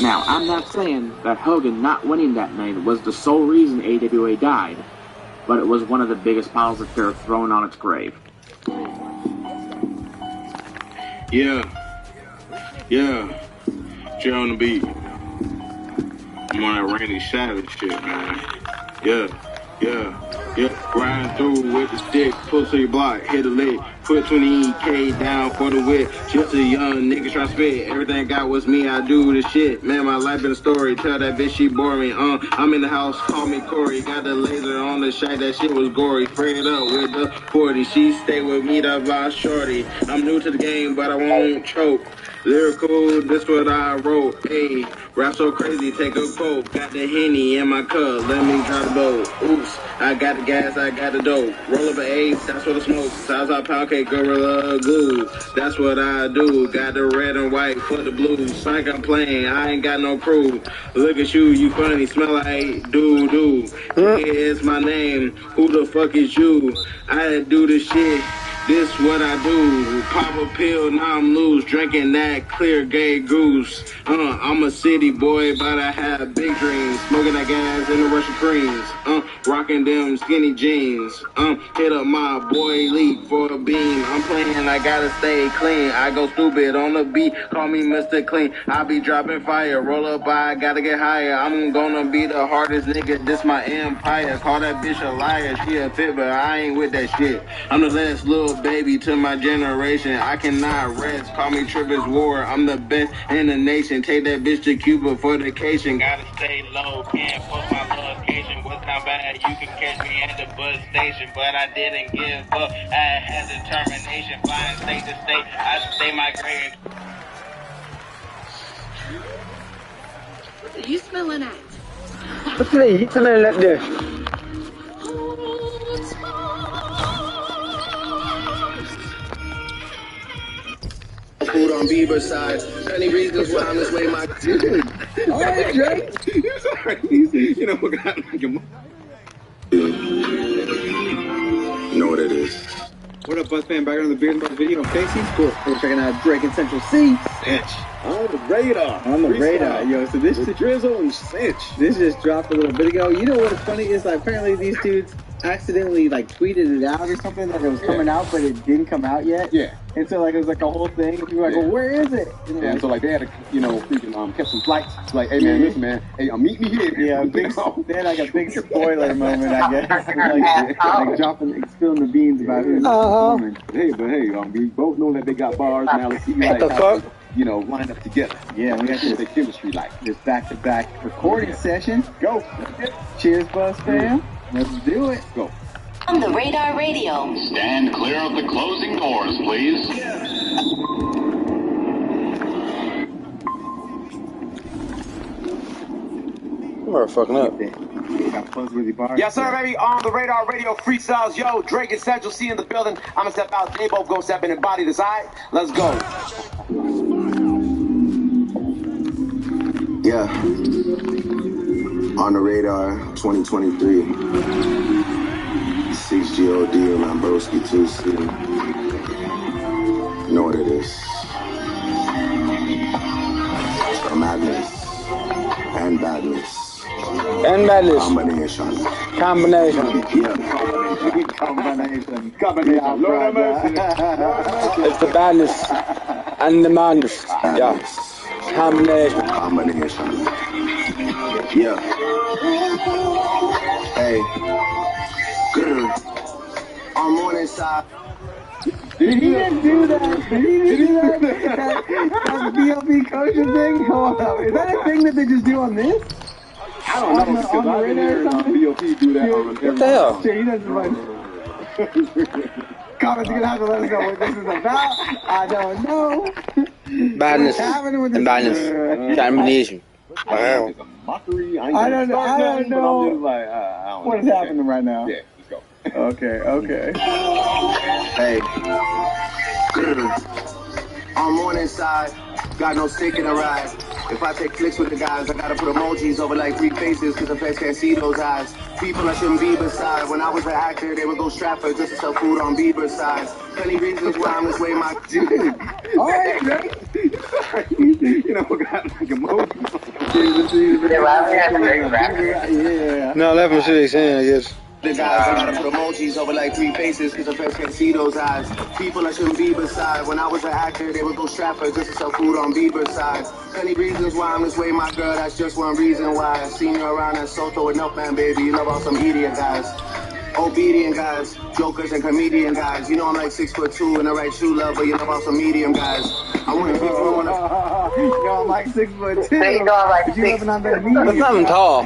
Now, I'm not saying that Hogan not winning that night was the sole reason AWA died, but it was one of the biggest piles of dirt thrown on its grave. Yeah. Jay on the beat. I'm on that Randy Savage shit, man. Yeah. Riding through with the stick, pull to your block, hit a lick, put 20K down for the whip. Just a young nigga try to spit. Everything I got was me, I do the shit. Man, my life been a story. Tell that bitch she bore me. I'm in the house, call me Corey. Got the laser on the shack, that shit was gory. Sprayed it up with the 40. She stay with me, that vibe shorty. I'm new to the game, but I won't choke. Lyrical, this what I wrote. Hey, rap so crazy, take a quote. Got the Henny in my cup, let me drop the boat. Oops, I got the gas, I got the dope. Roll up an ace, that's what I smoke. Southside pound cake, gorilla glue. That's what I do. Got the red and white for the blues. Like I'm playing, I ain't got no crew. Look at you funny, smell like doo-doo. Here's my name, who the fuck is you? I do the shit. This what I do, pop a pill, now I'm loose, drinking that clear gay goose. I'm a city boy, but I have big dreams, smoking that gas in the Russian creams. Rocking them skinny jeans. Hit up my boy Leak for a beam. I'm playing, I gotta stay clean. I go stupid on the beat, call me Mr. Clean. I be dropping fire, roll up, I gotta get higher. I'm gonna be the hardest nigga, this my empire. Call that bitch a liar, she a fit, but I ain't with that shit. I'm the last little baby to my generation. I cannot rest. Call me Trippers War. I'm the best in the nation. Take that bitch to Cuba for vacation. Gotta stay low. Can't post my location. What's not bad? You can catch me at the bus station, but I didn't give up. I had determination. Flying state to state. I stay migrating. What are you smelling at? What's that? You smelling like this? Food on Bieber's side. Any reasons why I'm this way, my all right, Jay. You sorry. You know what got like a. You know what it is. What up, Buzzman? Back on the Beard Buzz video. Casey, cool. We're checking out Drake and Central C. Cinch. On the radar. On the radar, yo. So this is Drizzle and Cinch. This just dropped a little bit ago. You know what's funny is like apparently these dudes accidentally like tweeted it out or something that it was coming out, but it didn't come out yet. Yeah. And so like it was like a whole thing. And people were like, well, where is it? And so like they had to, freaking catch some flights. Like, hey man, listen man, hey, meet me here. Yeah, they had like a big spoiler moment, I guess. like dropping, spilling the beans about who's performing. Hey, we both know that they got bars. Now let's see like how they, line up together. Yeah, we got the chemistry like this back-to-back recording session. Go. Cheers, Buzz fam. Let's do it. Go. On the Radar Radio. Stand clear of the closing doors, please. We're fucking up. Yes, sir, baby. On the Radar Radio freestyles. Yo, Drake and SCHooL in the building. I'm gonna step out. They both go step in and body the side. Let's go. Yeah. On the Radar 2023. 6GOD and my broski 2C. You know what it is. Madness and badness. And madness. Combination. Yeah. Combination. Lord have mercy. It's the badness and the madness. Yeah. Combination. Yeah. Hey. Good. On morning side. Did he just do that? That BLP kosher thing? Hold up. Is that a thing that they just do on this? I don't know, because I've been hearing BLP do that on what the hell? Sure, he doesn't like comments, you're gonna have to let us know what this is about. I don't know. Badness and badness. Combination. Wow. It's a mockery. I don't know. I'm just like, I don't what is happening right now? Yeah, let's go. Okay. Hey. On morning side, got no stick in the ride. If I take flicks with the guys, I gotta put emojis over like 3 faces, cause the feds can't see those eyes. People I shouldn't be beside. When I was an actor, they would go Stratford just to sell food on Bieber's sides. Plenty reasons why I'm this way, my dude. Alright, Drake. Got like emojis. Yeah. No, that's what she's saying, I guess. The guys, I gotta put emojis over like 3 faces, cause the feds can't see those eyes. People I shouldn't be beside. When I was an actor, they would go Stratford just to sell food on Bieber's sides. Plenty reasons why I'm this way, my girl, that's just one reason why. I seen you around at Soto with Milkman, baby. You love all some idiot guys. Obedient guys, jokers and comedian guys. You know I'm like 6'2" and the right shoe lover. You love all some medium guys. I wanna be one of Yo, I'm like 6'2". You know I'm like You living on that medium. That's not even tall.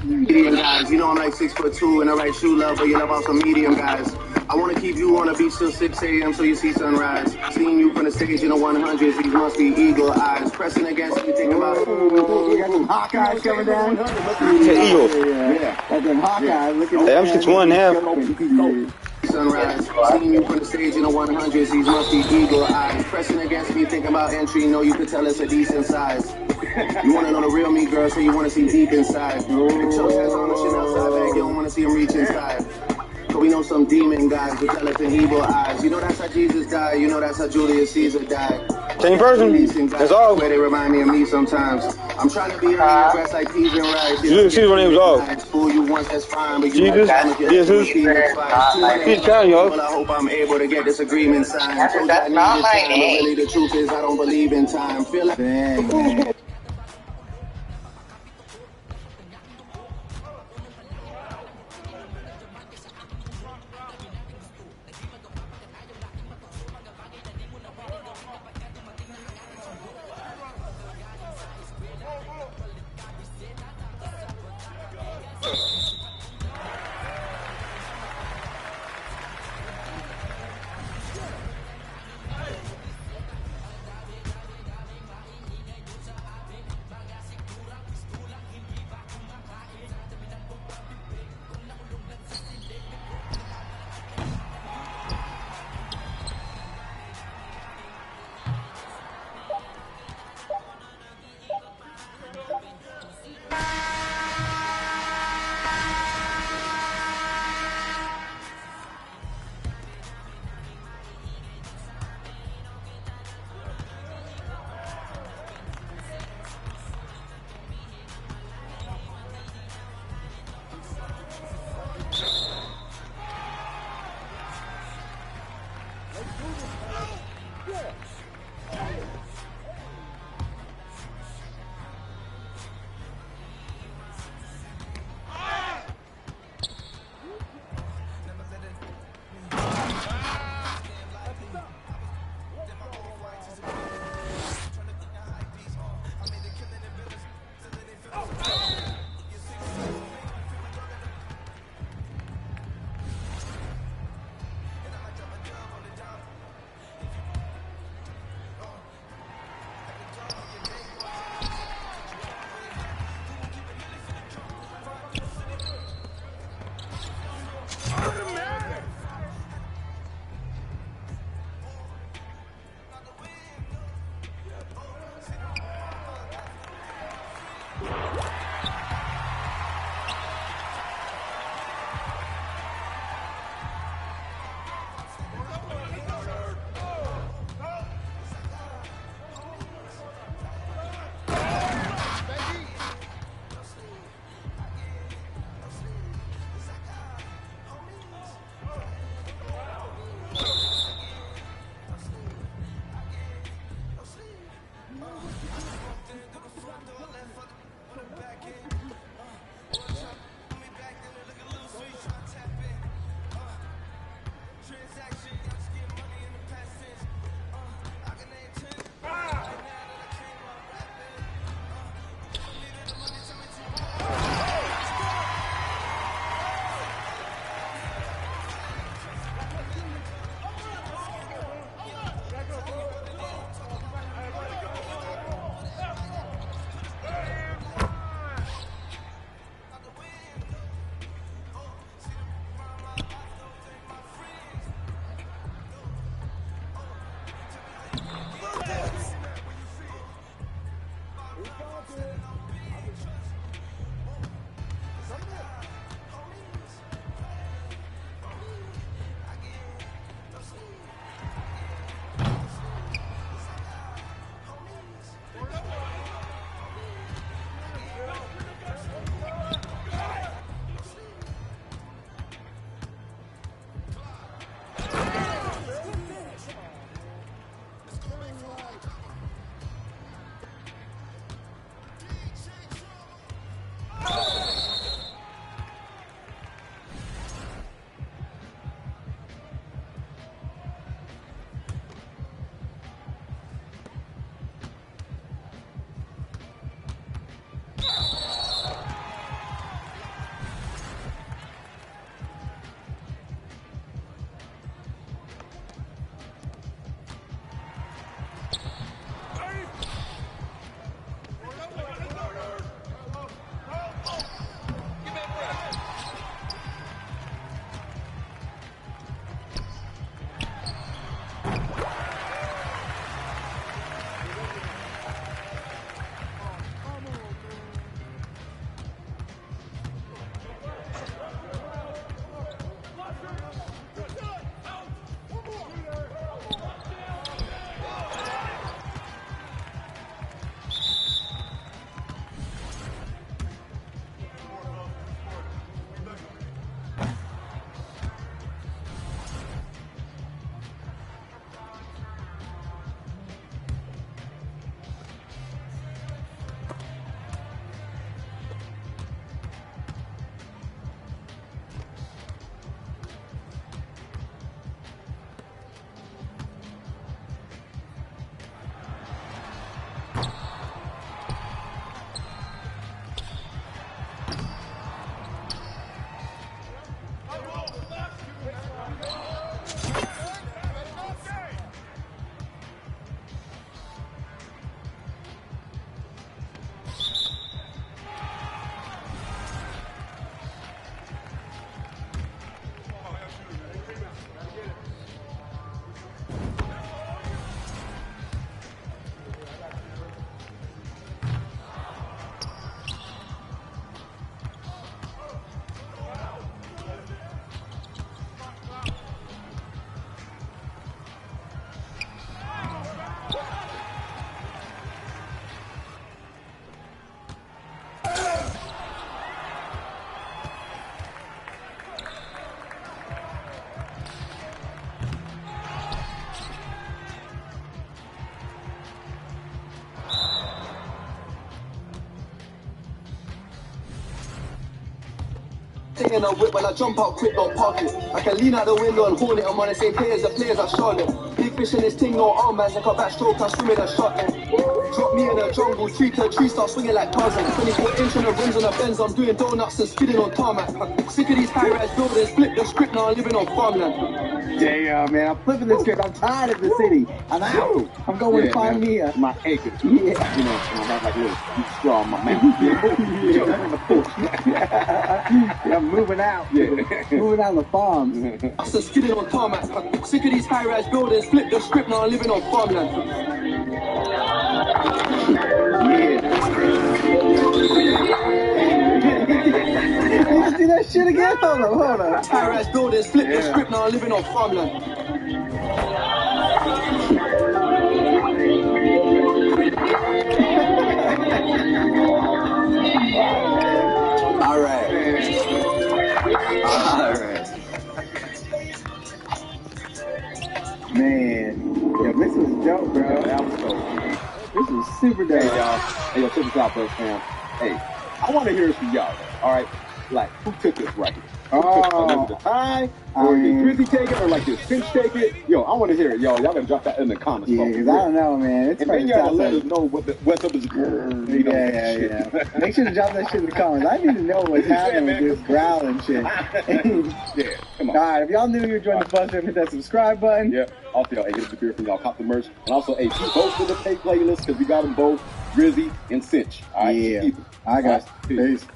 Medium guys, you know I'm like 6'2" and the right shoe lover. You love all some medium guys. I wanna keep you on the beach till 6 a.m. so you see sunrise. Seeing you from the stage in the 100s, these must be eagle eyes. Pressing against me, thinking about you got some Hawkeyes coming down. Eagles. Yeah. That's them Hawkeyes. Look at Hey, I'm 6'1.5". Sunrise, seeing you from the stage in the 100s, these must be eagle eyes. Pressing against me, thinking about entry, know you could tell it's a decent size. You wanna know the real me, girl, so you wanna see deep inside. If Cho has on the shit outside bag, you don't wanna see him reach inside. But we know some demon guys with jealous and evil eyes. You know that's how Jesus died, you know that's how Julius Caesar died. Same person. That's all. Where they remind me of me sometimes. I'm trying to be her dressed like peas and rice. Julius Caesar's name was off. Fool you once, that's fine, but you Jesus, he's telling you. Well, I hope I'm able to get this agreement signed. That's not my name. But really, the truth is, I don't believe in time. Feel like. Dang. stay in a whip when I jump out quick, don't park it. I can lean out the window and horn it. I'm on the same players, the players at Charlotte. Big fish in this thing, no arm bands. I got backstroke, I'm swimming a shot. Drop me in the jungle, tree to tree, start swinging like Tarzan. 24-inch on the rims on the Benz, I'm doing donuts and skidding on tarmac. Sick of these high-rise buildings, flip the script, now I'm living on farmland. Damn, man, I'm flipping the script. I'm tired of the city. I'm out. I'm going to find me a... My acres. Yeah. You know, and I have like a little straw in my mouth. Yeah, I'm moving out. Yeah. Moving out on the farms. I'm skidding on tarmac. Sick of these high-rise buildings, flip the script, now I'm living on farmland. Let's do that shit again. Hold on. High-rise buildings, flip the script, now I'm living on farmland. All right. Man, yeah, this was dope, bro. That was dope. This was super dope. Hey, y'all. Hey, yo, check this out, bro, fam. Hey, I want to hear this from y'all, all right? Like, who took this right here? Who took the tie? Or did Drizzy take it? Or like, did Finch take it? Yo, I want to hear it, y'all. Y'all gotta drop that in the comments. Yeah, because I don't know, man. It's and then you gotta let us know what's up with the Yeah. Make sure to drop that shit in the comments. I need to know what's happening with this growling shit. Yeah, come on. All right, if y'all knew you were joining the bus, hit that subscribe button. Yeah. Also, y'all, hey, get the beer from y'all, cop the merch. And also, hey, keep both of the pay playlists because we got them both, Drizzy and Cinch. All right, yeah. keep it. All right, guys. Peace.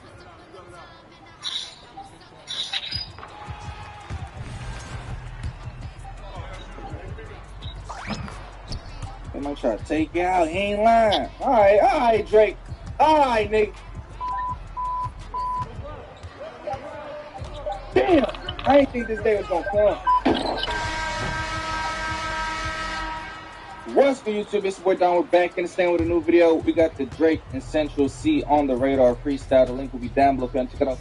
They might try to take you out. He ain't lying. All right, Drake. All right, nigga. Damn, I didn't think this day was gonna come. What's good, YouTube? It's your boy Don. We're back in the stand with a new video. We got the Drake and SCHooL on the radar freestyle. The link will be down below. Check it out.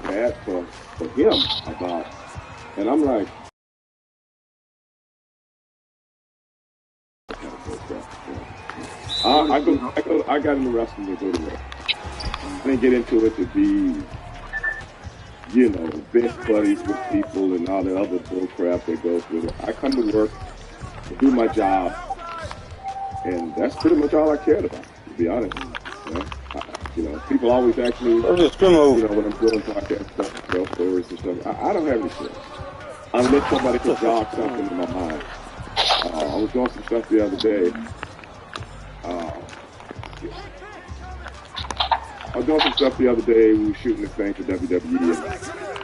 Bad for him, I thought. And I'm like, I got in the wrestling to go to work. I didn't get into it to be you know, best buddies with people and all the other bull crap that goes with it. I come to work, to do my job, and that's pretty much all I cared about, to be honest. You know, people always ask me, you know, when I'm doing podcast stuff, tell stories and stuff. I don't have any stories. Unless somebody can jog something in my mind. I was doing some stuff the other day. We were shooting this thing for WWE, and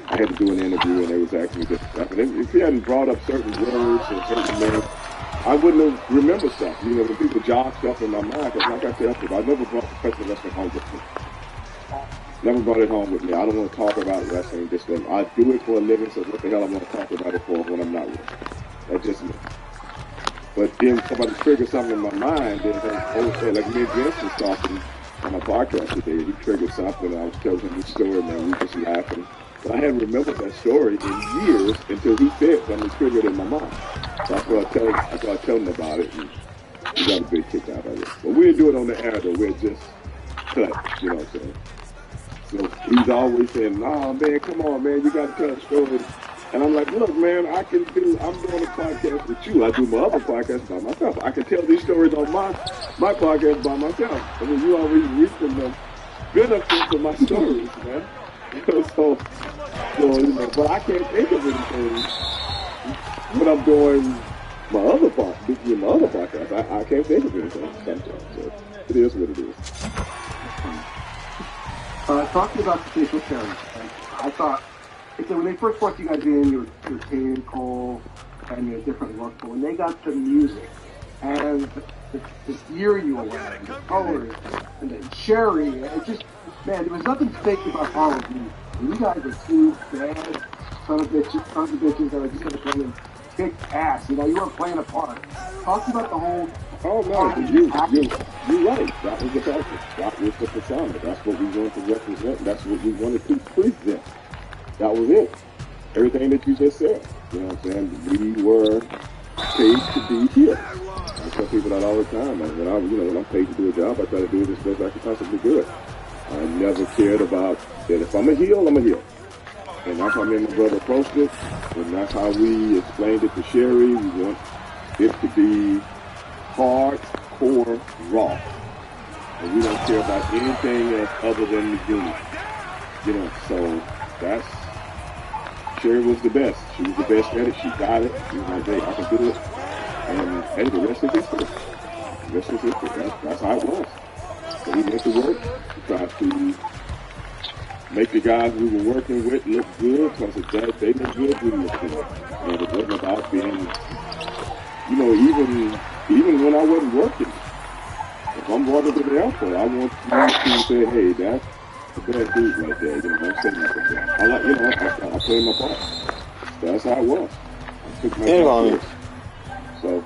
I had to do an interview, and they was asking me different stuff. And if he hadn't brought up certain words or certain names, I wouldn't have remembered stuff. You know, when people jog stuff in my mind, because like I said, I never brought professional wrestling home with me. Never brought it home with me. I don't want to talk about wrestling. Just I do it for a living, so what the hell I'm going to talk about it for when I'm not with it? That's just me. But then somebody triggers something in my mind, then like me and Vince was talking on my podcast today. He triggered something, and I was telling him the story, and we were just laughing. But I hadn't remembered that story in years until he said something triggered in my mind. So I started telling him about it, and he got a big kick out of it. But we'll do it on the air, though. We'll just cut, you know what I'm saying? So he's always saying, "Nah, man, come on, man, you got to tell a story." And I'm like, "Look, man, I'm doing a podcast with you. I do my other podcast by myself. I can tell these stories on my podcast by myself. I mean, you always reaping the benefits of my stories, man." So, you know, but I can't think of anything when I'm doing my other podcast. I can't think of anything sometimes. So it is what it is. Talking about the facial challenge, I thought, when they first brought you guys in, you were Kane, Cole, and you had a different look, but when they got the music, and the gear you were wearing, the colors, and the cherry, it just, man, there was nothing fake about all of you. And you guys are two bad sons of bitches that are just going to come and kick ass. You know, you weren't playing a part. Talk about the whole... Oh, no, you're right. That was the focus. That was the persona. That's what we wanted to represent. That's what we wanted to present. That was it. Everything that you just said. You know what I'm saying? We were paid to be here. I tell people that all the time. When I'm paid to do a job, I try to do it as best I can possibly do it. I never cared about that. If I'm a heel, I'm a heel. And that's how me and my brother approached it. And that's how we explained it to Sherry. We want it to be hardcore raw. And we don't care about anything else other than the unit. You know, so that's... Sherry was the best. She was the best at it. She got it. She was like, hey, I can do it. And hey, the rest is history. The rest is history. That's how it was. So we went to work. We tried to make the guys we were working with look good, because if they look good, we look good. And it wasn't about being, you know, even when I wasn't working. If I'm walking to the airport, I want you to say, hey, that's the bad dude right there. You know, don't say nothing there. I played my part. That's how it was. I took my part. So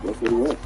that's what it was.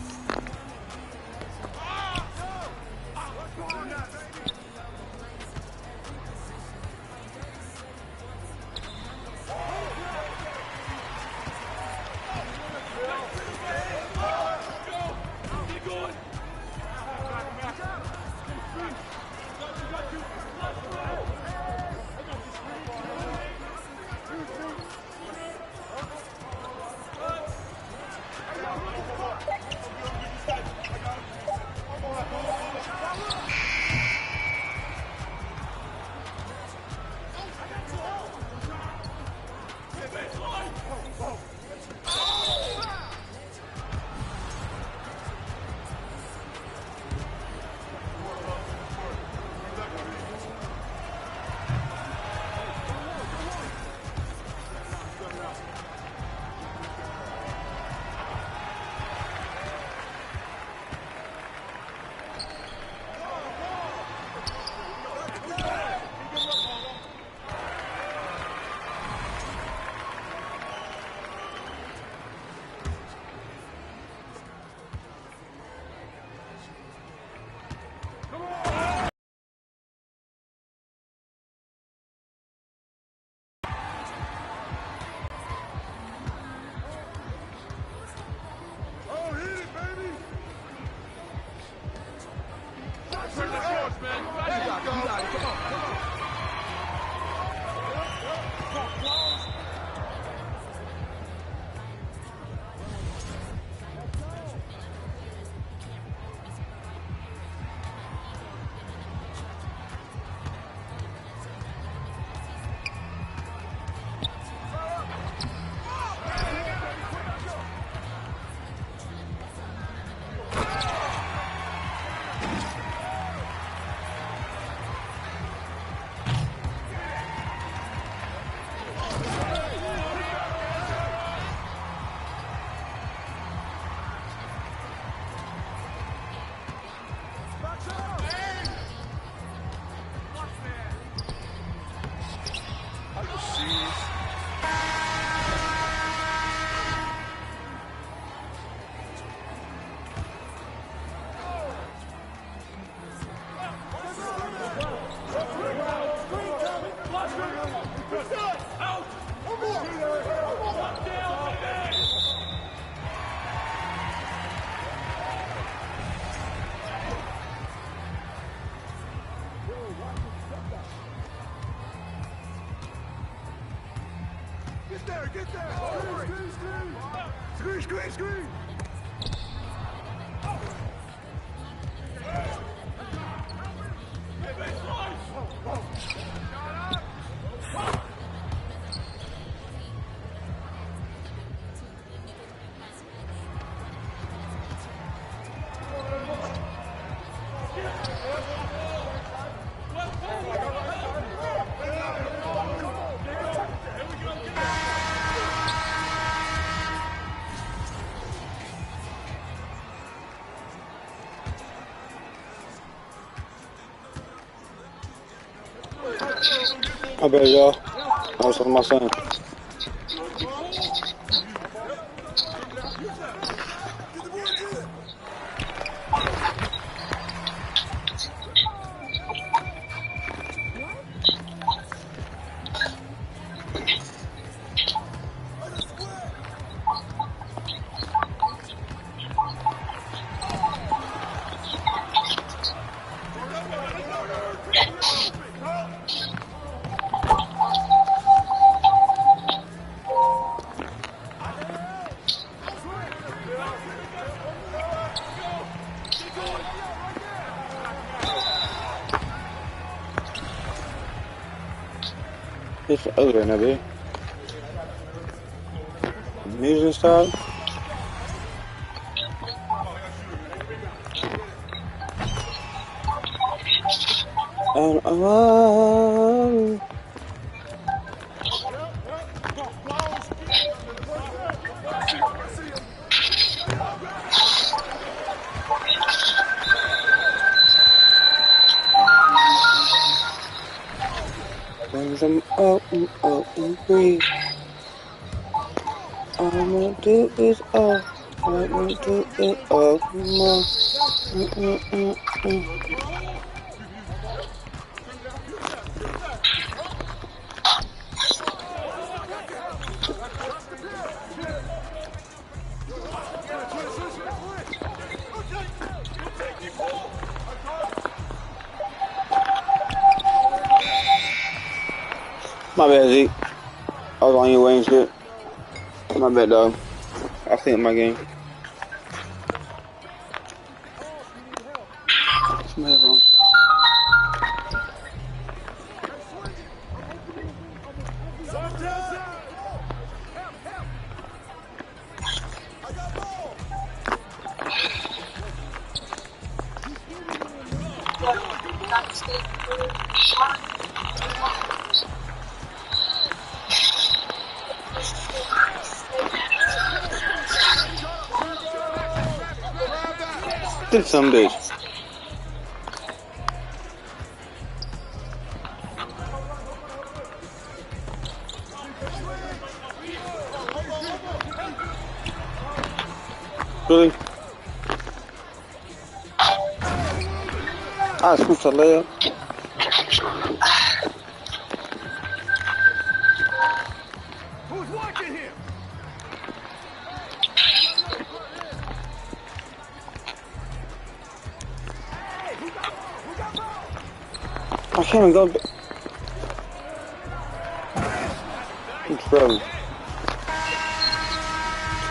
My bad, y'all. I was talking to my son. It's other than that, music style. And brings them up and breathe. All I'm gonna do is all I'm gonna do is all more. My bad, Zeke. I was on your way and shit. My bad, dog. I think my game. Some headphones. Did some bitch. Really? I was supposed to lay up. Who's watching here? I can't even go. I'm trolling.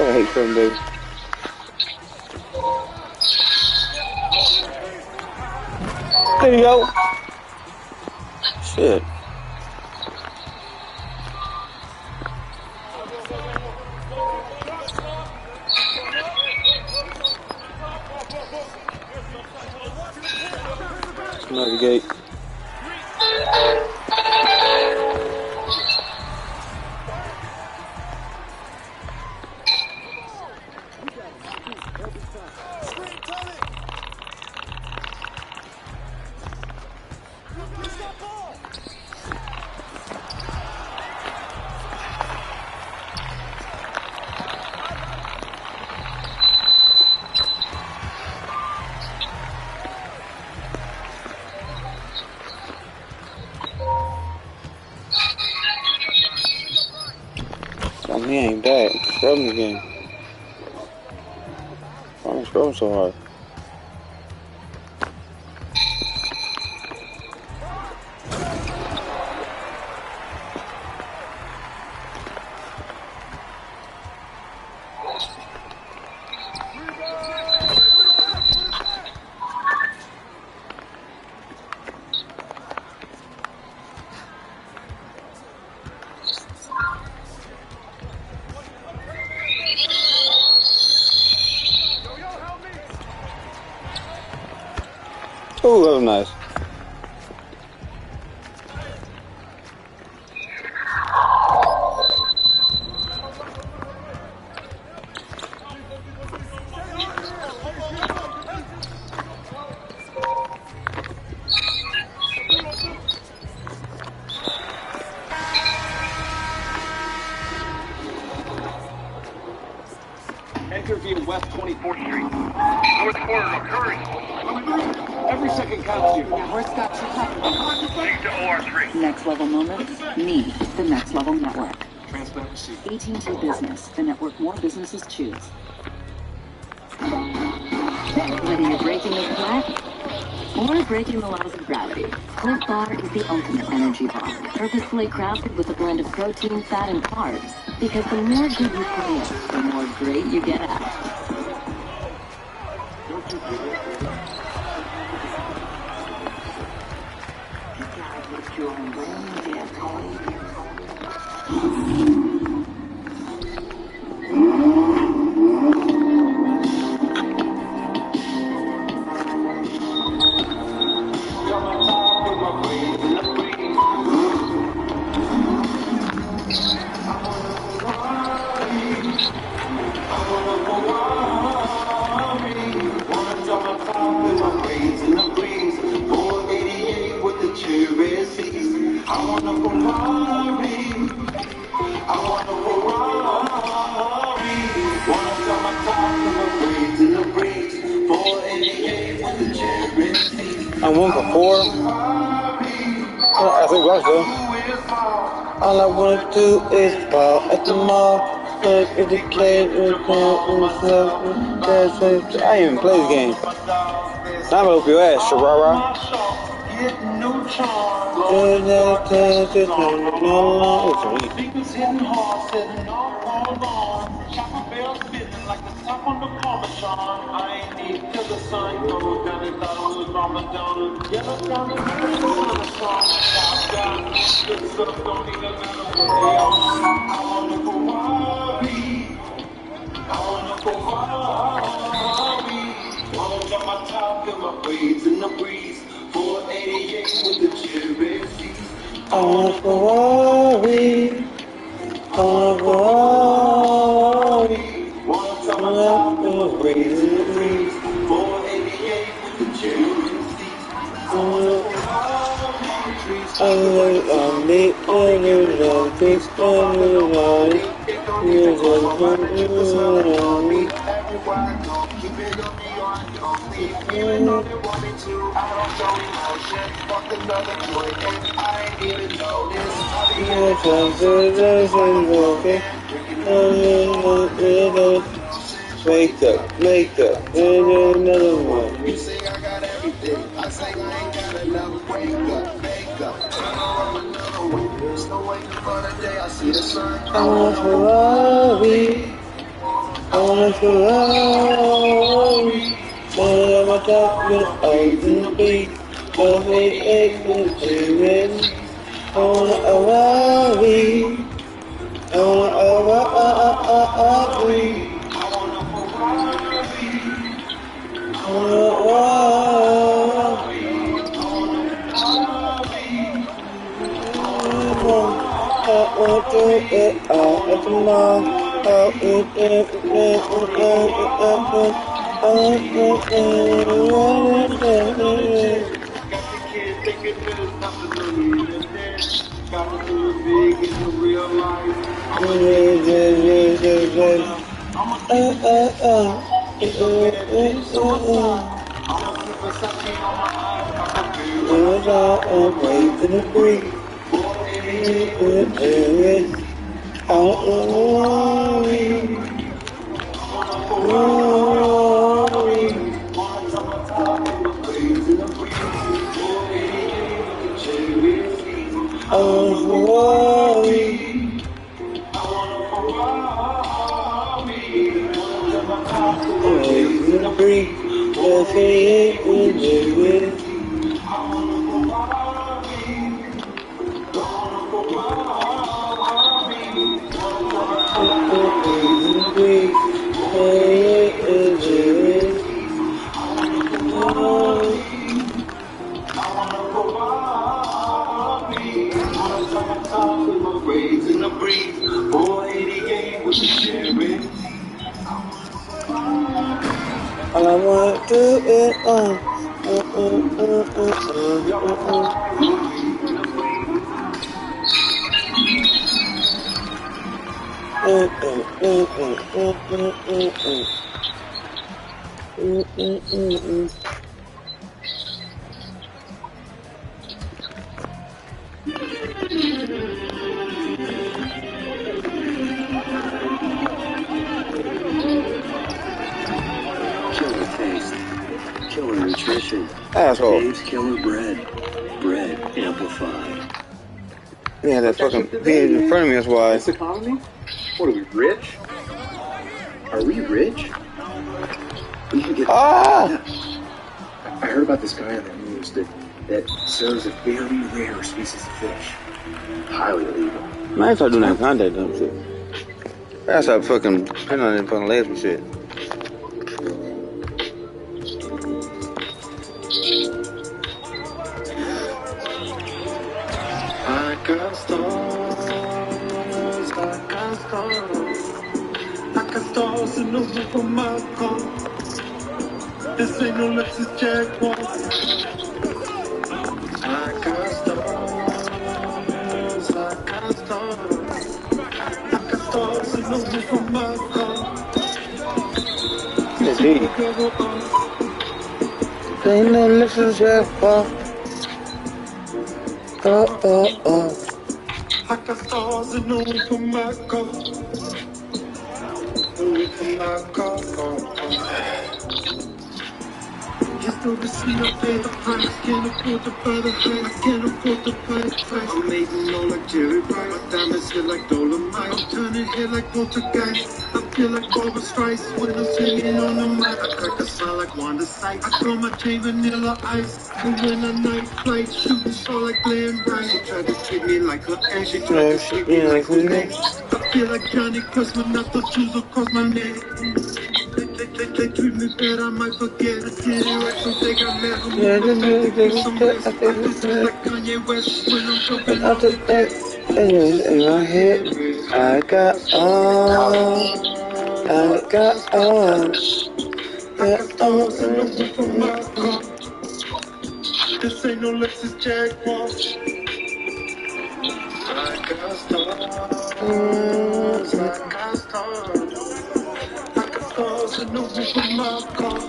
I hate trolling, baby. There you go. Shit. Navigate. He ain't bad. Scrubbing again. Why am I scrubbing so hard? Oh, that was nice. Enter via West 24th Street. North corridor, hurry! Every second counts here. Network stops are covered. Take to OR3. Next level moment, me, the next level network. Transplant received. AT&T Business, the network more businesses choose. Whether you're breaking the flat or breaking the laws of gravity, Cliff Bar is the ultimate energy bar. Purposefully crafted with a blend of protein, fat, and carbs. Because the more good you put in, the more great you get out. I'm 1 for 4. I think that's good. All I wanna do is ball at the mall. Educate, I ain't even play the game. Now I'm gonna whoop your ass, Sharara. I wanna Ferrari. I wanna Ferrari. Raising the breeze. 488 with the cherry seats. I wanna I Makeup, another one. You say I got everything. I say I ain't got enough. Wake up, make up, turn on another one. Still waiting for the day I see the sun. I want a Ferrari. I want a Ferrari. One of my top with out in the beat. 488 with the cherry. I want a Ferrari. I want a Ferrari. I want to do it all at the mall. Waiting to breathe. All I wanna do is Killer taste. Killer nutrition. asshole. Dave's Killer Bread. Bread amplified. Yeah, that fucking page in front of me, that's why. This economy? What are we, rich? Are we rich? We can get. Ah! I heard about this guy on the news that serves a very rare species of fish. Highly illegal. Man, I start doing that contact dumb shit. I start fucking putting on them fucking legs and shit. I got stars, I got stars. I got stars in the roof of my car. This ain't no Lexus Jaguar. I got stars, I got stars. I got stars in the roof of my car. You see the devil on. Ain't no Lexus Jaguar. Oh. I got stars in the roof of my car. The roof of my car. Just know the scene, I pay the price. Can't afford to buy the high. I can't afford to buy the price. I'm made low like Jerry Rice. My diamonds hit like Dolomite. I'm turning head like poltergeist. I feel like Barbra Streisand when I'm singing on the mic. I crack a smile like Wanda Sykes. I throw my chain vanilla ice. And when a night flight, shooting star like Glenn Rice. She tried to treat me like her ex. She tried to treat me like her next. I feel like Johnny Quest when I throw jewels across my neck. They treat me bad, I might forget. I did it right, so they got mad. I'm moving back to get some rest. I just like Kanye West when I'm jumping off the deck. In my head, I got on. Stars in the roof of my car. This ain't no Lexus Jaguar. I got stars, I got stars. I got stars in the roof of my car.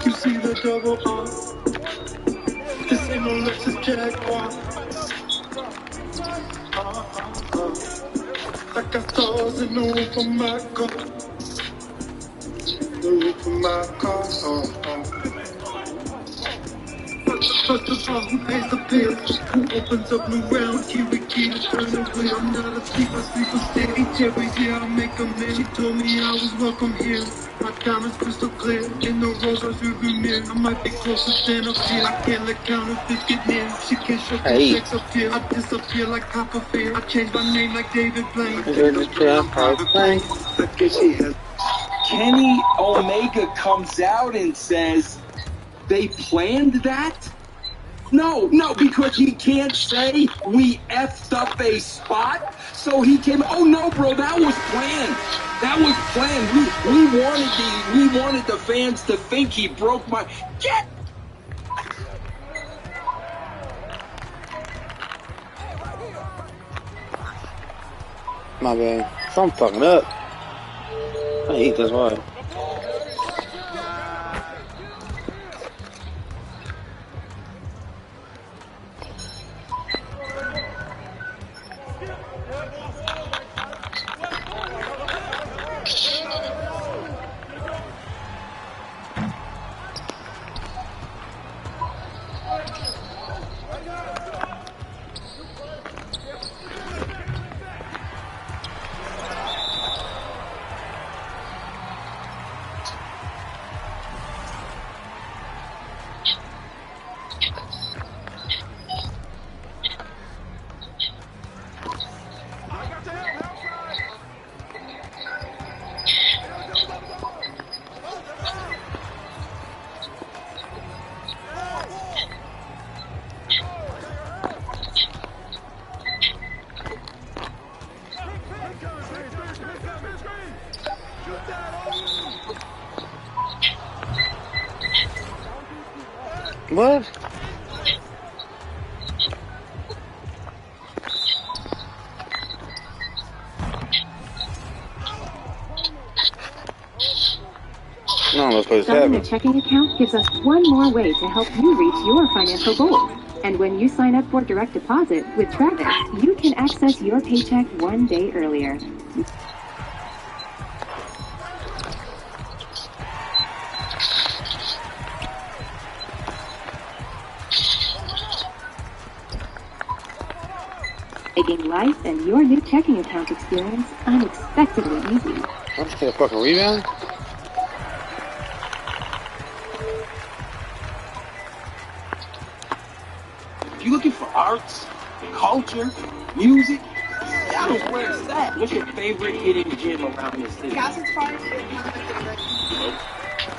You see the double R. This ain't no Lexus Jaguar. I got stars in the roof of my car. The roof of my car. First of all, who pays the bills? Who opens up new rounds? Kiwi key to turn the wheel. I'm not a thief, I sleep with steady cherries. Yeah, I'll make them in. She told me I was welcome here. My diamonds crystal clear. In the Rolls Royce rearview mirror. I might be closer than up here. I can't let counterfeits get near. She can't show the checks up here. I disappear like Copperfield. I changed my name like David Blaine. Kenny Omega comes out and says they planned that? No, because he can't say we effed up a spot. So he came, oh no, bro, that was planned. That was planned. We wanted the fans to think he broke my, get. My bad. So I'm fucking up. I eat this why. What? No, that's what's Starting a happening. checking account gives us one more way to help you reach your financial goals. And when you sign up for direct deposit with Travis, you can access your paycheck one day earlier. Making life and your new checking account experience unexpectedly easy. I'm still fucking rebound. If you're looking for arts, culture, music, Seattle's where it's at. What's your favorite hidden gem around the city? Gossip's Park is one of my favorites.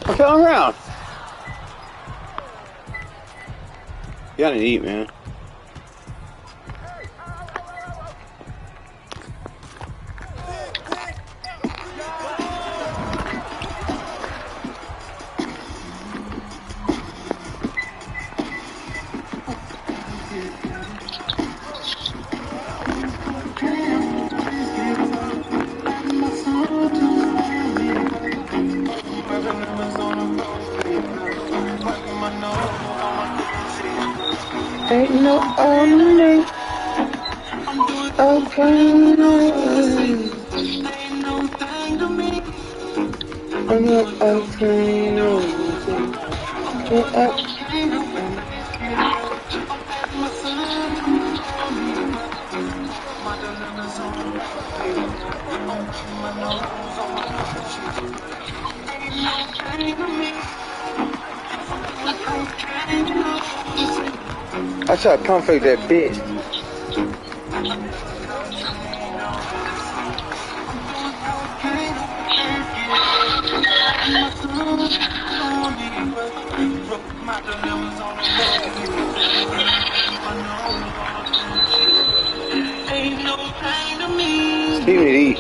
I'm coming around. Y'all need to eat, man. Ain't no only okay. I'm not okay. I try to pump fake that bitch. Give me to eat.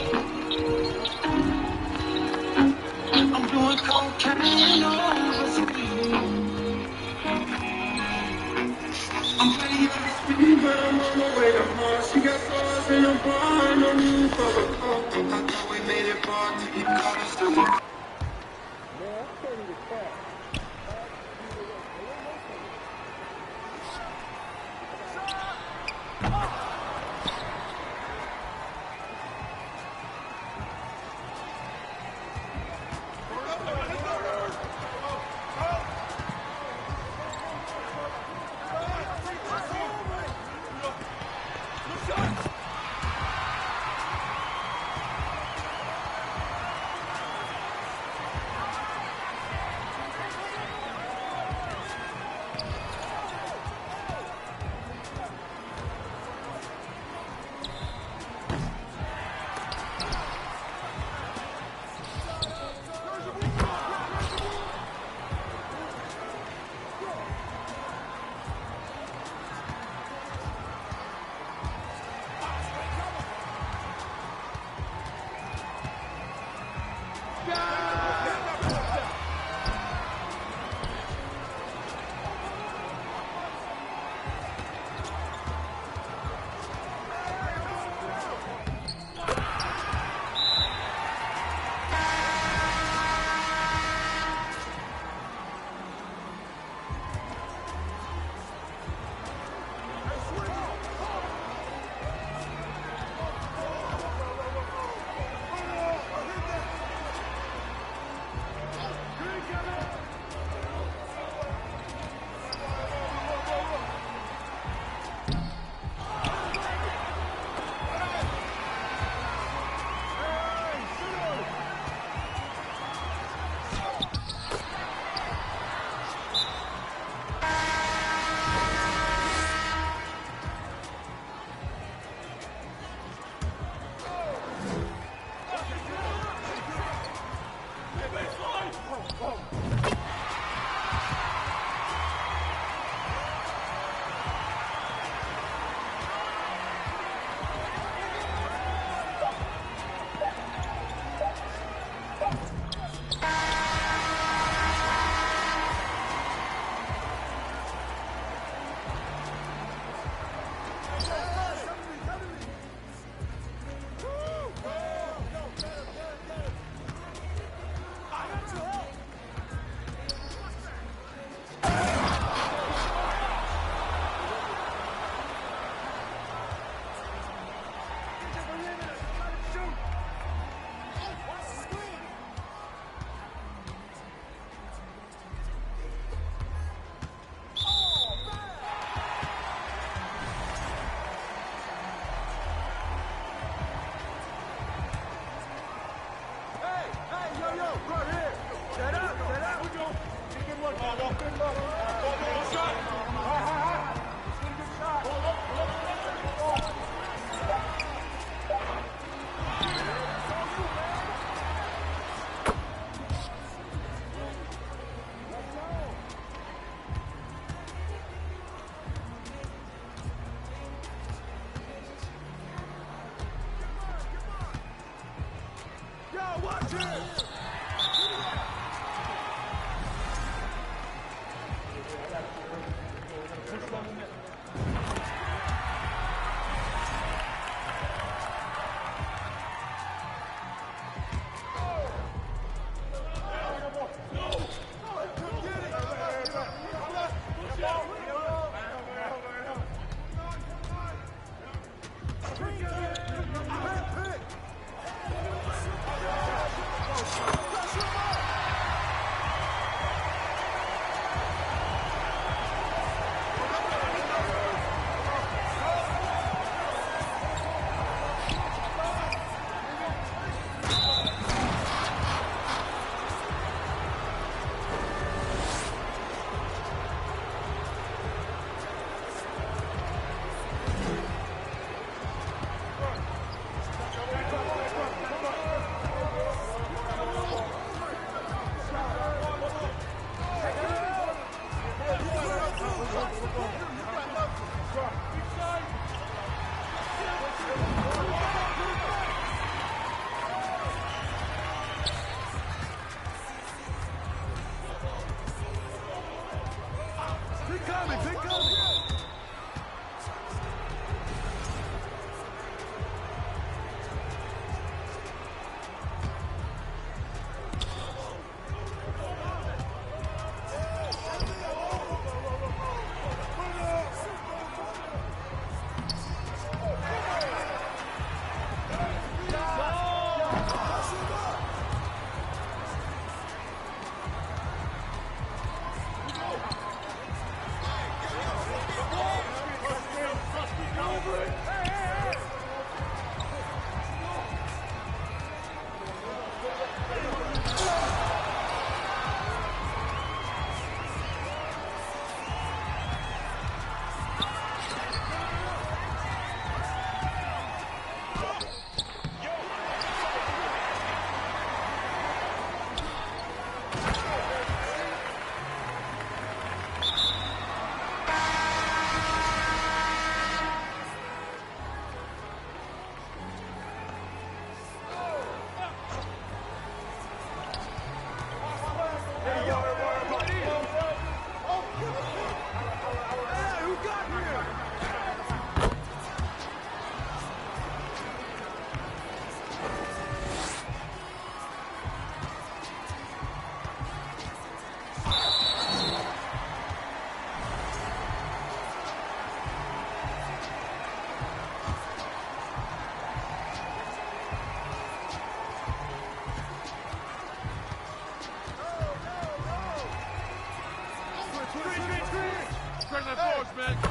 Straight that force, man.